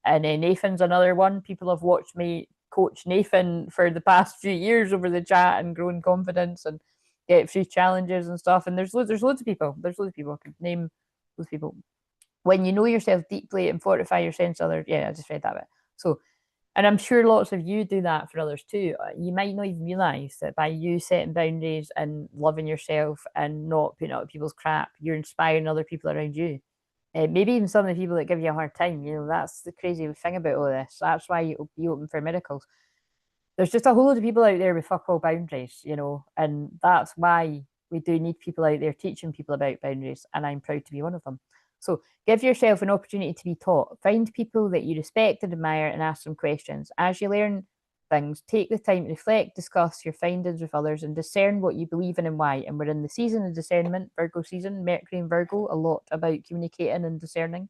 And Nathan's another one. People have watched me coach Nathan for the past few years over the chat and growing confidence and get through challenges and stuff. And there's loads of people. There's loads of people. I could name those people. When you know yourself deeply and fortify your sense of others. Yeah, I just read that bit. So, and I'm sure lots of you do that for others too. You might not even realize that by you setting boundaries and loving yourself and not putting up with people's crap, you're inspiring other people around you. Maybe even some of the people that give you a hard time. That's the crazy thing about all this. That's why you be open for miracles. There's just a whole lot of people out there with fuck all boundaries, and that's why we do need people out there teaching people about boundaries, and I'm proud to be one of them. So give yourself an opportunity to be taught. Find people that you respect and admire and ask them questions. As you learn things, take the time to reflect, discuss your findings with others, and discern what you believe in and why. And we're in the season of discernment, Virgo season, Mercury and Virgo, a lot about communicating and discerning.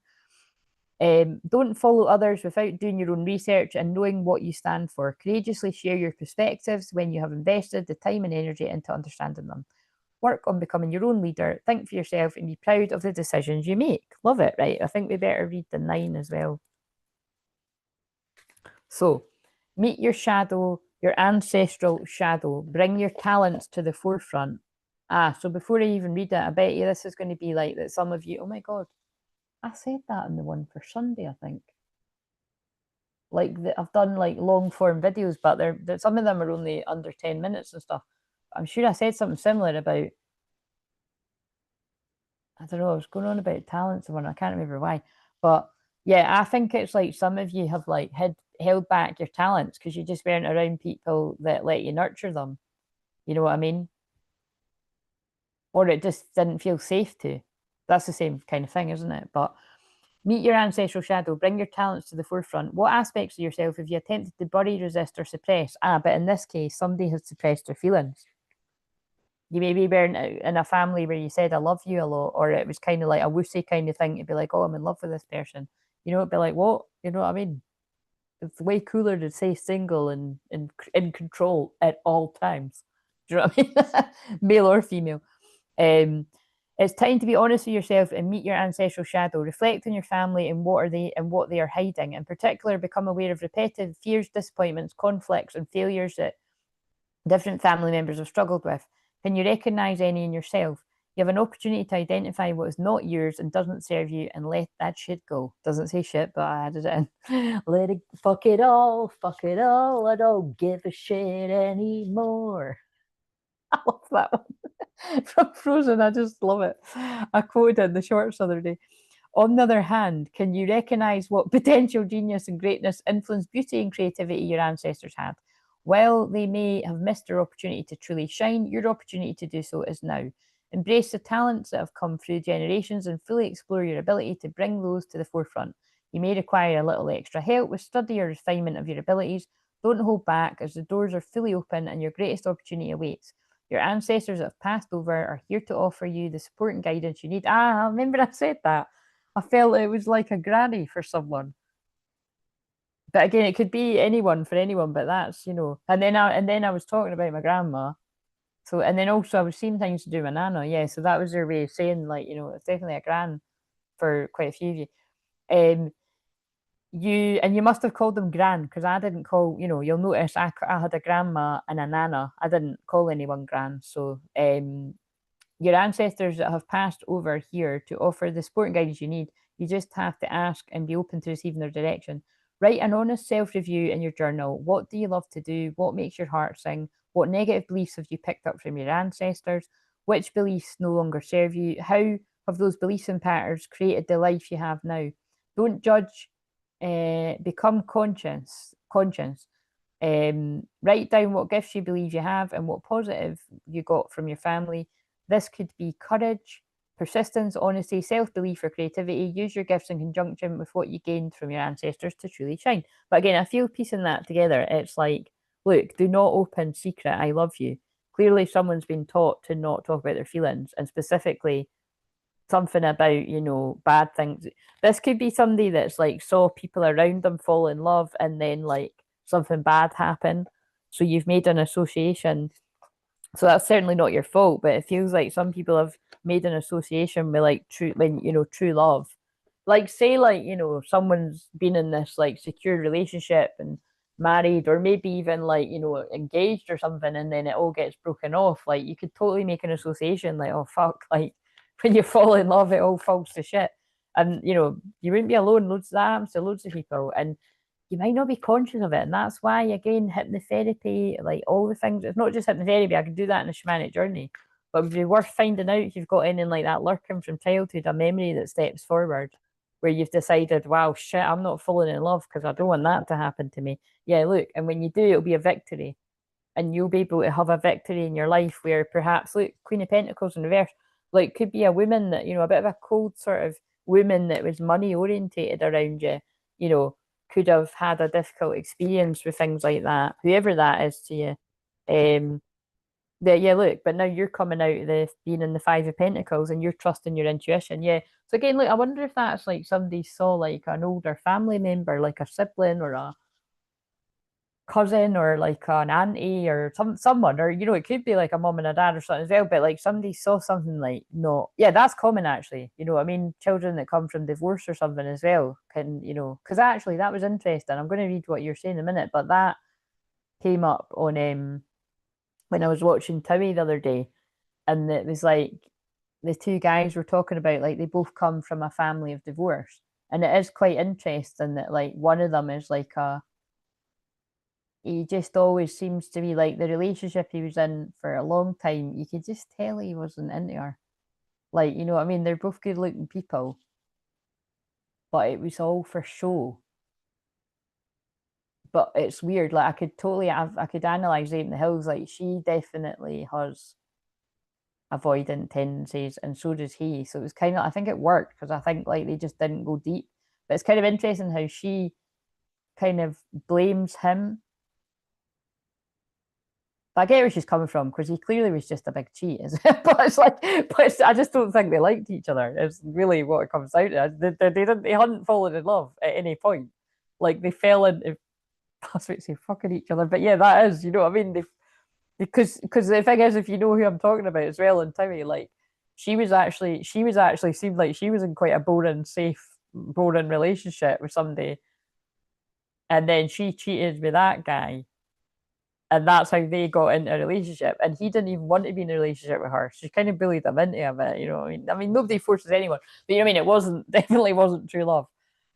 Don't follow others without doing your own research and knowing what you stand for. Courageously share your perspectives when you have invested the time and energy into understanding them. Work on becoming your own leader. Think for yourself and be proud of the decisions you make. Love it, right? I think we better read the 9 as well. So, meet your shadow, your ancestral shadow. Bring your talents to the forefront. So before I even read it, I bet you this is going to be like that some of you, oh my God, I said that in the one for Sunday, I think. Like I've done like long form videos, but they're some of them are only under 10 minutes and stuff. I'm sure I said something similar about, I don't know, I was going on about talents and one, I can't remember why. But yeah, I think it's like some of you have like held back your talents because you just weren't around people that let you nurture them. You know what I mean? Or it just didn't feel safe to. That's the same kind of thing, isn't it? But meet your ancestral shadow, bring your talents to the forefront. What aspects of yourself have you attempted to bury, resist, or suppress? But in this case, somebody has suppressed their feelings. You maybe were in a family where you said, I love you a lot, or it was kind of like a wussy kind of thing to be like, oh, I'm in love with this person. You know, it'd be like, what? You know what I mean? It's way cooler to say single and in control at all times. Do you know what I mean? Male or female. Um, it's time to be honest with yourself and meet your ancestral shadow. Reflect on your family and what they are hiding. In particular, become aware of repetitive fears, disappointments, conflicts, and failures that different family members have struggled with. Can you recognize any in yourself? You have an opportunity to identify what is not yours and doesn't serve you and let that shit go. Doesn't say shit, but I added it in. Let it fuck it all, fuck it all. I don't give a shit anymore. I love that one. From Frozen, I just love it. I quoted in the shorts the other day. On the other hand, can you recognize what potential genius and greatness, influence, beauty, and creativity your ancestors had? While they may have missed their opportunity to truly shine, your opportunity to do so is now. Embrace the talents that have come through generations and fully explore your ability to bring those to the forefront. You may require a little extra help with study or refinement of your abilities. Don't hold back, as the doors are fully open and your greatest opportunity awaits. Your ancestors that have passed over are here to offer you the support and guidance you need. I remember I said that. I felt it was like a granny for someone. But again, it could be anyone for anyone, but that's, and then I was talking about my grandma. So and then also I was seeing things to do with my nana, yeah. So that was their way of saying, like, it's definitely a gran for quite a few of you. Um you must have called them gran because I didn't call, you'll notice I had a grandma and a nana. I didn't call anyone gran. So your ancestors that have passed over here to offer the support and guidance you need. You just have to ask and be open to receiving their direction. Write an honest self review in your journal. What do you love to do? What makes your heart sing? What negative beliefs have you picked up from your ancestors? Which beliefs no longer serve you? How have those beliefs and patterns created the life you have now? Don't judge, become conscious. Write down what gifts you believe you have and what positive you got from your family. This could be courage, persistence, honesty, self belief, or creativity. Use your gifts in conjunction with what you gained from your ancestors to truly shine. But again, I feel piecing that together. It's like, look, do not open secret, I love you. Clearly, someone's been taught to not talk about their feelings, and specifically something about, bad things. This could be somebody that's like saw people around them fall in love and then like something bad happen. So you've made an association, so that's certainly not your fault, but it feels like some people have made an association with like true love. Like say like, someone's been in this like secure relationship and married or maybe even like, engaged or something and then it all gets broken off. Like you could totally make an association like, oh fuck, like when you fall in love it all falls to shit. And you wouldn't be alone, loads of that happens to loads of people. And you might not be conscious of it. And that's why, again, hypnotherapy, like all the things, it's not just hypnotherapy, I can do that in a shamanic journey. But it would be worth finding out if you've got anything like that lurking from childhood, a memory that steps forward, where you've decided, wow, shit, I'm not falling in love because I don't want that to happen to me. Yeah, look, and when you do, it'll be a victory. And you'll be able to have a victory in your life where perhaps, look, Queen of Pentacles in reverse, like could be a woman that, a bit of a cold sort of woman that was money orientated around you, you know, could have had a difficult experience with things like that, whoever that is to you. Um, yeah, look, but now you're coming out of the being in the Five of Pentacles and you're trusting your intuition. Yeah. So again, look, I wonder if that's like somebody saw like an older family member, like a sibling or a cousin or like an auntie or someone, or it could be like a mom and a dad or something as well, but like somebody saw something like, no, yeah, that's common actually. I mean, children that come from divorce or something as well can, because actually that was interesting. I'm going to read what you're saying in a minute, but that came up on when I was watching Towie the other day. and it was like the two guys were talking about like they both come from a family of divorce, and it is quite interesting that like one of them is like a he just always seems to be like the relationship he was in for a long time. You could just tell he wasn't into her. Like, you know what I mean? They're both good looking people, but it was all for show. But it's weird. Like I could analyze Ape in the Hills. Like she definitely has avoidant tendencies, and so does he. So it was kind of I think it worked because I think like they just didn't go deep. But it's kind of interesting how she kind of blames him. But I get where she's coming from because he clearly was just a big cheat. But it's like, I just don't think they liked each other. It's really what it comes down to. They hadn't fallen in love at any point. Like they fell into that's what say fucking each other. But yeah, that is, you know what I mean? Because the thing is, if you know who I'm talking about as well, and Timmy, like she was actually seemed like she was in quite a boring, safe, boring relationship with somebody, and then she cheated with that guy, and that's how they got into a relationship. And he didn't even want to be in a relationship with her. She kind of bullied him into it. You know what I mean? I mean, nobody forces anyone, but you know what I mean. It wasn't definitely wasn't true love.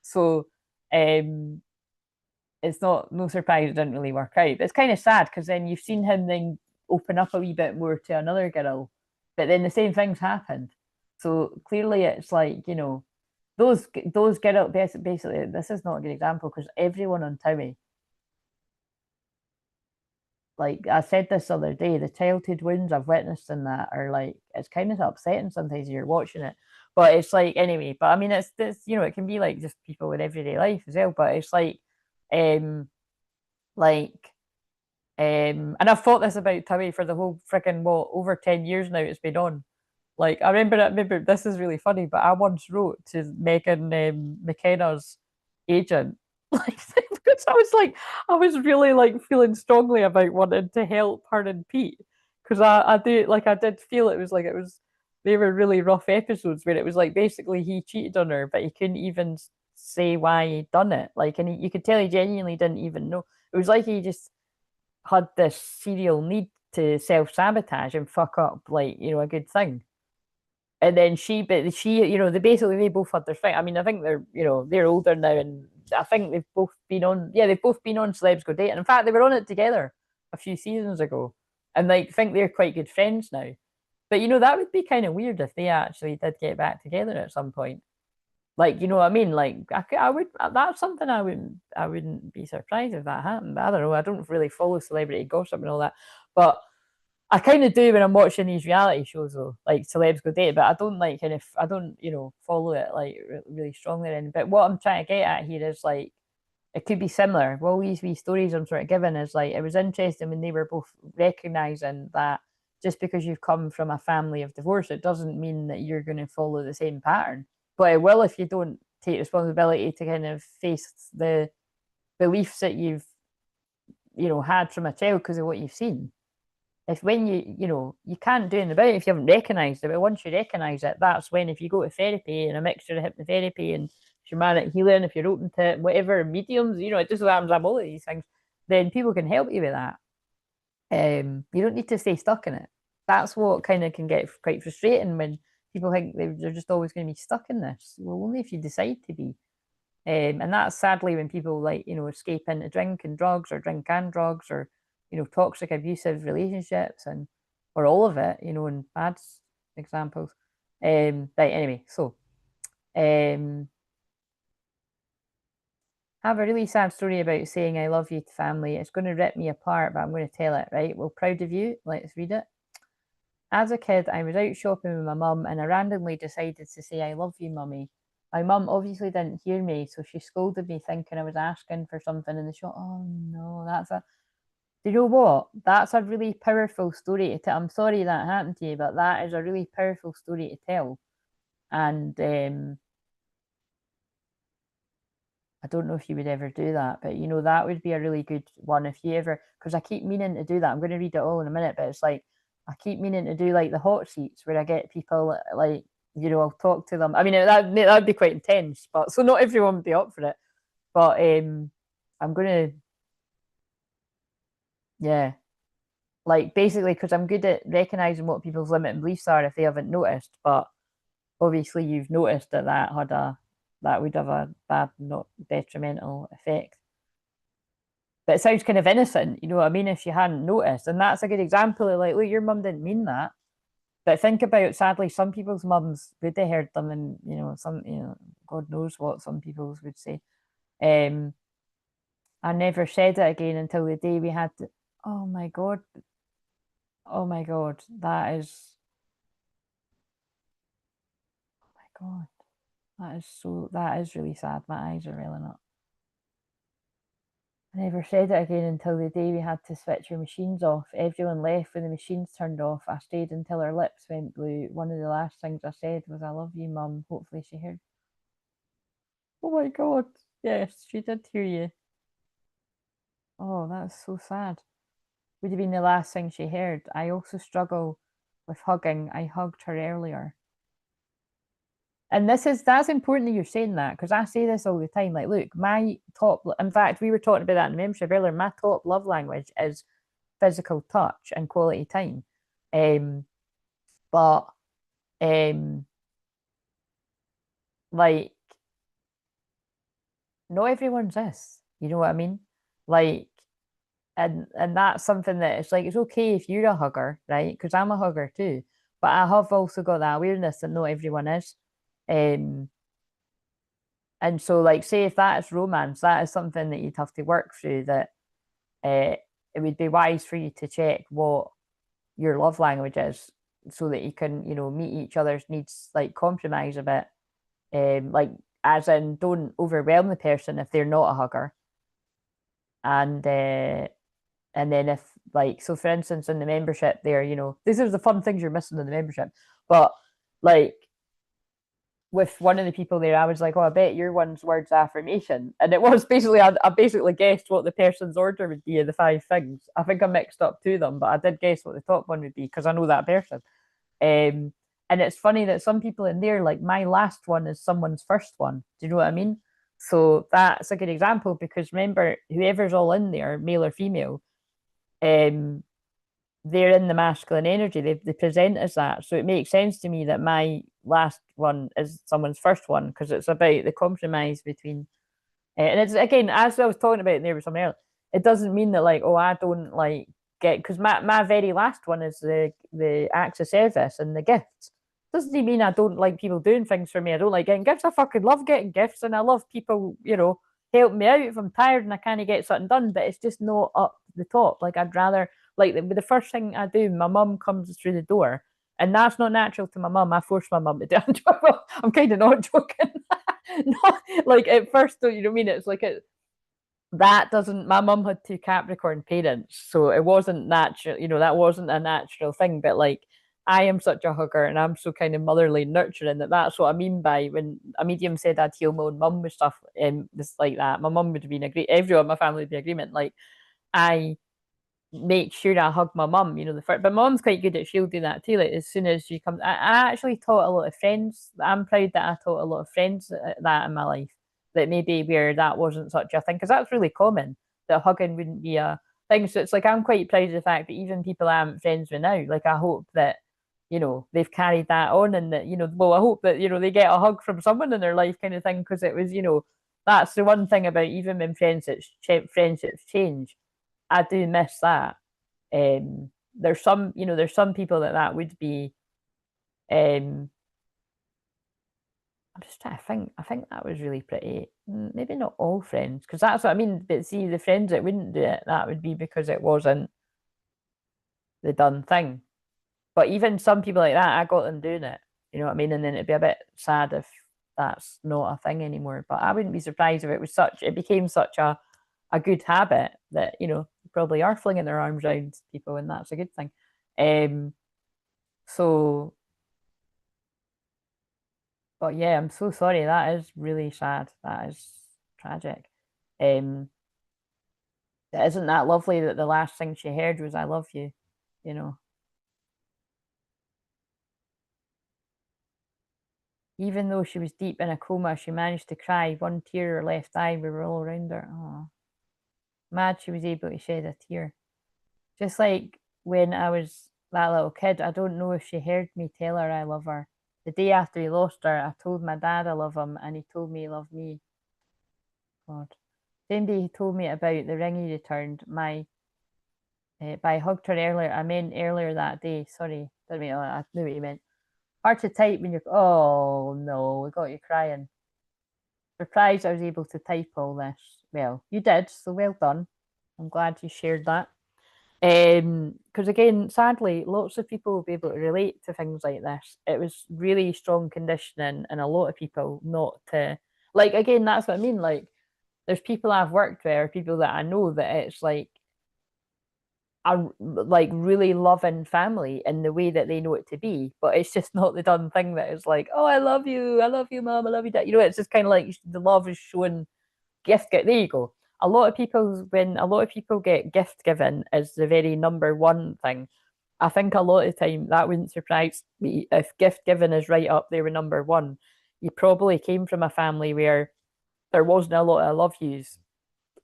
So, um, it's not no surprise it didn't really work out. But it's kind of sad because then you've seen him then open up a wee bit more to another girl, but then the same things happened. So clearly, it's like you know those girl basically. This is not a good example because everyone on Towie, like I said this other day, the childhood wounds I've witnessed in that are like it's kind of upsetting sometimes you're watching it. But it's like anyway, but I mean it's you know, it can be like just people with everyday life as well. But it's um like and I've thought this about Towie for the whole freaking what over 10 years now it's been on. Like I remember this is really funny, but I once wrote to Megan McKenna's agent, like because I was like I was really like feeling strongly about wanting to help her and Pete because I do like I did feel it was they were really rough episodes where it was like basically he cheated on her, but he couldn't even say why he'd done it. Like, and you could tell he genuinely didn't even know. It was like he just had this serial need to self sabotage and fuck up like you know a good thing. And then but she, you know, they both had their thing. I mean, I think they're, you know, they're older now, and I think they've both been on, yeah, they've both been on Celebs Go Dating. In fact, they were on it together a few seasons ago, and like, I think they're quite good friends now. But you know, that would be kind of weird if they actually did get back together at some point. Like, you know what I mean? Like, I would, that's something I wouldn't be surprised if that happened. But I don't know. I don't really follow celebrity gossip and all that, but I kind of do when I'm watching these reality shows though, like Celebs Go Date, but I don't like kind of I don't you know follow it like really strongly. In but what I'm trying to get at here is like it could be similar. Well, these wee stories I'm sort of giving is like it was interesting when they were both recognizing that just because you've come from a family of divorce, it doesn't mean that you're going to follow the same pattern. But it will if you don't take responsibility to kind of face the beliefs that you've you know had from a child because of what you've seen. If when you know you can't do anything about it if you haven't recognised it, but once you recognise it, that's when if you go to therapy and a mixture of hypnotherapy and shamanic healing, if you're open to whatever mediums, you know, it just happens I'm all of these things, then people can help you with that. You don't need to stay stuck in it. That's what kind of can get quite frustrating when people think they're just always going to be stuck in this. Well, only if you decide to be. And that's sadly when people like, you know, escape into drink and drugs or drink and drugs or, you know, toxic abusive relationships and or all of it, you know, and bad examples. Right, anyway, so um have a really sad story about saying I love you to family. It's going to rip me apart, but I'm going to tell it, right? Well, proud of you. Let's read it. As a kid, I was out shopping with my mum and I randomly decided to say, I love you, mummy. My mum obviously didn't hear me, so she scolded me thinking I was asking for something in the shop. Oh no, do you know what? That's a really powerful story to tell. I'm sorry that happened to you, but that is a really powerful story to tell. And I don't know if you would ever do that, but you know, that would be a really good one if you ever, because I keep meaning to do that. I'm going to read it all in a minute, but it's like, I keep meaning to do like the hot seats where I get people like, you know, I'll talk to them. I mean, that'd be quite intense, but so not everyone would be up for it. But I'm going to, yeah. like basically because I'm good at recognizing what people's limiting beliefs are if they haven't noticed, but obviously you've noticed that that would have a bad, not detrimental effect. But it sounds kind of innocent, you know what I mean, if you hadn't noticed. And that's a good example of like, look, your mum didn't mean that. But think about, sadly, some people's mums would have heard them, and God knows what some people's would say. Um, I never said it again until the day we had to. Oh my God. Oh my God. Oh my God. That is really sad. My eyes are welling up. I never said it again until the day we had to switch our machines off. Everyone left when the machines turned off. I stayed until her lips went blue. One of the last things I said was, I love you, Mum. Hopefully she heard. Oh my God. Yes, she did hear you. Oh, that's so sad. Would have been the last thing she heard. I also struggle with hugging. I hugged her earlier. And that's important that you're saying that, because I say this all the time. Like, look, my top, in fact, we were talking about that in the membership earlier. My top love language is physical touch and quality time. Um, but like, not everyone's this. You know what I mean? Like, and that's something that it's like, it's okay if you're a hugger, right? Because I'm a hugger too. But I have also got that awareness that not everyone is. Um, and so like, say if that is romance, that is something that you'd have to work through, that uh, it would be wise for you to check what your love language is, so that you can, meet each other's needs, like compromise a bit. Like, as in, don't overwhelm the person if they're not a hugger. And then if, like, so for instance, in the membership there, these are the fun things you're missing in the membership. But like, with one of the people there, I was like, oh, I bet your one's words affirmation. And it was basically, I basically guessed what the person's order would be of the 5 things. I think I mixed up 2 of them, but I did guess what the top one would be because I know that person. Um, and it's funny that some people in there, like, my last one is someone's first one. Do you know what I mean? So that's a good example, because remember, whoever's all in there, male or female, um, they're in the masculine energy. They present as that. So it makes sense to me that my last one is someone's first one, because it's about the compromise between. And it's, again, as I was talking about there with someone else, it doesn't mean that, like, oh, I don't like get, because my very last one is the acts of service and the gifts. Doesn't mean I don't like people doing things for me. I don't like getting gifts. I fucking love getting gifts, and I love people, helping me out if I'm tired and I can't get something done. But it's just not up the top. Like, I'd rather, like, the first thing I do, my mum comes through the door, and that's not natural to my mum. I force my mum to do it. I'm kind of not joking. Not like at first, you know what I mean? It's like that doesn't. My mum had 2 Capricorn parents, so it wasn't natural. That wasn't a natural thing. But like, I am such a hugger, and I'm so kind of motherly and nurturing, that's what I mean by when a medium said I'd heal my own mum with stuff. Just like that, my mum would have been agree. Everyone in my family would be agreement. Like, I make sure I hug my mum, the first, but my mum's quite good at, she'll do that too. Like, as soon as she comes, I actually taught a lot of friends. I'm proud that I taught a lot of friends that in my life, that maybe where that wasn't such a thing, because that's really common, that hugging wouldn't be a thing. So it's like, I'm quite proud of the fact that even people I'm friends with now, like, I hope that, they've carried that on, and that, well, I hope that, they get a hug from someone in their life, kind of thing, because it was, that's the one thing about, even when friendships change, I do miss that. There's some people that would be. Um, I'm just trying to think. I think that was really pretty. Maybe not all friends, because that's what I mean. But see, the friends that wouldn't do it, that would be because it wasn't the done thing. But even some people like that, I got them doing it. You know what I mean? And then it'd be a bit sad if that's not a thing anymore. But I wouldn't be surprised if it became such a good habit that, probably are flinging their arms around people, and that's a good thing. Um, so, but yeah, I'm so sorry. That is really sad. That is tragic. Um, isn't that lovely that the last thing she heard was "I love you"? You know, even though she was deep in a coma, she managed to cry. One tear her left eye. We were all around her. Oh, mad she was able to shed a tear. Just like when I was that little kid, I don't know if she heard me tell her I love her. The day after he lost her, I told my dad I love him, and he told me he loved me. God. Same day he told me about the ring he returned. But I hugged her earlier. I meant earlier that day. Sorry, didn't mean. I knew what you meant. Hard to type when you're. Oh no, we got you crying. Surprised I was able to type all this. Well, you did, so well done. I'm glad you shared that. Because again, sadly, lots of people will be able to relate to things like this. It was really strong conditioning, and a lot of people not to. Like again, that's what I mean. Like, there's people I've worked with, or people that I know that it's like a like really loving family in the way that they know it to be, but it's just not the done thing that is like, oh, I love you, mom, I love you, dad. You know, it's just kind of like the love is shown. Gift get there you go. A lot of people when a lot of people get gift given as the very number one thing. I think a lot of the time that wouldn't surprise me if gift given is right up there with number one. You probably came from a family where there wasn't a lot of love yous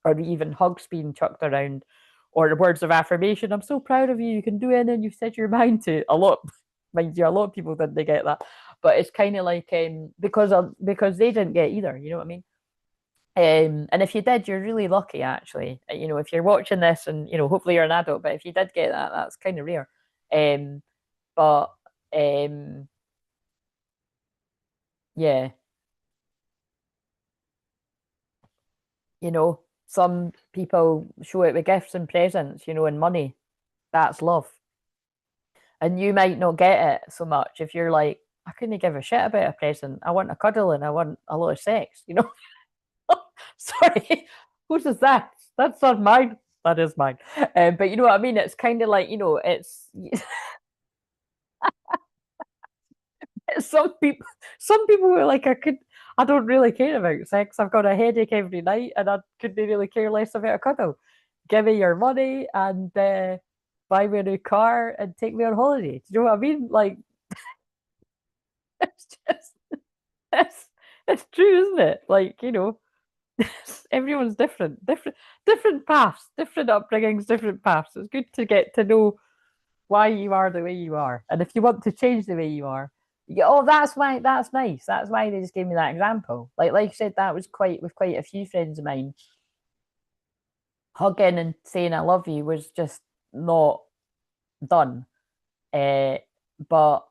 or even hugs being chucked around or words of affirmation. I'm so proud of you. You can do anything you've set your mind to. A lot, mind you, a lot of people didn't get that. But it's kind of like because they didn't get either. You know what I mean? And if you did, you're really lucky, actually. You know, if you're watching this, and you know, hopefully you're an adult. But if you did get that, that's kind of rare. Um, but yeah, you know, some people show it with gifts and presents, you know, and money. That's love. And you might not get it so much if you're like, I couldn't give a shit about a present. I want a cuddle and I want a lot of sex, you know? Sorry, whose is that? That's not mine. That is mine. But you know what I mean? It's kind of like, you know, it's some people were like, I don't really care about sex. I've got a headache every night and I couldn't really care less about a cuddle. Give me your money and buy me a new car and take me on holiday. Do you know what I mean? Like, it's just, it's, it's true, isn't it? Like, you know, everyone's different paths, different upbringings, different paths. It's good to get to know why you are the way you are. And if you want to change the way you are, oh, that's why that's nice. That's why they just gave me that example. Like you said, that was quite with quite a few friends of mine. Hugging and saying I love you was just not done. Uh, but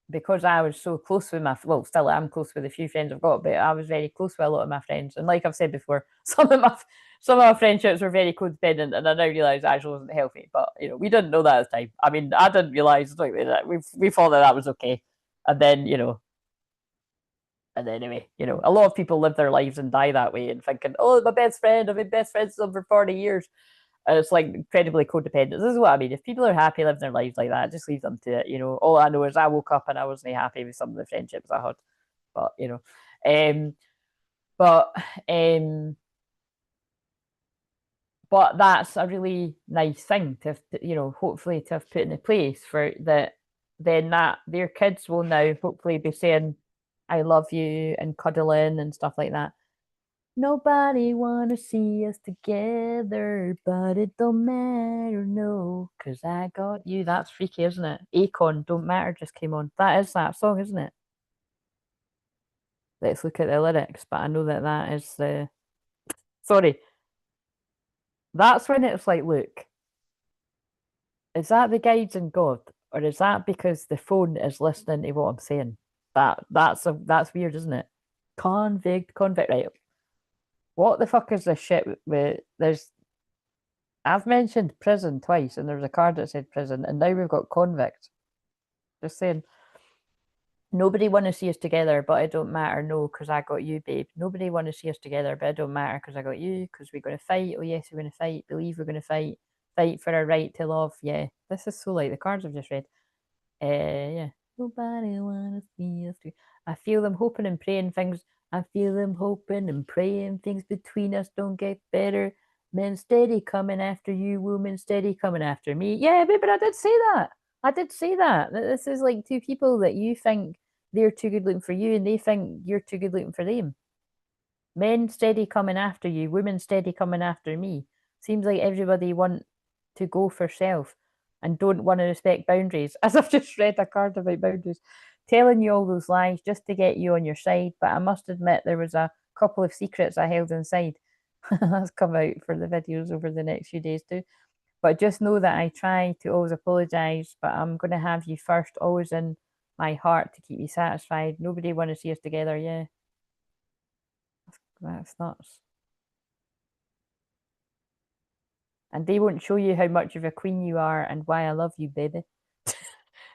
because I was so close with well, still I'm close with a few friends I've got, but I was very close with a lot of my friends. And like I've said before, some of my friendships were very codependent, and I now realise it actually wasn't healthy. But you know, we didn't know that at the time. I mean, I didn't realise like that. We thought that was okay, and then you know, and anyway, you know, a lot of people live their lives and die that way, and thinking, oh, my best friend, I've been best friends with them for 40 years. And it's like incredibly codependent. This is what I mean. If people are happy living their lives like that, just leave them to it. You know, all I know is I woke up and I wasn't happy with some of the friendships I had. But you know, um, but um, but that's a really nice thing to have, you know, hopefully to have put in place for that. Then that their kids will now hopefully be saying, "I love you" and cuddling and stuff like that. Nobody wanna see us together, but it don't matter, no, 'cause I got you. That's freaky, isn't it? Akon, Don't Matter just came on. That is that song, isn't it? Let's look at the lyrics, but I know that that is the. Sorry, that's when it's like, look, is that the guides and God, or is that because the phone is listening to what I'm saying? That's weird, isn't it? Convict, right? What the fuck is this shit with there's I've mentioned prison twice, and there was a card that said prison, and now we've got convict. Just saying, nobody want to see us together, but it don't matter, no, because I got you, babe. Nobody want to see us together, but it don't matter because I got you, because we're going to fight. Oh, yes, we're going to fight. Believe we're going to fight. Fight for our right to love. Yeah, this is so like the cards I've just read. Yeah. Nobody want to see us together. I feel them hoping and praying things. I feel them hoping and praying things between us don't get better. Men steady coming after you, women steady coming after me. Yeah, but I did say that. I did say that. This is like two people that you think they're too good looking for you, and they think you're too good looking for them. Men steady coming after you, women steady coming after me. Seems like everybody want to go for self. and don't want to respect boundaries. As I've just read a card about boundaries, telling you all those lies just to get you on your side. But I must admit, there was a couple of secrets I held inside. That's come out for the videos over the next few days too. But just know that I try to always apologize, but I'm going to have you first, always in my heart to keep you satisfied. Nobody want to see us together. Yeah, that's nuts. And they won't show you how much of a queen you are and why I love you, baby.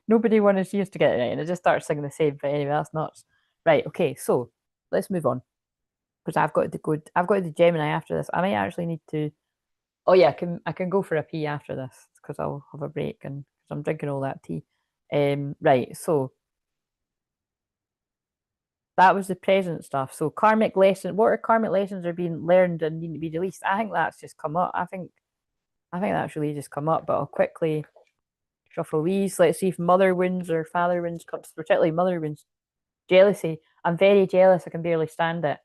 Nobody want to see us together, right? And I just started singing the same. But anyway, that's nuts. Right. Okay. So let's move on because I've got to go. I've got to do Gemini after this. I might actually need to. Oh yeah, I can go for a pee after this because I'll have a break and because I'm drinking all that tea. Right. So that was the present stuff. So karmic lesson. What are karmic lessons are being learned and need to be released? I think that's just come up. I think that's really just come up. But I'll quickly shuffle these. Let's see if mother wounds or father wounds comes, particularly mother wounds. Jealousy. I'm very jealous. I can barely stand it.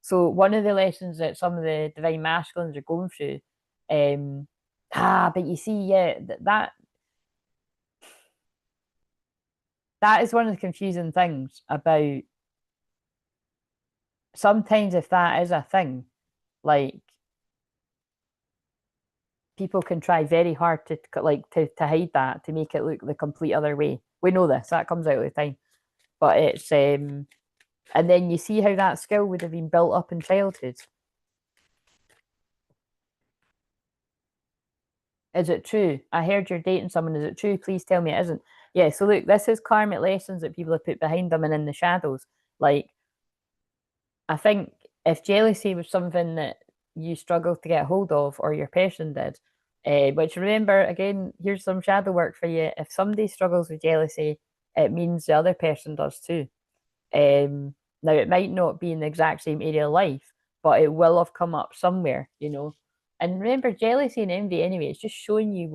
So one of the lessons that some of the divine masculines are going through, but you see, yeah, that is one of the confusing things about sometimes if that is a thing, like people can try very hard to to hide that to make it look the complete other way. We know this, that comes out all the time. But it's and then you see how that skill would have been built up in childhood. Is it true? I heard you're dating someone. Is it true? Please tell me it isn't. Yeah, so look, this is karmic lessons that people have put behind them and in the shadows. Like, I think if jealousy was something that you struggled to get hold of or your person did, which remember, again, here's some shadow work for you. If somebody struggles with jealousy, it means the other person does too. Now, it might not be in the exact same area of life, but it will have come up somewhere, you know. And remember, jealousy and envy, anyway, it's just showing you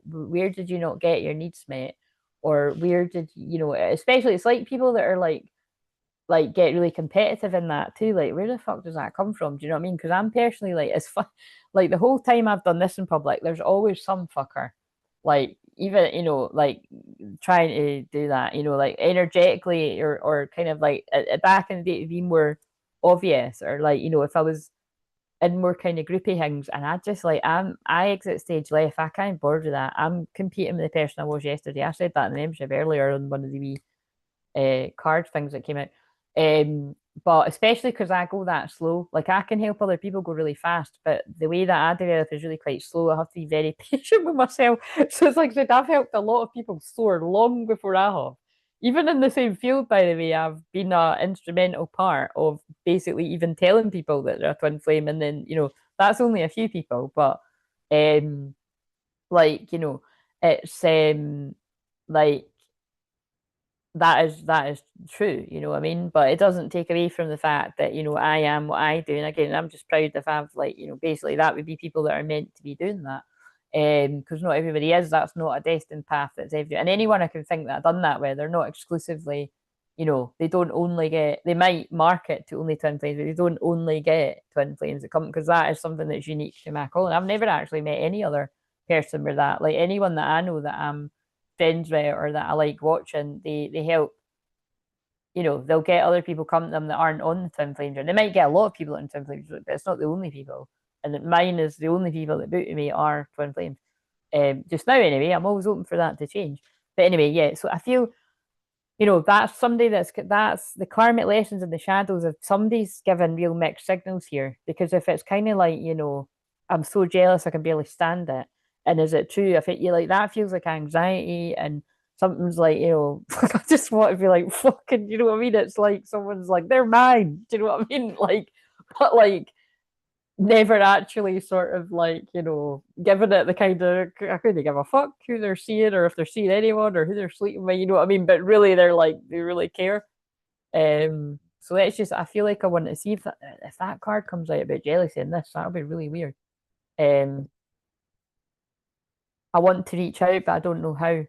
where did you not get your needs met, or where did you know, especially it's like people that are like get really competitive in that too. Like, where the fuck does that come from? Do you know what I mean? Because I'm personally like, it's fun. Like the whole time I've done this in public, there's always some fucker, like even like trying to do that, like energetically or kind of like back in the day, it'd be more obvious, or like if I was in more kind of groupie things, and I just like I exit stage left. I can't bored with that. I'm competing with the person I was yesterday. I said that in the membership earlier on one of the wee card things that came out. Um, but especially because I go that slow, like I can help other people go really fast, but the way that I develop is really quite slow. I have to be very patient with myself. So it's like I said, I've helped a lot of people soar long before I have. Even in the same field, by the way, I've been an instrumental part of basically even telling people that they're a twin flame, and then that's only a few people, but um, like it's like that is true, what I mean? But it doesn't take away from the fact that, I am what I do. And again, I'm just proud if I've like, basically that would be people that are meant to be doing that. Because not everybody is, that's not a destined path that's every, and anyone I can think that I've done that with, they're not exclusively, they don't only get, they might market to only twin flames, but they don't only get twin flames that come, because that is something that's unique to my calling. I've never actually met any other person with that. Like anyone that I know that I'm friends with or that I like watching, they help. They'll get other people come to them that aren't on the twin flames. They might get a lot of people on twin flames, but it's not the only people. And mine is the only people that boot to me are twin flames. Just now, anyway, I'm always open for that to change. But anyway, yeah. So I feel that's somebody that's the karmic lessons in the shadows of somebody's given real mixed signals here. Because if it's kind of like, I'm so jealous I can barely stand it. And is it true? If you like that feels like anxiety, and something's like, I just want to be like fucking, you know what I mean? It's like someone's like, they're mine. Do you know what I mean? Like, but like never actually sort of like, giving it the kind of, I couldn't give a fuck who they're seeing or if they're seeing anyone or who they're sleeping with, you know what I mean? But really they're like, they really care. So it's just, I feel like I want to see if that card comes out about jealousy in this, that'll be really weird. Um, I want to reach out, but I don't know how.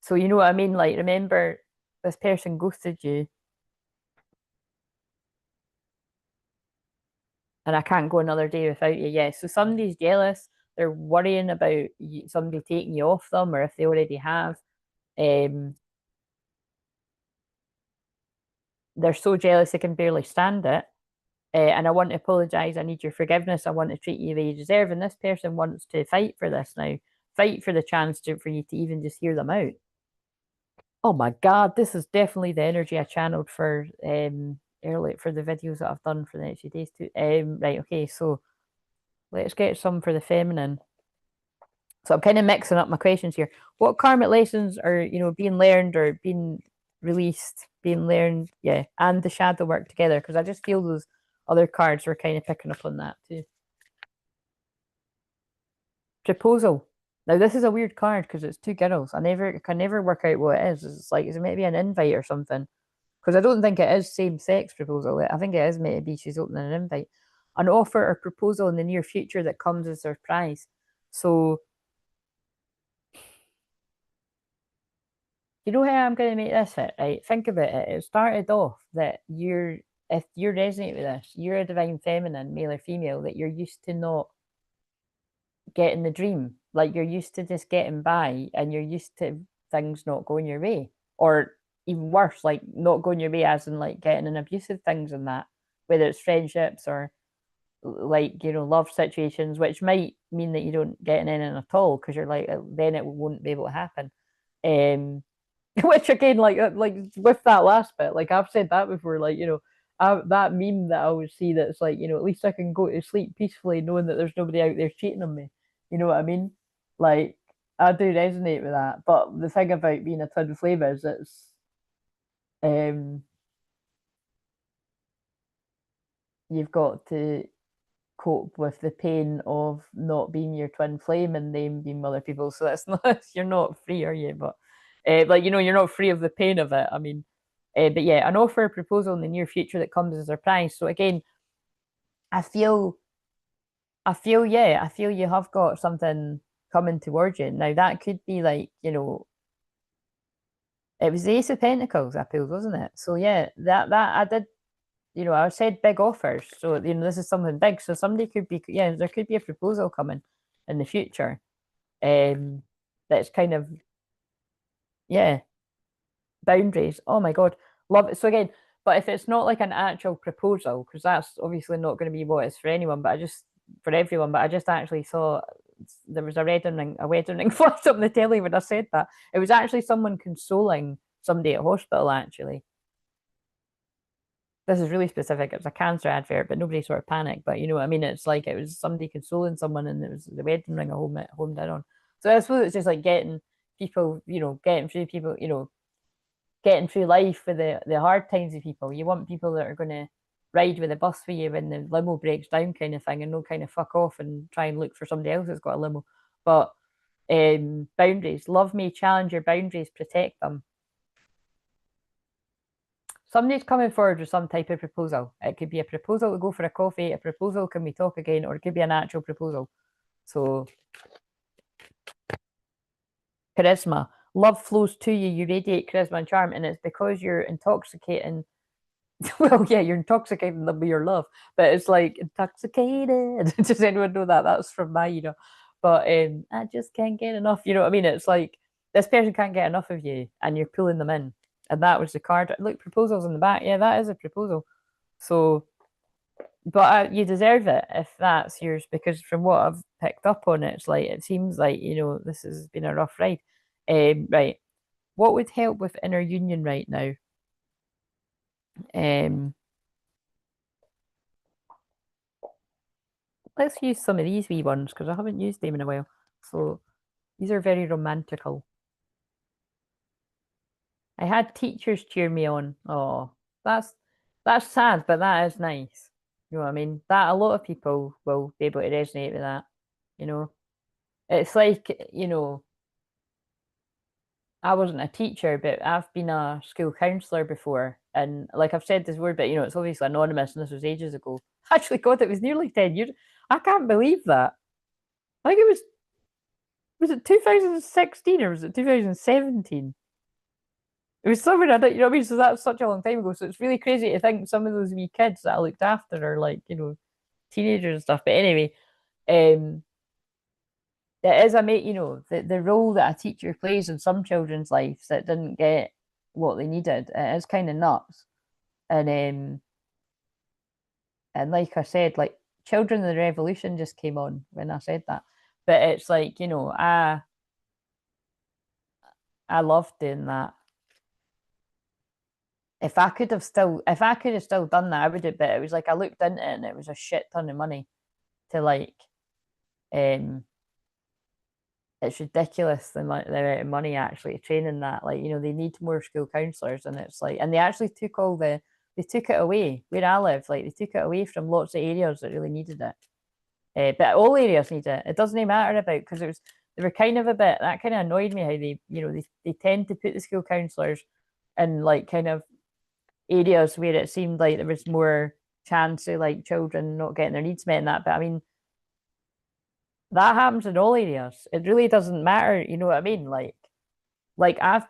So you know what I mean? Like, remember this person ghosted you and I can't go another day without you. Yeah. So somebody's jealous. they're worrying about somebody taking you off them, or if they already have. Um, they're so jealous they can barely stand it. And I want to apologize. I need your forgiveness. I want to treat you the way you deserve. And this person wants to fight for this now, fight for the chance for you to even just hear them out. Oh my God, this is definitely the energy I channeled for early for the videos that I've done for the next few days too. Right, okay, so let's get some for the feminine. So I'm kind of mixing up my questions here. What karmic lessons are, being learned or being released, being learned, yeah, and the shadow work together? Because I just feel those other cards were kind of picking up on that too. Proposal. Now this is a weird card because it's two girls. I can never work out what it is. It's like, is it maybe an invite or something? Because I don't think it is same sex proposal. I think it is maybe she's opening an invite, an offer or proposal in the near future that comes as a surprise. So you know how I'm going to make this fit, right? Think about it. It started off that if you resonate with this, you're a divine feminine, male or female, that you're used to not getting the dream. Like you're used to just getting by and you're used to things not going your way. Or even worse, like not going your way as in like getting in abusive things and that, whether it's friendships or like, love situations, which might mean that you don't get in any at all because you're like, then it won't be able to happen. Um, which again, like with that last bit, like I've said that before, like that meme that I always see that's like at least I can go to sleep peacefully knowing that there's nobody out there cheating on me. You know what I mean? Like I do resonate with that. But the thing about being a twin flame is um you've got to cope with the pain of not being your twin flame and them being other people. So that's not you're not free, are you? But you're not free of the pain of it. I mean, but yeah, an offer, a proposal in the near future that comes as a surprise. So again, I feel, yeah, I feel you have got something coming towards you. Now that could be like, it was the Ace of Pentacles I pulled, wasn't it? So yeah, that I did, I said big offers. So this is something big. So somebody could be, yeah, there could be a proposal coming in the future. That's kind of, yeah, boundaries. Oh my God, love it. So again, but if it's not like an actual proposal, because that's obviously not going to be what it's for anyone, but for everyone. But I just actually saw there was a wedding ring flash up on the telly when I said that. It was actually someone consoling somebody at hospital. Actually, this is really specific. It was a cancer advert, but nobody sort of panicked. But you know what I mean? It's like it was somebody consoling someone, and it was the wedding ring homed in on. So I suppose it's just like getting people, getting through people, getting through life with the hard times of people. You want people that are going to ride with the bus for you when the limo breaks down, kind of thing, and no kind of fuck off and try and look for somebody else that's got a limo. But boundaries, love me, challenge your boundaries, protect them. Somebody's coming forward with some type of proposal. It could be a proposal to go for a coffee, a proposal, can we talk again, or it could be an actual proposal. So charisma. Love flows to you. You radiate charisma and charm, and it's because you're intoxicating. Well, yeah, you're intoxicating them with your love, but it's like intoxicated. Does anyone know that? That's from my. But I just can't get enough. You know what I mean? It's like this person can't get enough of you, and you're pulling them in. And that was the card. Look, proposals in the back. Yeah, that is a proposal. So, but you deserve it if that's yours, because from what I've picked up on it, it's like it seems like this has been a rough ride. Right. What would help with inner union right now? Um, let's use some of these wee ones because I haven't used them in a while. So these are very romantical. I had teachers cheer me on. Oh, that's sad, but that is nice. You know what I mean? That a lot of people will be able to resonate with that. You know, it's like, I wasn't a teacher, but I've been a school counselor before. And like I've said this word, but it's obviously anonymous and this was ages ago. Actually, God, it was nearly 10 years. I can't believe that. I think was it 2016 or was it 2017? It was somewhere I don't, you know what I mean? So that's such a long time ago. So it's really crazy to think some of those wee kids that I looked after are like, teenagers and stuff. But anyway, um, it is the role that a teacher plays in some children's lives that didn't get what they needed. It is kind of nuts. And like I said, like Children of the Revolution just came on when I said that. But it's like, I love doing that. If I could have still done that, I would have, but it was like I looked into it and it was a shit ton of money to um it's ridiculous the amount of money actually training that. Like, they need more school counselors, and it's like, and they actually they took it away where I live. Like, they took it away from lots of areas that really needed it. But all areas need it. It doesn't even matter about, because they were kind of a bit, that kind of annoyed me how they tend to put the school counselors in like kind of areas where it seemed like there was more chance of like children not getting their needs met and that. But I mean, that happens in all areas. It really doesn't matter, you know what I mean? Like I've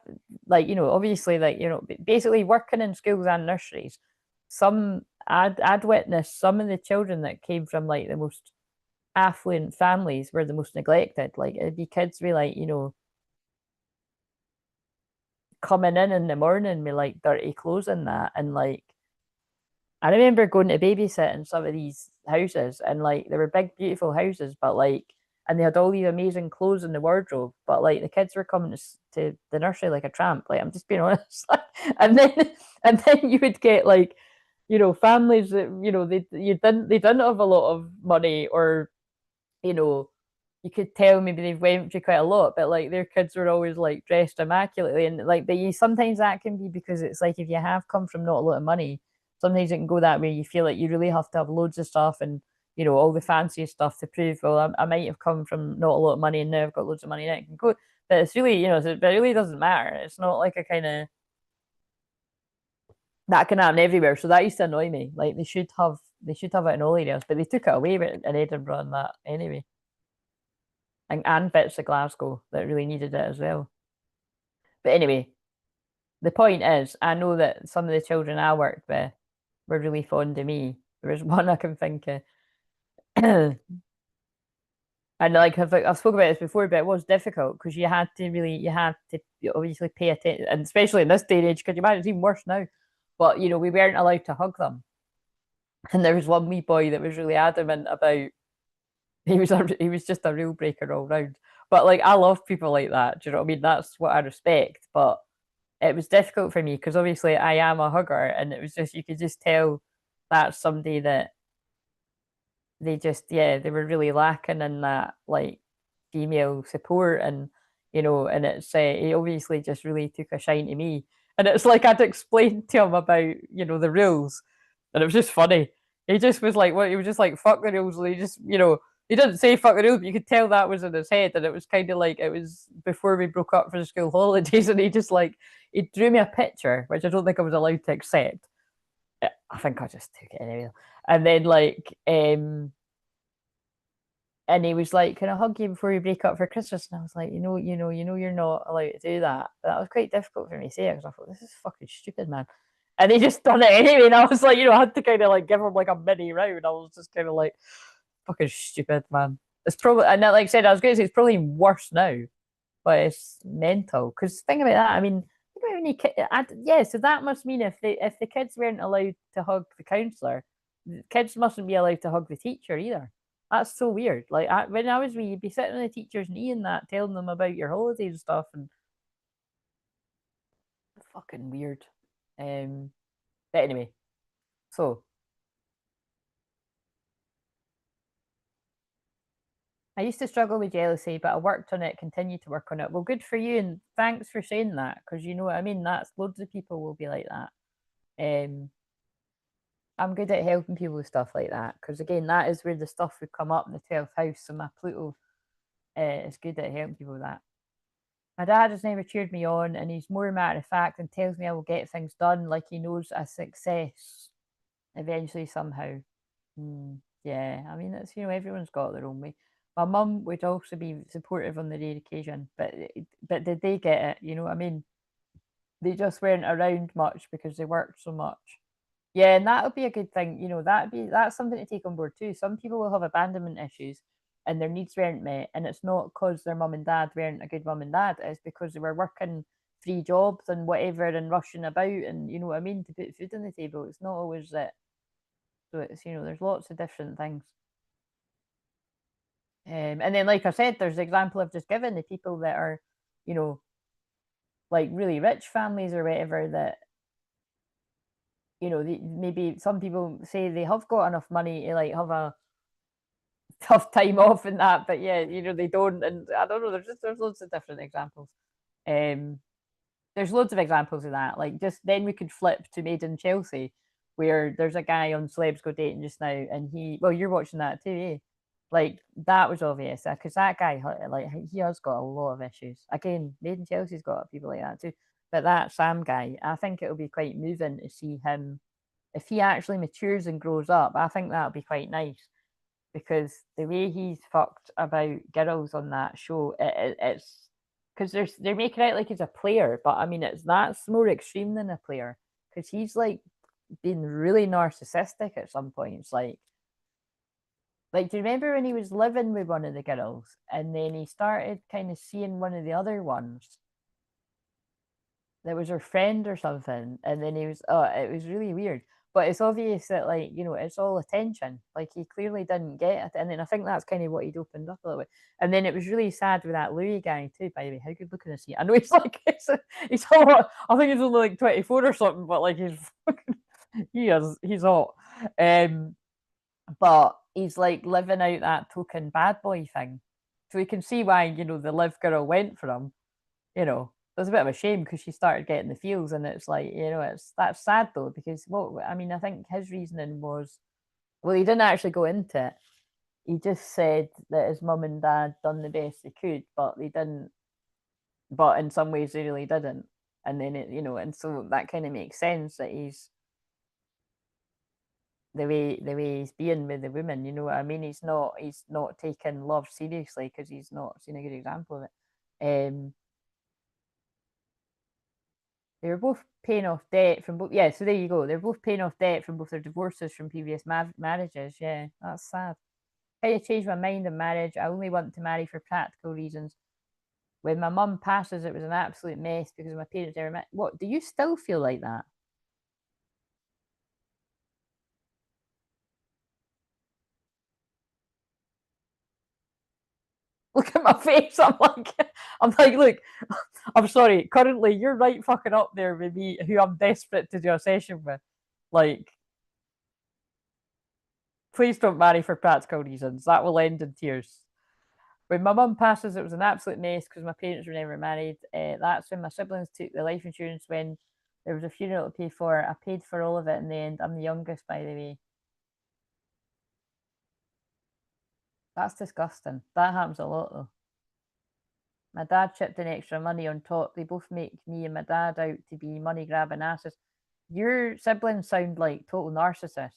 obviously, basically working in schools and nurseries, I'd witnessed some of the children that came from like the most affluent families were the most neglected. Like, it'd be kids with like, coming in the morning with like dirty clothes and that. And like, I remember going to babysit in some of these houses, and like they were big, beautiful houses, but like, and they had all these amazing clothes in the wardrobe, but like the kids were coming to the nursery like a tramp. Like, I'm just being honest. and then and then you would get like, families that they didn't have a lot of money, or you know, you could tell maybe they've went through quite a lot, but like their kids were always like dressed immaculately, and like, but you sometimes that can be because it's like, if you have come from not a lot of money, sometimes it can go that way. You feel like you really have to have loads of stuff, and all the fancy stuff to prove, well, I might have come from not a lot of money and now I've got loads of money, and it can go. But it's really, it really doesn't matter. It's not like a kind of, that can happen everywhere. So that used to annoy me. Like, they should have it in all areas, but they took it away in Edinburgh and that anyway, and bits of Glasgow that really needed it as well. But anyway, the point is, I know that some of the children I worked with were really fond of me. There was one I can think of. And like, I've spoken about this before, but it was difficult because you had to obviously pay attention, and especially in this day and age, because you imagine it's even worse now. But we weren't allowed to hug them. And there was one wee boy that was really adamant about, he was just a rule breaker all round. But like, I love people like that. Do you know what I mean? That's what I respect. But it was difficult for me because obviously I am a hugger, and it was just, you could just tell that's somebody that they were really lacking in that, like, female support. And and it's he obviously just really took a shine to me, and it's like I'd explained to him about the rules, and it was just funny. He just was like, what, he was just like, fuck the rules, and he just he didn't say fuck the rules, but you could tell that was in his head. And it was kind of like, it was before we broke up for the school holidays, and he drew me a picture, which I don't think I was allowed to accept. I think I just took it anyway. And then like, and he was like, "Can I hug you before we break up for Christmas?" And I was like, you're not allowed to do that. But that was quite difficult for me to say, because I thought, this is fucking stupid, man. And he just done it anyway, and I was like, I had to kind of like give him like a mini round. I was just kind of like, fucking stupid, man. It's probably, and like I said, I was going to say it's probably worse now, but it's mental. Because think about that. I mean, think about when yeah. So that must mean if the kids weren't allowed to hug the counselor, the kids mustn't be allowed to hug the teacher either. That's so weird. Like, when I was wee, you'd be sitting on the teacher's knee and that, telling them about your holidays and stuff, and fucking weird. Um, but anyway, so I used to struggle with jealousy, but I worked on it, continued to work on it. Well, good for you, and thanks for saying that, because you know what I mean. That's, loads of people will be like that. Um, I'm good at helping people with stuff like that, because again, that is where the stuff would come up in the 12th house. So my Pluto is good at helping people with that. My dad has never cheered me on, and he's more matter of fact and tells me I will get things done, like he knows a success eventually somehow. Yeah, I mean, it's, everyone's got their own way. My mum would also be supportive on the rare occasion, but did they get it? You know what I mean? They just weren't around much because they worked so much. Yeah, and that would be a good thing. That's something to take on board too. Some people will have abandonment issues, and their needs weren't met. And it's not because their mum and dad weren't a good mum and dad, it's because they were working three jobs and whatever and rushing about, and you know what I mean, to put food on the table. It's not always that. So it's, you know, there's lots of different things. And then, like I said, there's the example I've just given, the people that are, you know, like really rich families or whatever, that, you know, maybe some people say they have got enough money to like have a tough time off and that, but yeah, you know, they don't. And I don't know, there's loads of different examples. Um, there's loads of examples of that. Like, just then we could flip to Made in Chelsea, where there's a guy on Celebs Go Dating just now, and well, you're watching that too, eh? Like, that was obvious because that guy, like, he has got a lot of issues. Again, Made in Chelsea's got people like that too. But that Sam guy, I think it'll be quite moving to see him if he actually matures and grows up. I think that'll be quite nice because the way he's fucked about girls on that show, it's because they're making out like he's a player, but I mean that's more extreme than a player because he's like being really narcissistic at some points. Like, do you remember when he was living with one of the girls and then he started kind of seeing one of the other ones that was her friend or something, and then he was, oh, it was really weird. But it's obvious that, like, you know, it's all attention. Like, he clearly didn't get it, and then I think that's kind of what he'd opened up a little bit. And then it was really sad with that Louis guy too. By the way, how good looking is he? I know he's like he's hot. I think he's only like 24 or something, but like he's hot. But he's like living out that token bad boy thing, so you can see why, you know, the live girl went for him. You know, it's a bit of a shame because she started getting the feels, and it's like, you know, that's sad though, because what I mean, I think his reasoning was, well, he didn't actually go into it. He just said that his mum and dad done the best they could, but they didn't. But in some ways, they really didn't. And then it, you know, and so that kind of makes sense that he's the way he's being with the women. You know what I mean? He's not taking love seriously because he's not seen a good example of it. They were both paying off debt from both. Yeah, so there you go. They're both paying off debt from both their divorces from previous marriages. Yeah, that's sad. How to change my mind on marriage? I only want to marry for practical reasons. When my mum passes, it was an absolute mess because my parents never met. What, do you still feel like that? Look at my face. Look, I'm sorry. Currently, you're right fucking up there with me, who I'm desperate to do a session with. Like, please don't marry for practical reasons. That will end in tears. When my mum passes, it was an absolute mess because my parents were never married. That's when my siblings took the life insurance when there was a funeral to pay for. I paid for all of it in the end. I'm the youngest, by the way. That's disgusting. That happens a lot, though. My dad chipped in extra money on top. They both make me and my dad out to be money grabbing asses. Your siblings sound like total narcissists.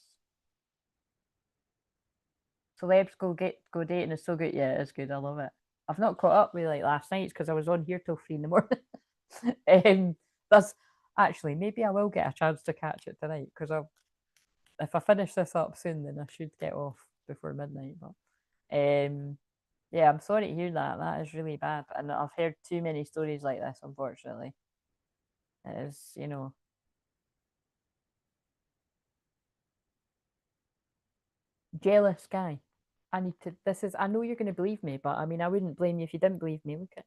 Celebs go dating is so good. Yeah, it's good. I love it. I've not caught up with like last night's because I was on here till 3 in the morning. That's actually, maybe I will get a chance to catch it tonight because if I finish this up soon, then I should get off before midnight. But yeah, I'm sorry to hear that. That is really bad, and I've heard too many stories like this. Unfortunately, it is, you know, jealous guy. I need to. This is. I know you're going to believe me, but I mean, I wouldn't blame you if you didn't believe me. Look at.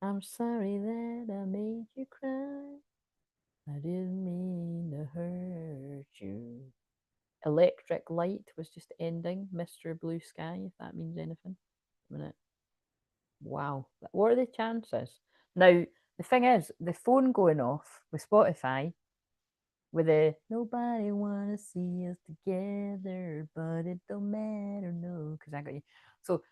I'm sorry that I made you cry. I didn't mean to hurt you. Electric Light was just ending. Mr. Blue Sky, if that means anything. A minute. Wow. What are the chances? Now, the thing is, the phone going off with Spotify with the nobody wanna see us together, but it don't matter, no, because I got you. So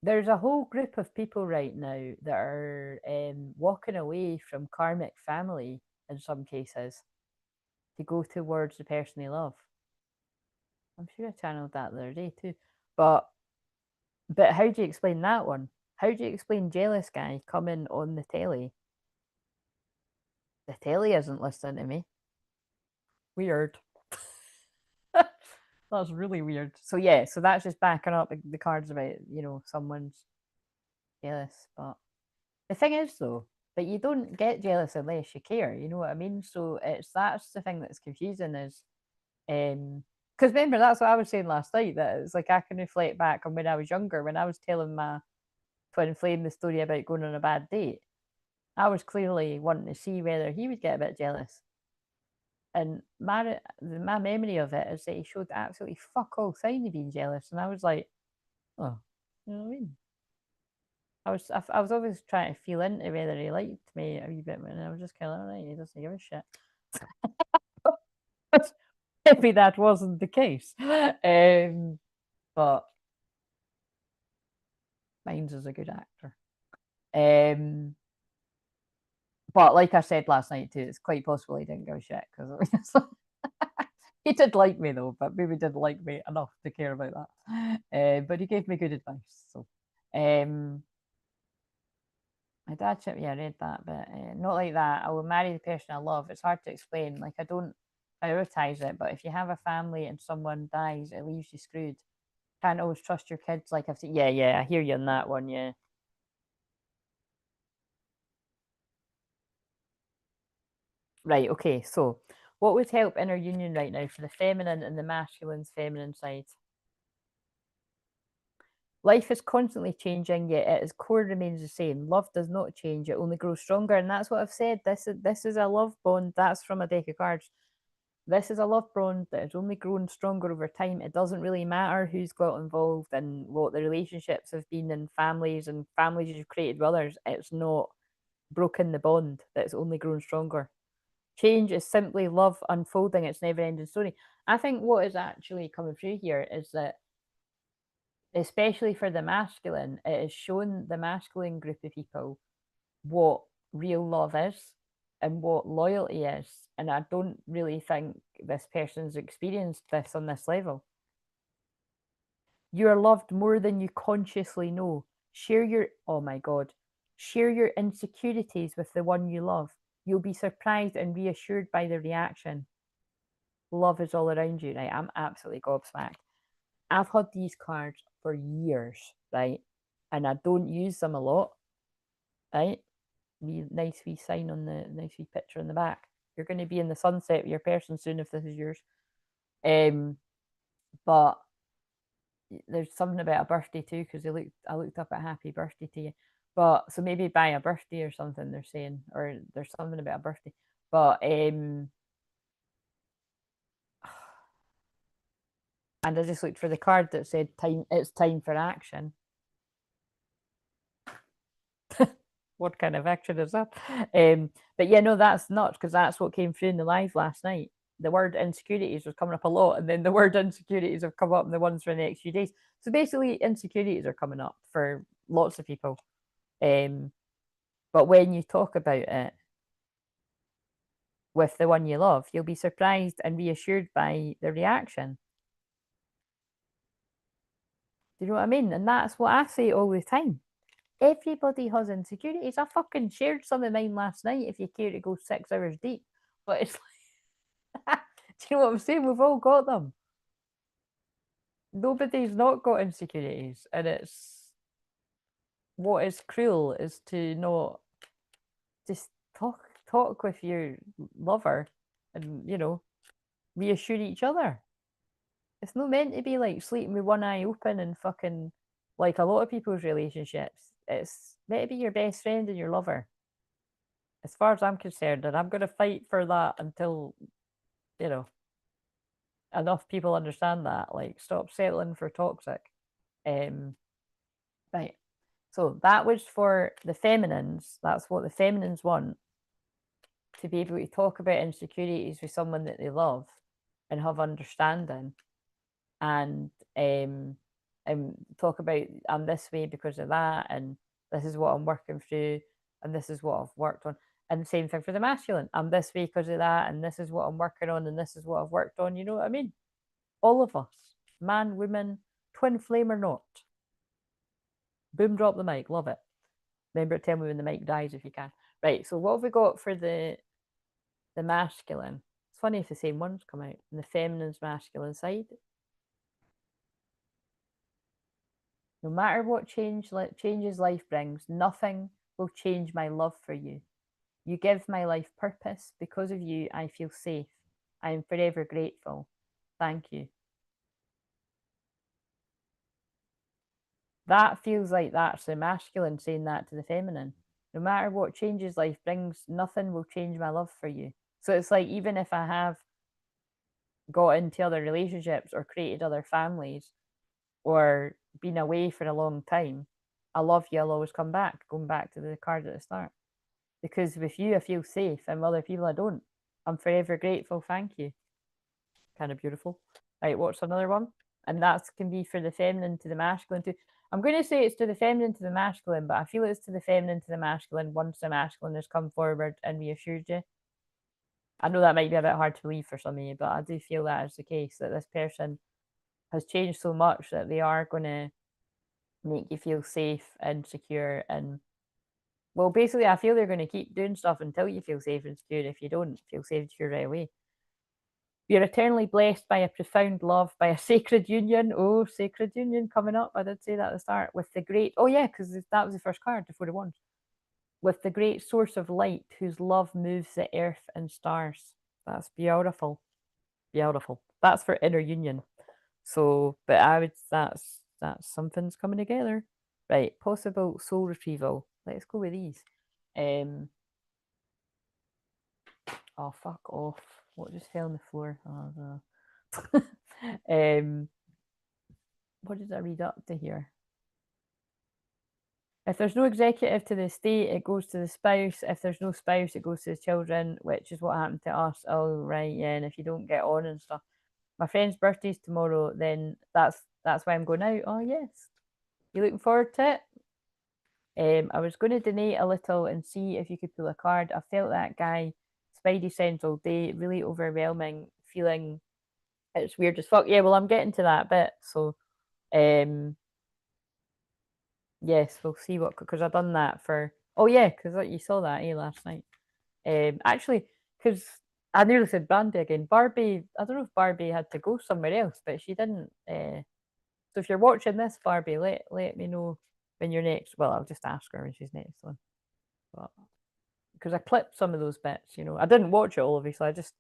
there's a whole group of people right now that are walking away from karmic family in some cases to go towards the person they love. I'm sure I channeled that the other day too. But how do you explain that one? How do you explain jealous guy coming on the telly? The telly isn't listening to me. Weird. That's really weird. So yeah, so that's just backing up the cards about, someone's jealous. But the thing is though, that you don't get jealous unless you care, you know what I mean? So that's the thing that's confusing is because remember that's what I was saying last night, that it's like I can reflect back on when I was younger, when I was telling my twin flame the story about going on a bad date. I was clearly wanting to see whether he would get a bit jealous. And my memory of it is that he showed absolutely fuck all sign of being jealous, and I was like, oh, you know what I mean? I was always trying to feel into whether he liked me a wee bit, and I was just kind of like, all right, he doesn't give a shit. Maybe that wasn't the case, but Mines is a good actor. But like I said last night too, it's quite possible he didn't give a shit because he did like me though, but maybe didn't like me enough to care about that. But he gave me good advice. So, my dad said, yeah, I read that, but not like that. I will marry the person I love. It's hard to explain. Like I don't prioritize it, but if you have a family and someone dies, it leaves you screwed. Can't always trust your kids. Like I've said, yeah, I hear you on that one. Yeah. Right. Okay. So, what would help in our union right now for the feminine and the masculine's feminine side? Life is constantly changing, yet at its core remains the same. Love does not change; it only grows stronger, and that's what I've said. This is a love bond. That's from a deck of cards. This is a love bond that has only grown stronger over time. It doesn't really matter who's got involved and what the relationships have been in families and families you've created with others. It's not broken the bond. That's only grown stronger. Change is simply love unfolding its never ending story. I think what is actually coming through here is that, especially for the masculine, it has shown the masculine group of people what real love is and what loyalty is. And I don't really think this person's experienced this on this level. You are loved more than you consciously know. Oh my God, share your insecurities with the one you love. You'll be surprised and reassured by the reaction. Love is all around you, right? I'm absolutely gobsmacked. I've had these cards for years, right? And I don't use them a lot, right? Nice wee sign on the nice wee picture on the back. You're going to be in the sunset with your person soon if this is yours. But there's something about a birthday too because I looked up at happy birthday to you. But so maybe buy a birthday or something they're saying, or there's something about a birthday. But and I just looked for the card that said time. It's time for action. What kind of action is that? But yeah, no, that's not because that's what came through in the live last night. The word insecurities was coming up a lot, and then the word insecurities have come up in the ones for the next few days. So basically, insecurities are coming up for lots of people. But when you talk about it with the one you love, you'll be surprised and reassured by the reaction. Do you know what I mean? And that's what I say all the time. Everybody has insecurities. I fucking shared some of mine last night if you care to go 6 hours deep. But it's like, do you know what I'm saying? We've all got them. Nobody's not got insecurities. And it's what is cruel is to not just talk with your lover and, reassure each other. It's not meant to be like sleeping with one eye open and fucking like a lot of people's relationships. It's meant to be your best friend and your lover. As far as I'm concerned, and I'm going to fight for that until, you know, enough people understand that. Like, stop settling for toxic. Um, right. So that was for the feminines. That's what the feminines want, to be able to talk about insecurities with someone that they love and have understanding, and talk about I'm this way because of that, and this is what I'm working through, and this is what I've worked on. And the same thing for the masculine. I'm this way because of that, and this is what I'm working on, and this is what I've worked on. You know what I mean? All of us, man, woman, twin flame or not. Boom, drop the mic. Love it. Remember, tell me when the mic dies if you can. Right. So what have we got for the masculine? It's funny if the same ones come out. And the feminine's masculine side. No matter what changes life brings, nothing will change my love for you. You give my life purpose. Because of you, I feel safe. I am forever grateful. Thank you. That feels like that's the masculine saying that to the feminine. No matter what changes life brings, nothing will change my love for you. So it's like, even if I have got into other relationships or created other families or been away for a long time, I love you, I'll always come back, going back to the card at the start. Because with you, I feel safe, and with other people, I don't. I'm forever grateful. Thank you. Kind of beautiful. Right, what's another one? And that can be for the feminine to the masculine too. I'm going to say it's to the feminine to the masculine, but I feel it's to the feminine to the masculine once the masculine has come forward and reassured you. I know that might be a bit hard to believe for some of you, but I do feel that is the case, that this person has changed so much that they are going to make you feel safe and secure. And well, basically, I feel they're going to keep doing stuff until you feel safe and secure. If you don't feel safe and secure right away, you're eternally blessed by a profound love, by a sacred union. Oh, sacred union coming up. I did say that at the start. With the great, oh yeah, because that was the first card, the Four of Wands. With the great source of light, whose love moves the earth and stars. That's beautiful. Beautiful. That's for inner union. So, but I would, that's something's coming together. Right, possible soul retrieval. Let's go with these. Oh, fuck off. What just fell on the floor? Oh, what did I read up to here? If there's no executive to the estate, it goes to the spouse. If there's no spouse, it goes to the children, which is what happened to us. Oh, right, yeah. And if you don't get on and stuff. My friend's birthday's tomorrow, then that's why I'm going out. Oh, yes. You looking forward to it? I was going to donate a little and see if you could pull a card. I felt that guy, Spidey sense all day, really overwhelming feeling. It's weird as fuck. Yeah, well, I'm getting to that bit. So, yes, we'll see what, because I've done that for. Oh yeah, because you saw that last night. Actually, because I nearly said Brandy again. Barbie. I don't know if Barbie had to go somewhere else, but she didn't. So if you're watching this, Barbie, let me know when you're next. Well, I'll just ask her when she's next one. But because I clipped some of those bits, I didn't watch it all, obviously. I just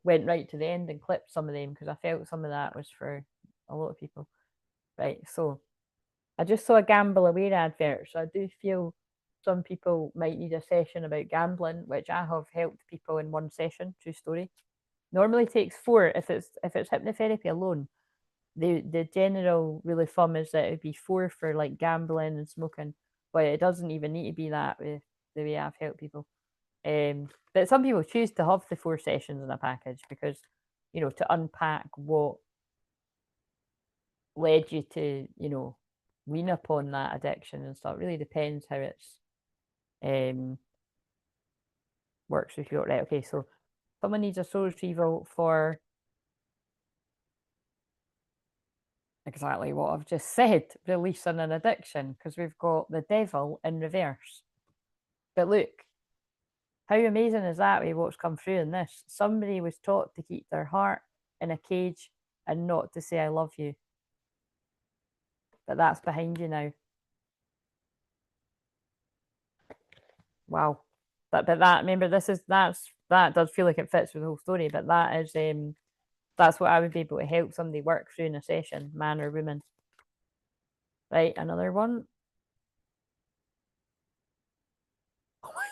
went right to the end and clipped some of them because I felt some of that was for a lot of people. Right, so I just saw a Gamble Aware advert, so I do feel some people might need a session about gambling, which I have helped people in one session. True story. Normally takes 4 if it's hypnotherapy alone. The general rule of thumb is that it'd be 4 for like gambling and smoking, but it doesn't even need to be that with the way I've helped people. But some people choose to have the 4 sessions in a package because, to unpack what led you to, wean upon that addiction and stuff. It really depends how it's works with you. Right, okay, so someone needs a soul retrieval for exactly what I've just said, releasing an addiction, because we've got the devil in reverse. But look, how amazing is that with what's come through in this? Somebody was taught to keep their heart in a cage and not to say I love you. But that's behind you now. Wow. But that, remember, that does feel like it fits with the whole story, but that is that's what I would be able to help somebody work through in a session, man or woman. Right, another one. Oh my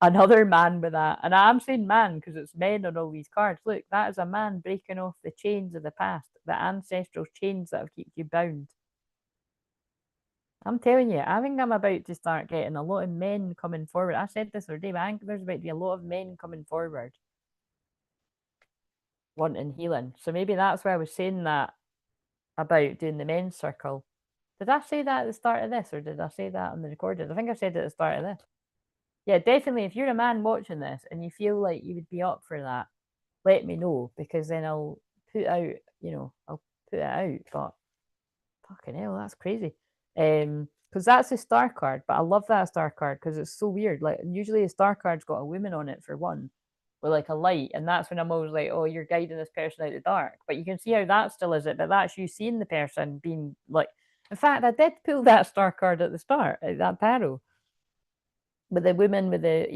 god. Another man with that. And I'm saying man because it's men on all these cards. Look, that is a man breaking off the chains of the past, the ancestral chains that have kept you bound. I'm telling you, I think I'm about to start getting a lot of men coming forward. I said this already, but I think there's about to be a lot of men coming forward wanting healing. So maybe that's why I was saying that about doing the men's circle. Did I say that at the start of this, or did I say that on the recorded? I think I said it at the start of this. Yeah, definitely. If you're a man watching this and you feel like you would be up for that, let me know, because then I'll put out, I'll put it out. But fucking hell, that's crazy. Because that's a star card, but I love that star card because it's so weird. Like usually a star card's got a woman on it for one, with like a light, and that's when I'm always like, oh, you're guiding this person out the dark. But you can see how that still is it, but that's you seeing the person being like. In fact, I did pull that star card at the start, that tarot, with the woman with the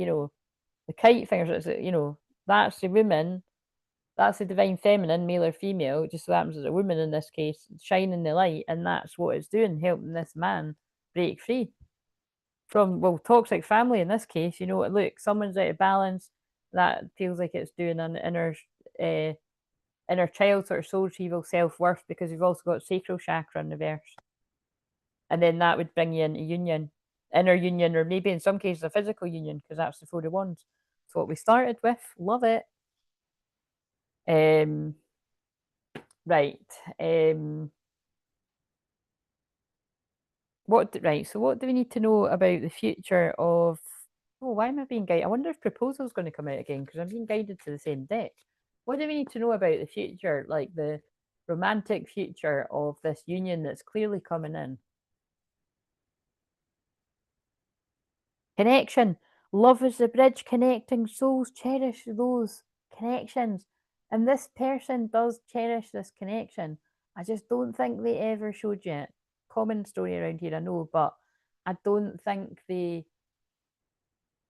the kite fingers. It's that's the woman. That's the divine feminine, male or female. It just so happens as a woman in this case, shining the light, and that's what it's doing, helping this man break free from toxic family in this case. Look, someone's out of balance. That feels like it's doing an inner child sort of soul retrieval, self-worth, because you've also got sacral chakra in reverse. And then that would bring you into union, inner union, or maybe in some cases a physical union, because that's the Four of Wands. That's what we started with. Love it. Right. So what do we need to know about the future of why am I being guided? I wonder if proposal's going to come out again, because I'm being guided to the same deck. What do we need to know about the future, like the romantic future of this union that's clearly coming in? Connection. Love is the bridge connecting souls. Cherish those connections. And this person does cherish this connection. I just don't think they ever showed you it. Common story around here, I know, but I don't think they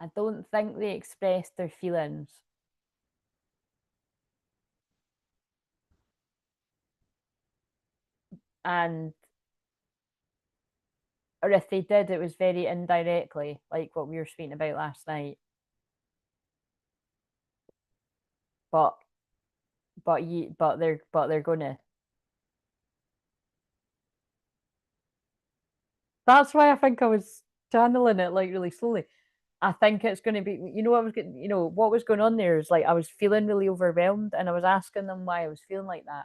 expressed their feelings. Or if they did, it was very indirectly, like what we were speaking about last night. But they're gonna. That's why I think I was channeling it like really slowly. I think it's going to be, what was going on there is like I was feeling really overwhelmed, and I was asking them why I was feeling like that.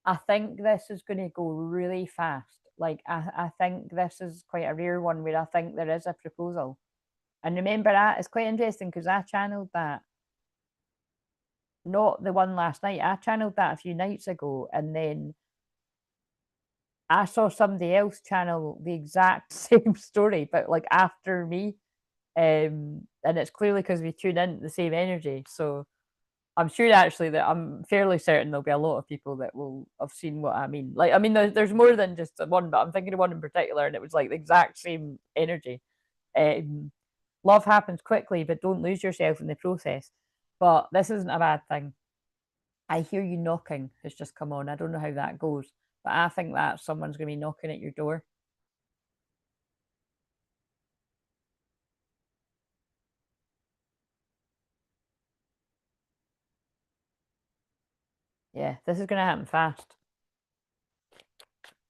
I think this is going to go really fast. Like, I think this is quite a rare one where I think there is a proposal. And remember, that it's quite interesting because I channeled that, not the one last night. I channeled that a few nights ago, and then I saw somebody else channel the exact same story, but like after me. And it's clearly because we tune in the same energy. So I'm sure actually that I'm fairly certain there'll be a lot of people that will have seen what I mean. Like, I mean, there's more than just one, but I'm thinking of one in particular, and it was like the exact same energy. Love happens quickly, but don't lose yourself in the process. But this isn't a bad thing. I hear you knocking has just come on. I don't know how that goes, but I think that someone's going to be knocking at your door. Yeah, this is going to happen fast.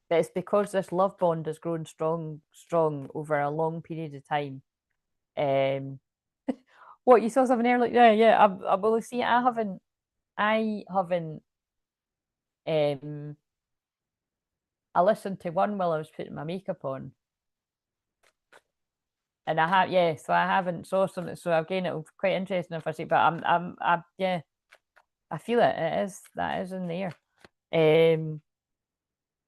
But it's because this love bond has grown strong over a long period of time. Um, what, you saw something earlier? Yeah. I will see. I haven't. Um, I listened to one while I was putting my makeup on, and I have, yeah. So I haven't saw something. So again, it'll be quite interesting if I see. But yeah. I feel it. That is in there.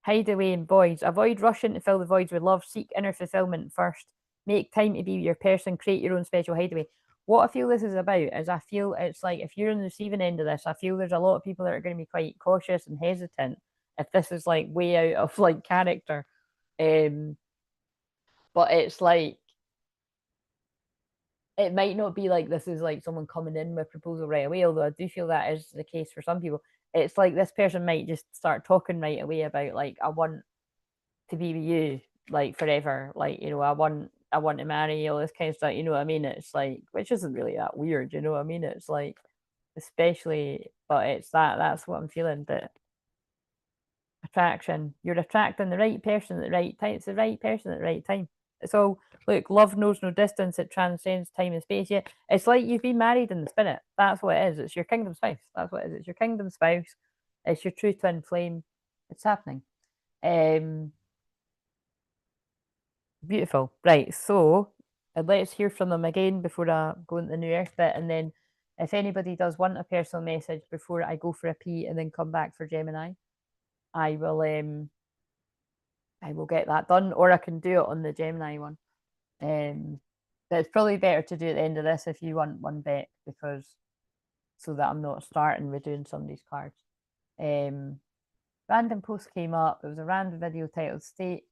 Hide away in voids. Avoid rushing to fill the voids with love. Seek inner fulfillment first. Make time to be your person. Create your own special hideaway. What I feel this is about is I feel it's like if you're on the receiving end of this, I feel there's a lot of people that are going to be quite cautious and hesitant if this is like way out of like character. Um, but it's like it might not be like this is like someone coming in with a proposal right away, although I do feel that is the case for some people. It's like this person might just start talking right away about like I want to be with you like forever, like I want to marry, all this kind of stuff, you know what I mean? It's like, which isn't really that weird, you know what I mean? It's like, especially, but it's that's what I'm feeling. But attraction, you're attracting the right person at the right time. It's the right person at the right time. It's all, look, love knows no distance, it transcends time and space. Yeah, it's like you've been married in the spirit. That's what it is. It's your kingdom spouse. That's what it is. It's your kingdom spouse. It's your true twin flame. It's happening. um Beautiful. Right. So let's hear from them again before I go into the New Earth bit. And then if anybody does want a personal message before I go for a pee and then come back for Gemini, I will I will get that done, or I can do it on the Gemini one. But it's probably better to do at the end of this if you want one back, because so that I'm not starting with doing somebody's cards. Random post came up. It was a random video titled "State."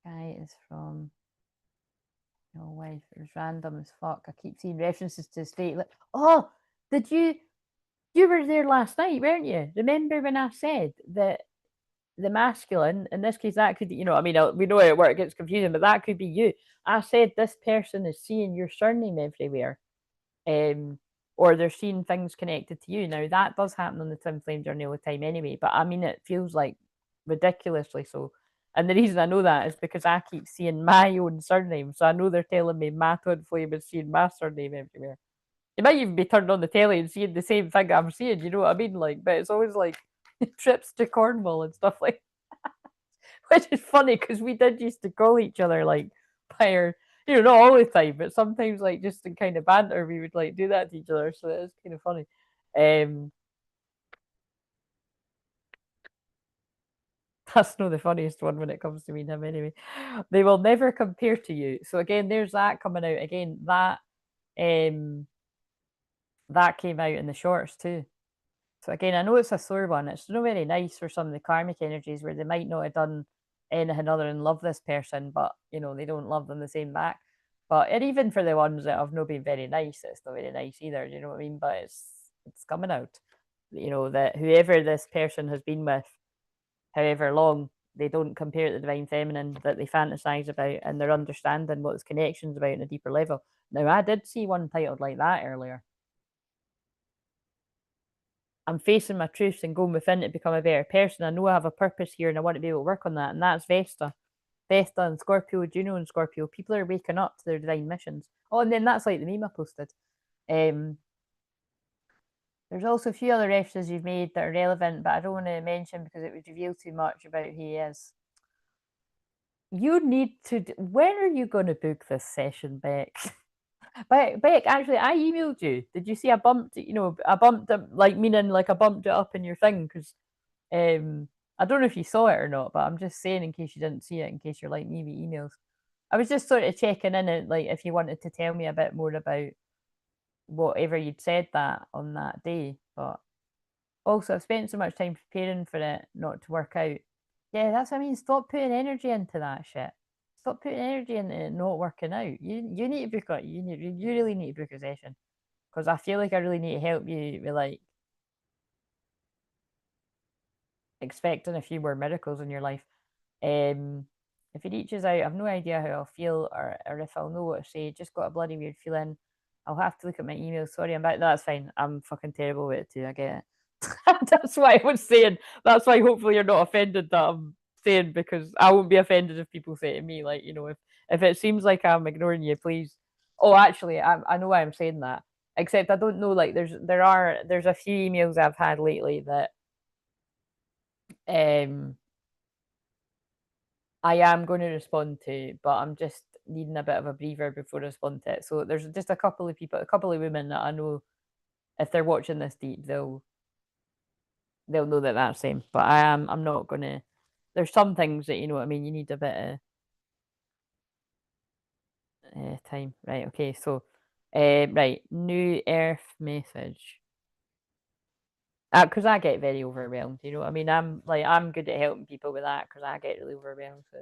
Guy is from your wife. It was random as fuck. I keep seeing references to state. Oh, did you? You were there last night, weren't you? Remember when I said that the masculine, in this case, that could be, I mean, we know how it works, it gets confusing, but that could be you. I said this person is seeing your surname everywhere, or they're seeing things connected to you. Now, that does happen on the twin flame journey all the time anyway, but I mean, it feels like ridiculously so. And the reason I know that is because I keep seeing my own surname. So I know they're telling me my twin flame is seeing my surname everywhere. It might even be turned on the telly and seeing the same thing I'm seeing, you know what I mean? Like, but it's always like trips to Cornwall and stuff like which is funny because we did used to call each other like by our, not all the time, but sometimes like just in kind of banter, we would like do that to each other. So it is kind of funny. That's not the funniest one when it comes to me and him anyway. They will never compare to you. So again, there's that coming out. Again, that came out in the shorts too. So again, I know it's a sore one. It's not very nice for some of the karmic energies where they might not have done anything other than love this person, but they don't love them the same back. But and even for the ones that have not been very nice, it's not very nice either. You know what I mean? But it's coming out. That whoever this person has been with, however long, they don't compare it to the divine feminine that they fantasize about, and they're understanding what this connection's about on a deeper level. Now, I did see one titled like that earlier. I'm facing my truths and going within to become a better person. I know I have a purpose here and I want to be able to work on that. And that's Vesta. Vesta and Scorpio, Juno and Scorpio. People are waking up to their divine missions. Oh, and then that's like the meme I posted. There's also a few other references you've made that are relevant, but I don't want to mention because it would reveal too much about who he is. You need to. When are you going to book this session, Beck? Beck, actually, I emailed you. Did you see I bumped? I bumped it, like meaning like I bumped it up in your thing because I don't know if you saw it or not, but I'm just saying in case you didn't see it, in case you're like me with emails. I was just sort of checking in and like if you wanted to tell me a bit more about whatever you'd said that on that day. But also I've spent so much time preparing for it not to work out. Yeah, that's what I mean. Stop putting energy into that shit. Stop putting energy into it not working out. You need to book it. You really need to book a session. Because I feel like I really need to help you with like expecting a few more miracles in your life. If it reaches out, I've no idea how I'll feel or if I'll know what to say. Just got a bloody weird feeling. I'll have to look at my email. Sorry, I'm back. That's fine. I'm fucking terrible with it too. I get it. That's why I was saying. That's why hopefully you're not offended that I'm saying because I won't be offended if people say to me like, if it seems like I'm ignoring you, please. Oh, actually, I know why I'm saying that. Except I don't know. Like, there's a few emails I've had lately that um I am going to respond to, but I'm just needing a bit of a breather before I respond to it. So there's just a couple of people, a couple of women that I know if they're watching this deep, they'll know that that's same. But I'm not gonna. There's some things that you know what I mean. You need a bit of time, right? Okay, so right, new Earth message. Because I get very overwhelmed. You know what I mean? I'm good at helping people with that because I get really overwhelmed. So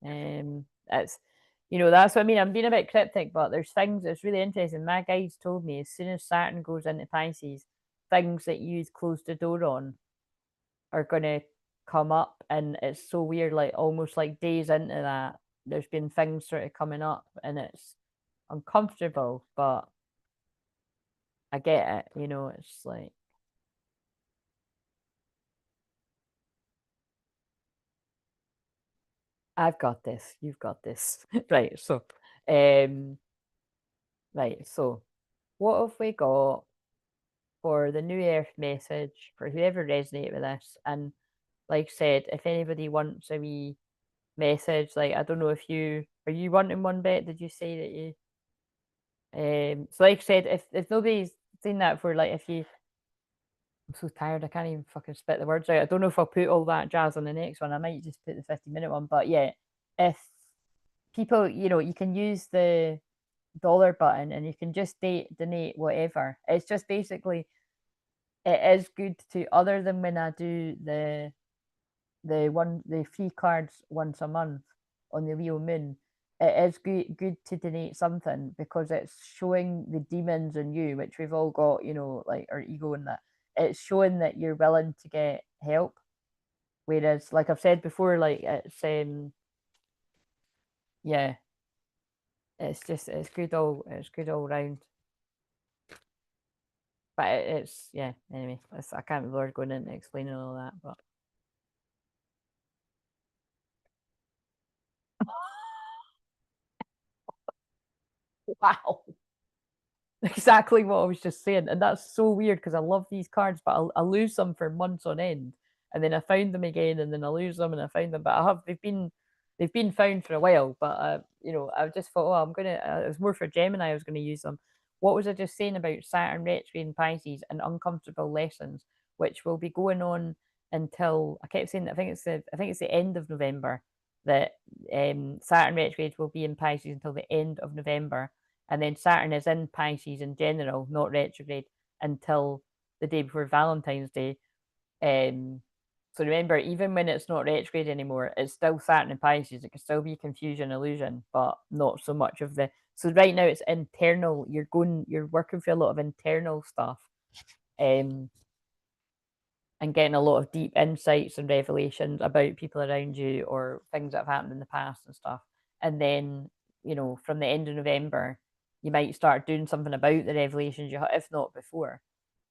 it's that's what I mean. I'm being a bit cryptic, but there's things that's really interesting. My guides told me as soon as Saturn goes into Pisces, things that you'd closed the door on are gonna come up, and it's so weird. Like almost like days into that, there's been things sort of coming up, and it's uncomfortable, but I get it. It's like I've got this, you've got this, right? So, um, right. So, what have we got for the New Earth message for whoever resonated with this? And like I said, if anybody wants a wee message, like I don't know if you are you wanting one bit? Did you say that you so like I said, if nobody's seen that for like if you I'm so tired I can't even fucking spit the words out. I don't know if I'll put all that jazz on the next one. I might just put the 50-minute one. But yeah, if people, you can use dollar button, and you can just donate whatever. It's just basically, it is good to, other than when I do the free cards once a month on the real moon, it is good to donate something, because it's showing the demons in you, which we've all got, you know, like our ego and that. It's showing that you're willing to get help. Whereas, like I've said before, like yeah, it's good all round. But it's yeah. Anyway, I can't be bothered going into explaining all that. But wow, exactly what I was just saying, and that's so weird because I love these cards, but I lose them for months on end, and then I found them again, and then I lose them, and I found them. But they've been found for a while. But you know, I just thought, oh, I'm gonna. It was more for Gemini. I was gonna use them. What was I just saying about Saturn retrograde in Pisces and uncomfortable lessons, which will be going on until, I kept saying, I think it's the end of November, that Saturn retrograde will be in Pisces until the end of November, and then Saturn is in Pisces in general, not retrograde, until the day before Valentine's Day. So remember, even when it's not retrograde anymore, it's still Saturn in Pisces. It can still be confusion, illusion, but not so much of the. So right now it's internal. You're working for a lot of internal stuff, um, and getting a lot of deep insights and revelations about people around you or things that have happened in the past and stuff. And then, you know, from the end of November, you might start doing something about the revelations you had, if not before.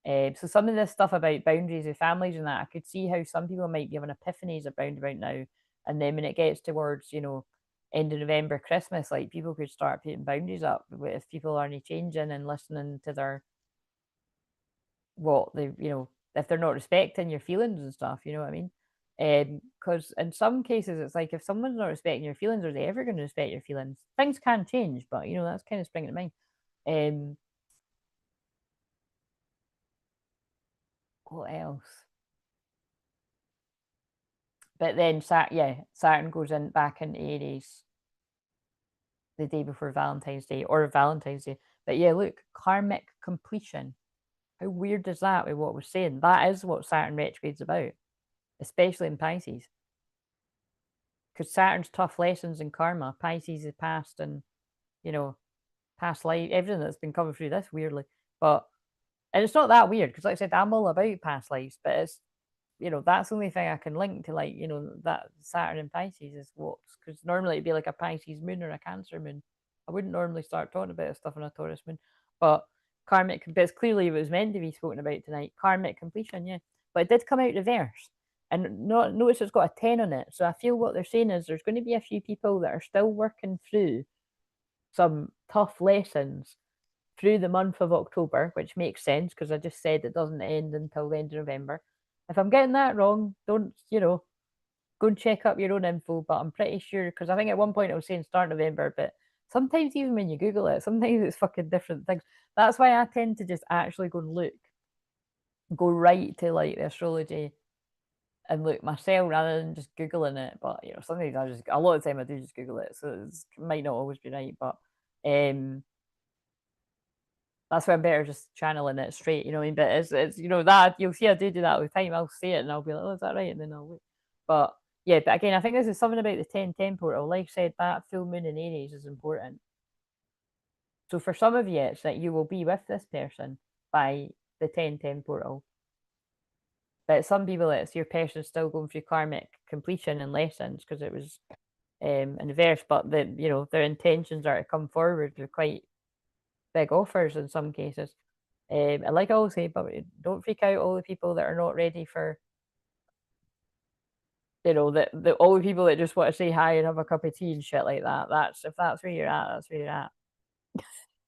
So some of this stuff about boundaries with families and that, I could see how some people might be having epiphanies about now. And then when it gets towards, you know, end of November, Christmas, like people could start putting boundaries up if people aren't changing and listening to their what they, you know, if they're not respecting your feelings and stuff, you know what I mean? Because in some cases it's like, if someone's not respecting your feelings, are they ever going to respect your feelings? Things can change, but you know, that's kind of springing to mind. Um, what else? But then Saturn goes in back into Aries the day before Valentine's Day or Valentine's Day. But yeah, look, karmic completion. How weird is that with what we're saying? That is what Saturn retrograde's about, especially in Pisces. Because Saturn's tough lessons in karma. Pisces is past, and you know, past life, everything that's been coming through this weirdly. But and it's not that weird, because like I said, I'm all about past lives, but it's, you know, that's the only thing I can link to, like, you know, that Saturn in Pisces is what's, because normally it'd be like a Pisces moon or a Cancer moon. I wouldn't normally start talking about stuff on a Taurus moon, but but it's clearly it was meant to be spoken about tonight. Karmic completion, yeah, but it did come out reverse, and not notice it's got a 10 on it. So I feel what they're saying is there's going to be a few people that are still working through some tough lessons through the month of October, which makes sense because I just said it doesn't end until the end of November. If I'm getting that wrong, don't, you know, go and check up your own info. But I'm pretty sure, because I think at one point I was saying start November, but sometimes even when you Google it, sometimes it's fucking different things. That's why I tend to just actually go and look, go right to like the astrology and look myself rather than just Googling it. But you know, sometimes a lot of the time I do just Google it, so it might not always be right. But that's why I'm better just channeling it straight, you know what I mean? But it's you know, that you'll see I do that all the time. I'll say it and I'll be like, oh, is that right? And then I'll look. But yeah, but again, I think this is something about the 10-10 portal. Like I said, that full moon in Aries is important. So for some of you, it's that you will be with this person by the 10-10 portal. But some people, it's your person still going through karmic completion and lessons because it was in reverse. But the, you know, their intentions are to come forward with quite big offers in some cases. And like I always say, but don't freak out all the people that are not ready for, you know, the all the people that just want to say hi and have a cup of tea and shit like that. That's, if that's where you're at, that's where you're at.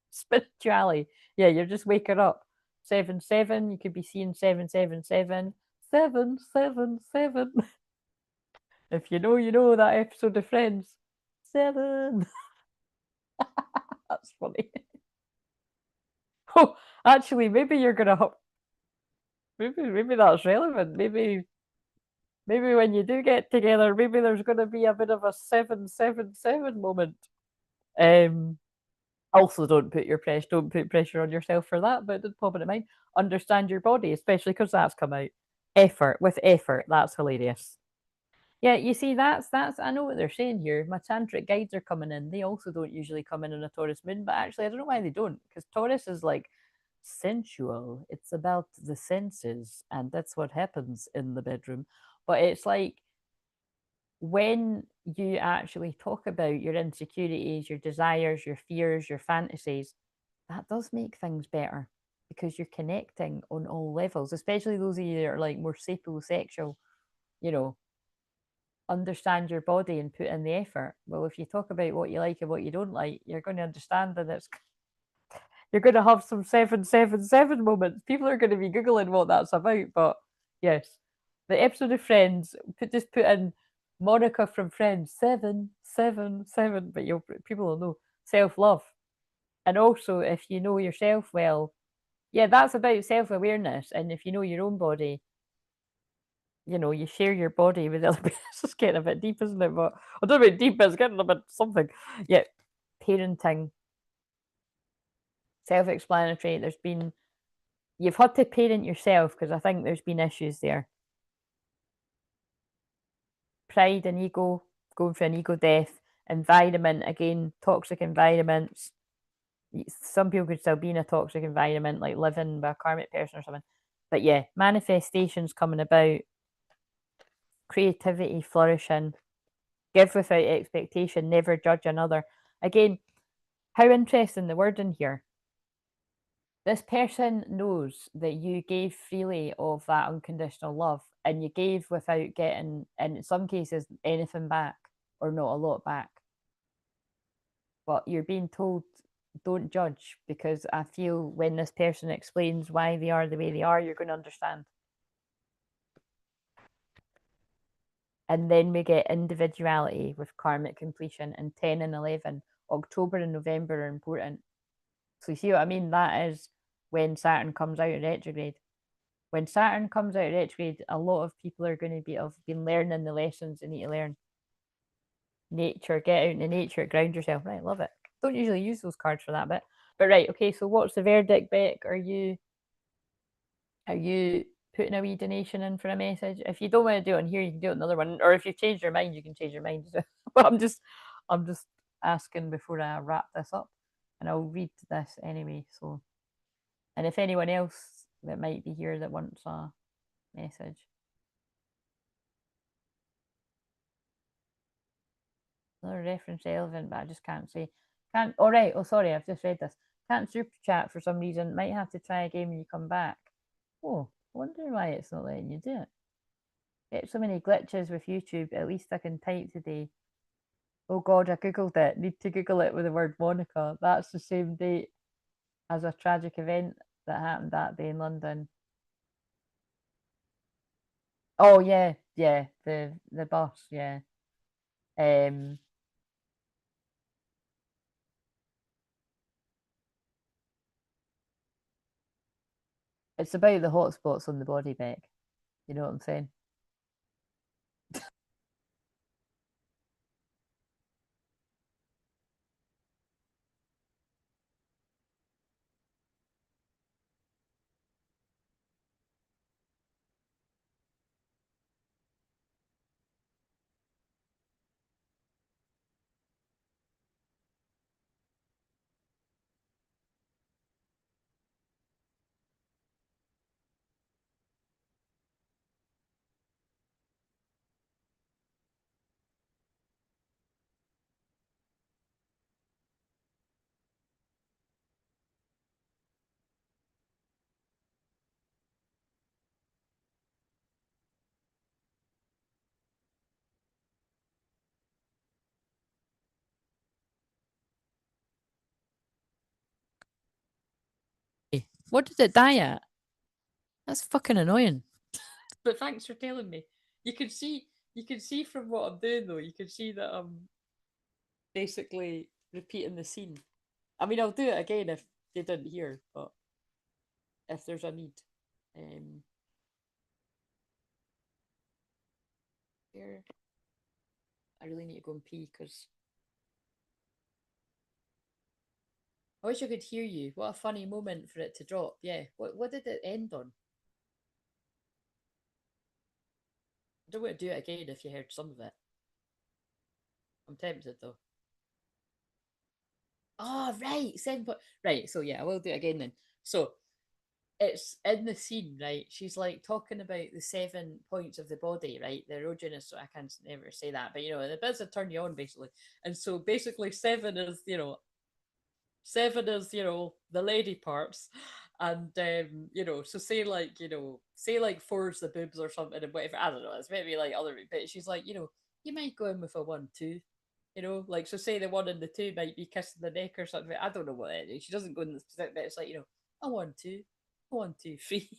Spirituality. Yeah, you're just waking up. 7-7, you could be seeing 7-7-7. 7-7-7. If you know, you know that episode of Friends. 7. That's funny. Oh, actually, maybe you're gonna maybe that's relevant. Maybe when you do get together, maybe there's gonna be a bit of a 7-7-7 moment. Um Also, don't put pressure on yourself for that, but don't pop it in mind. Understand your body, especially because that's come out. Effort with effort. That's hilarious. Yeah, you see, that's. I know what they're saying here. My tantric guides are coming in. They also don't usually come in on a Taurus moon, but actually, I don't know why they don't, because Taurus is like sensual. It's about the senses, and that's what happens in the bedroom. But it's like when you actually talk about your insecurities, your desires, your fears, your fantasies, that does make things better because you're connecting on all levels, especially those of you that are like more sapiosexual, you know, understand your body and put in the effort. Well, if you talk about what you like and what you don't like, you're going to understand that it's you're going to have some 777 moments. People are going to be googling what that's about. But yes, the episode of Friends, just put in Monica from Friends 777, but you'll people will know self love. And also, if you know yourself well, yeah, that's about self awareness. And if you know your own body, you know, you share your body with other people. It's just getting a bit deep, isn't it? But I don't know about deep, but it's getting a bit something. Yeah, parenting, self explanatory. You've had to parent yourself because I think there's been issues there. Pride and ego, going for an ego death. Environment, again, toxic environments. Some people could still be in a toxic environment, like living with a karmic person or something. But yeah, manifestations coming about, creativity flourishing, give without expectation, never judge another. Again, how interesting the word in here. This person knows that you gave freely of that unconditional love and you gave without getting, in some cases, anything back or not a lot back. But you're being told, don't judge, because I feel when this person explains why they are the way they are, you're going to understand. And then we get individuality with karmic completion, and 10 and 11. October and November are important. So you see what I mean? That is when Saturn comes out of retrograde. When Saturn comes out of retrograde, a lot of people are going to have been learning the lessons they need to learn. Nature, get out into nature, ground yourself. Right, love it. Don't usually use those cards for that bit. But right, okay, so what's the verdict, Beck? Are you putting a wee donation in for a message? If you don't want to do it on here, you can do it another one. Or if you've changed your mind, you can change your mind. But I'm just asking before I wrap this up. And I'll read this anyway. So, and if anyone else that might be here that wants a message. Another reference relevant, but I just can't say. Can't. All right. Oh, sorry. I've just read this. Can't super chat for some reason. Might have to try again when you come back. Oh, I wonder why it's not letting you do it. Get so many glitches with YouTube. At least I can type today. Oh God, I googled it. Need to Google it with the word Monica. That's the same date as a tragic event that happened that day in London. Oh yeah, yeah. The bus. Yeah. Um. It's about the hot spots on the body, Beck. You know what I'm saying? What did it die at? That's fucking annoying. But thanks for telling me. You can see from what I'm doing though, you can see that I'm basically repeating the scene. I mean I'll do it again if they didn't hear, but if there's a need. Um here I really need to go and pee because I wish I could hear you. What a funny moment for it to drop. Yeah. What did it end on? I don't want to do it again if you heard some of it. I'm tempted though. Oh, right. Right. So yeah, I will do it again then. So it's in the scene, right? She's like talking about the 7 points of the body, right? The erogenous, so I can't never say that, but the bits that turn you on basically. And so basically seven is the lady parts, and so say like four is the boobs or something, and whatever, I don't know, it's maybe like other, but she's like, you might go in with a 1 2, like, so say the 1 and the 2 might be kissing the neck or something. I don't know what it is. She doesn't go in the specific, but it's like, a 1 2, a 1 2 3,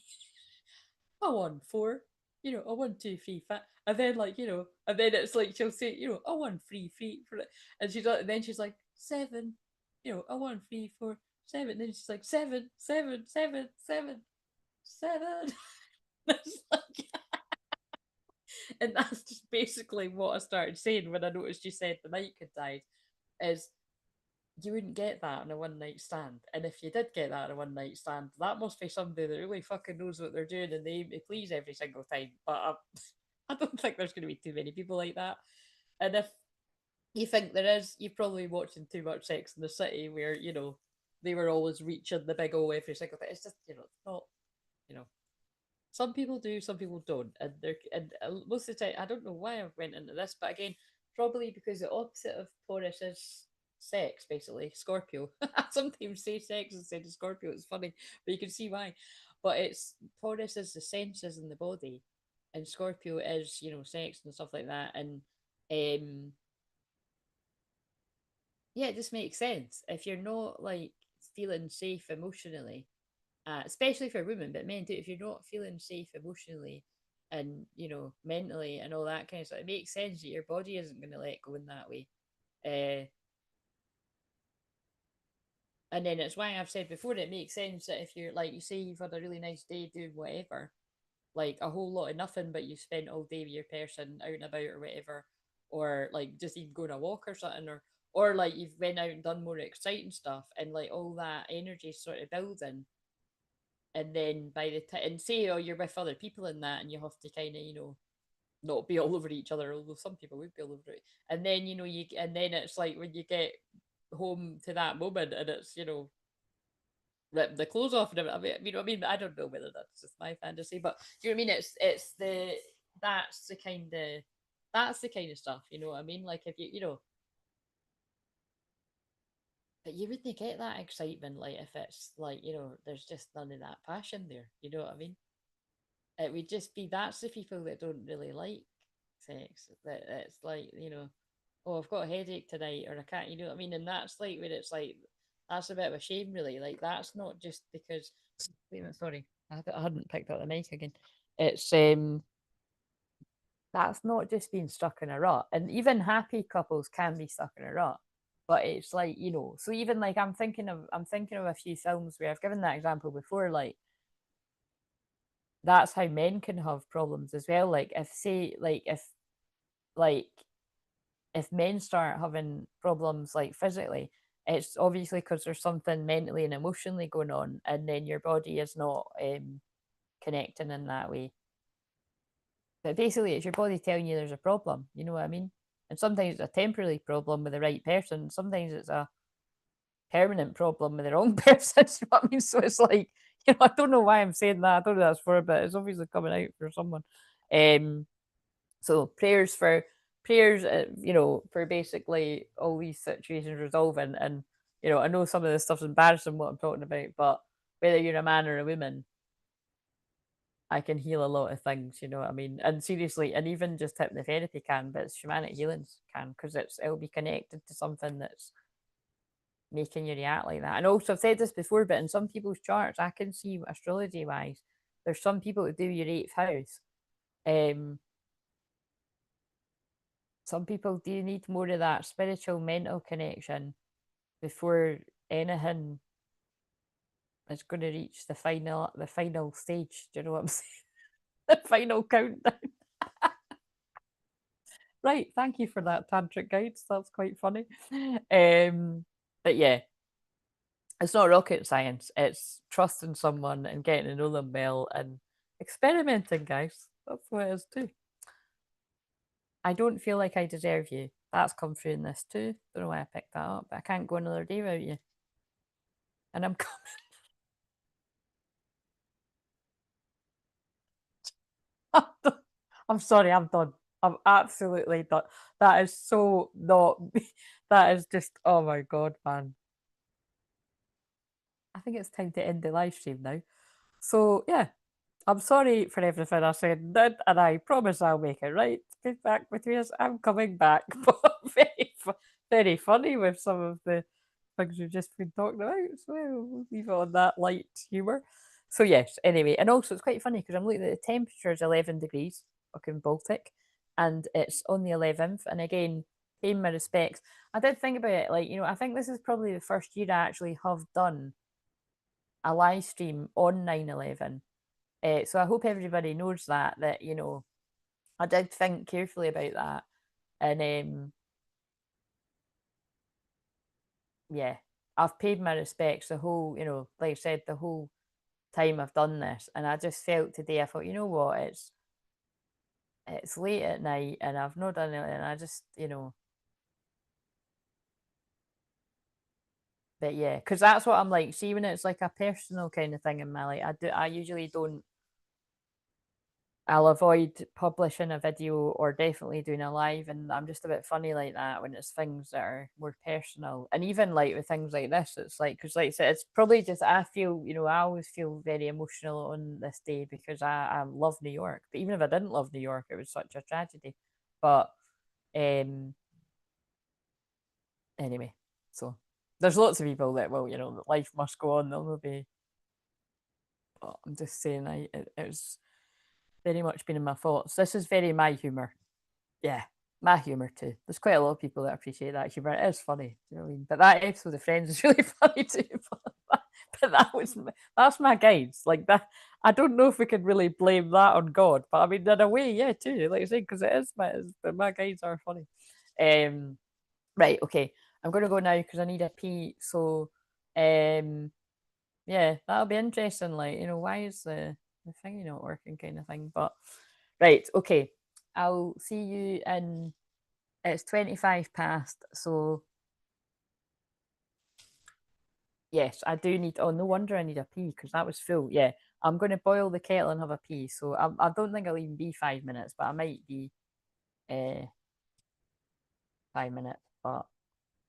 a 1 4, a 1 2 3 5, and then like, and then it's like she'll say, a 1 3 3 for it, and and then she's like 7, a 1 3 4 7, and then she's like 7 7 7 7 7. It's like, and that's just basically what I started saying when I noticed you said the mic had died. Is you wouldn't get that on a one night stand. And if you did get that on a one night stand, that must be somebody that really fucking knows what they're doing and they aim to please every single time. But I don't think there's going to be too many people like that. And if you think there is, you're probably watching too much Sex in the City where, they were always reaching the big O every single thing. It's just, it's not, you know, some people do, some people don't, and most of the time, I don't know why I went into this, but again, probably because the opposite of Taurus is sex, basically Scorpio. I sometimes say sex instead of Scorpio. It's funny, but you can see why. But it's Taurus is the senses in the body, and Scorpio is sex and stuff like that, and um, yeah, it just makes sense if you're not like feeling safe emotionally, especially for women, but men too. If you're not feeling safe emotionally and mentally and all that kind of stuff, it makes sense that your body isn't going to let go in that way. Uh, and then it's why I've said before, it makes sense that if you're like, you say you've had a really nice day doing whatever, like a whole lot of nothing, but you spent all day with your person out and about or whatever, or like just even going a walk or something, or like you've went out and done more exciting stuff, and like all that energy sort of building, and then by the time, and say, oh, you're with other people in that, and you have to kind of, not be all over each other, although some people would be all over it. And then, and then it's like when you get home to that moment, and it's, rip the clothes off and everything. I mean, I don't know whether that's just my fantasy, but do you know what I mean? That's the kind of that's the kind of stuff, you know what I mean? Like if but you wouldn't get that excitement, like if it's like, there's just none of that passion there. You know what I mean? It would just be, that's the people that don't really like sex. That it's like, oh, I've got a headache tonight, or I can't, you know what I mean? And that's like when it's like, that's a bit of a shame, really. Like that's not just because. Wait a minute, sorry, I hadn't picked up the mic again. It's that's not just being stuck in a rut, and even happy couples can be stuck in a rut. But it's like, so even like I'm thinking of a few films where I've given that example before, like that's how men can have problems as well. Like if say like if men start having problems like physically, it's obviously because there's something mentally and emotionally going on, and then your body is not connecting in that way. But basically, it's your body telling you there's a problem. You know what I mean? And sometimes it's a temporary problem with the right person. Sometimes it's a permanent problem with the wrong person. You know what I mean? So it's like, I don't know why I'm saying that. I don't know what that's for, but it's obviously coming out for someone. Um, so prayers, for basically all these situations resolving. And I know some of this stuff's embarrassing what I'm talking about, but whether you're a man or a woman, I can heal a lot of things. You know what I mean? And seriously, and even just hypnotherapy can, but shamanic healings can, because it'll be connected to something that's making you react like that. And also, I've said this before, but in some people's charts, I can see astrology wise, there's some people who do your eighth house. Um, some people do need more of that spiritual, mental connection before anything is going to reach the final stage. Do you know what I'm saying? The final countdown. Right. Thank you for that tantric guide. That's quite funny. But yeah, It's not rocket science. It's trusting someone and getting to know them well and experimenting, guys. That's what it is too. I don't feel like I deserve you. That's come through in this too. Don't know why I picked that up, but I can't go another day without you. And I'm coming. I'm sorry, I'm done. I'm absolutely done. That is so not me. That is just, oh my God, man. I think it's time to end the live stream now. So, yeah, I'm sorry for everything I said and did, and I promise I'll make it right. Be back with you. I'm coming back, but very funny with some of the things we've just been talking about. So we'll leave it on that light humour. So yes, anyway, and also it's quite funny because I'm looking at the temperature is 11 degrees, fucking Baltic, and it's on the 11th. And again, paying my respects. I did think about it, like, I think this is probably the first year I actually have done a live stream on 9/11. So I hope everybody knows that I did think carefully about that, and yeah, I've paid my respects the whole, like I said, the whole time I've done this, and I just felt today, I thought, you know what, it's late at night, and I've not done it, and I just, but yeah, because that's what I'm like. See, when it's like a personal kind of thing in my life, I usually don't. I'll avoid publishing a video or definitely doing a live, and I'm just a bit funny like that when it's things that are more personal. And even like with things like this, it's like, because like I said, it's probably just I feel, I always feel very emotional on this day because I love New York. But even if I didn't love New York, it was such a tragedy. But um anyway, so there's lots of people that will, that life must go on. There'll be, but I'm just saying, it's very much been in my thoughts. This is very my humor. Yeah, my humour too. There's quite a lot of people that appreciate that humour. It is funny, do you know what I mean? But that episode of Friends is really funny too. But that's my guides. Like that, I don't know if we could really blame that on God, but I mean, in a way, yeah, too. Like I said, because but my guides are funny. Um, right, okay. I'm gonna go now because I need a pee. So, yeah, that'll be interesting. Like, why is the thingy not working, kind of thing. But right, okay. I'll see you in. It's 25 past, so yes, I do need. Oh, no wonder I need a pee because that was full. Yeah, I'm going to boil the kettle and have a pee. So I don't think I'll even be 5 minutes, but I might be 5 minutes. But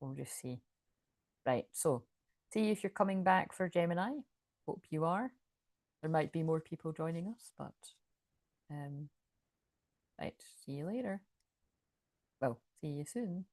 we'll just see. Right, so see if you're coming back for Gemini. Hope you are. There might be more people joining us, but right, see you later. Well, see you soon.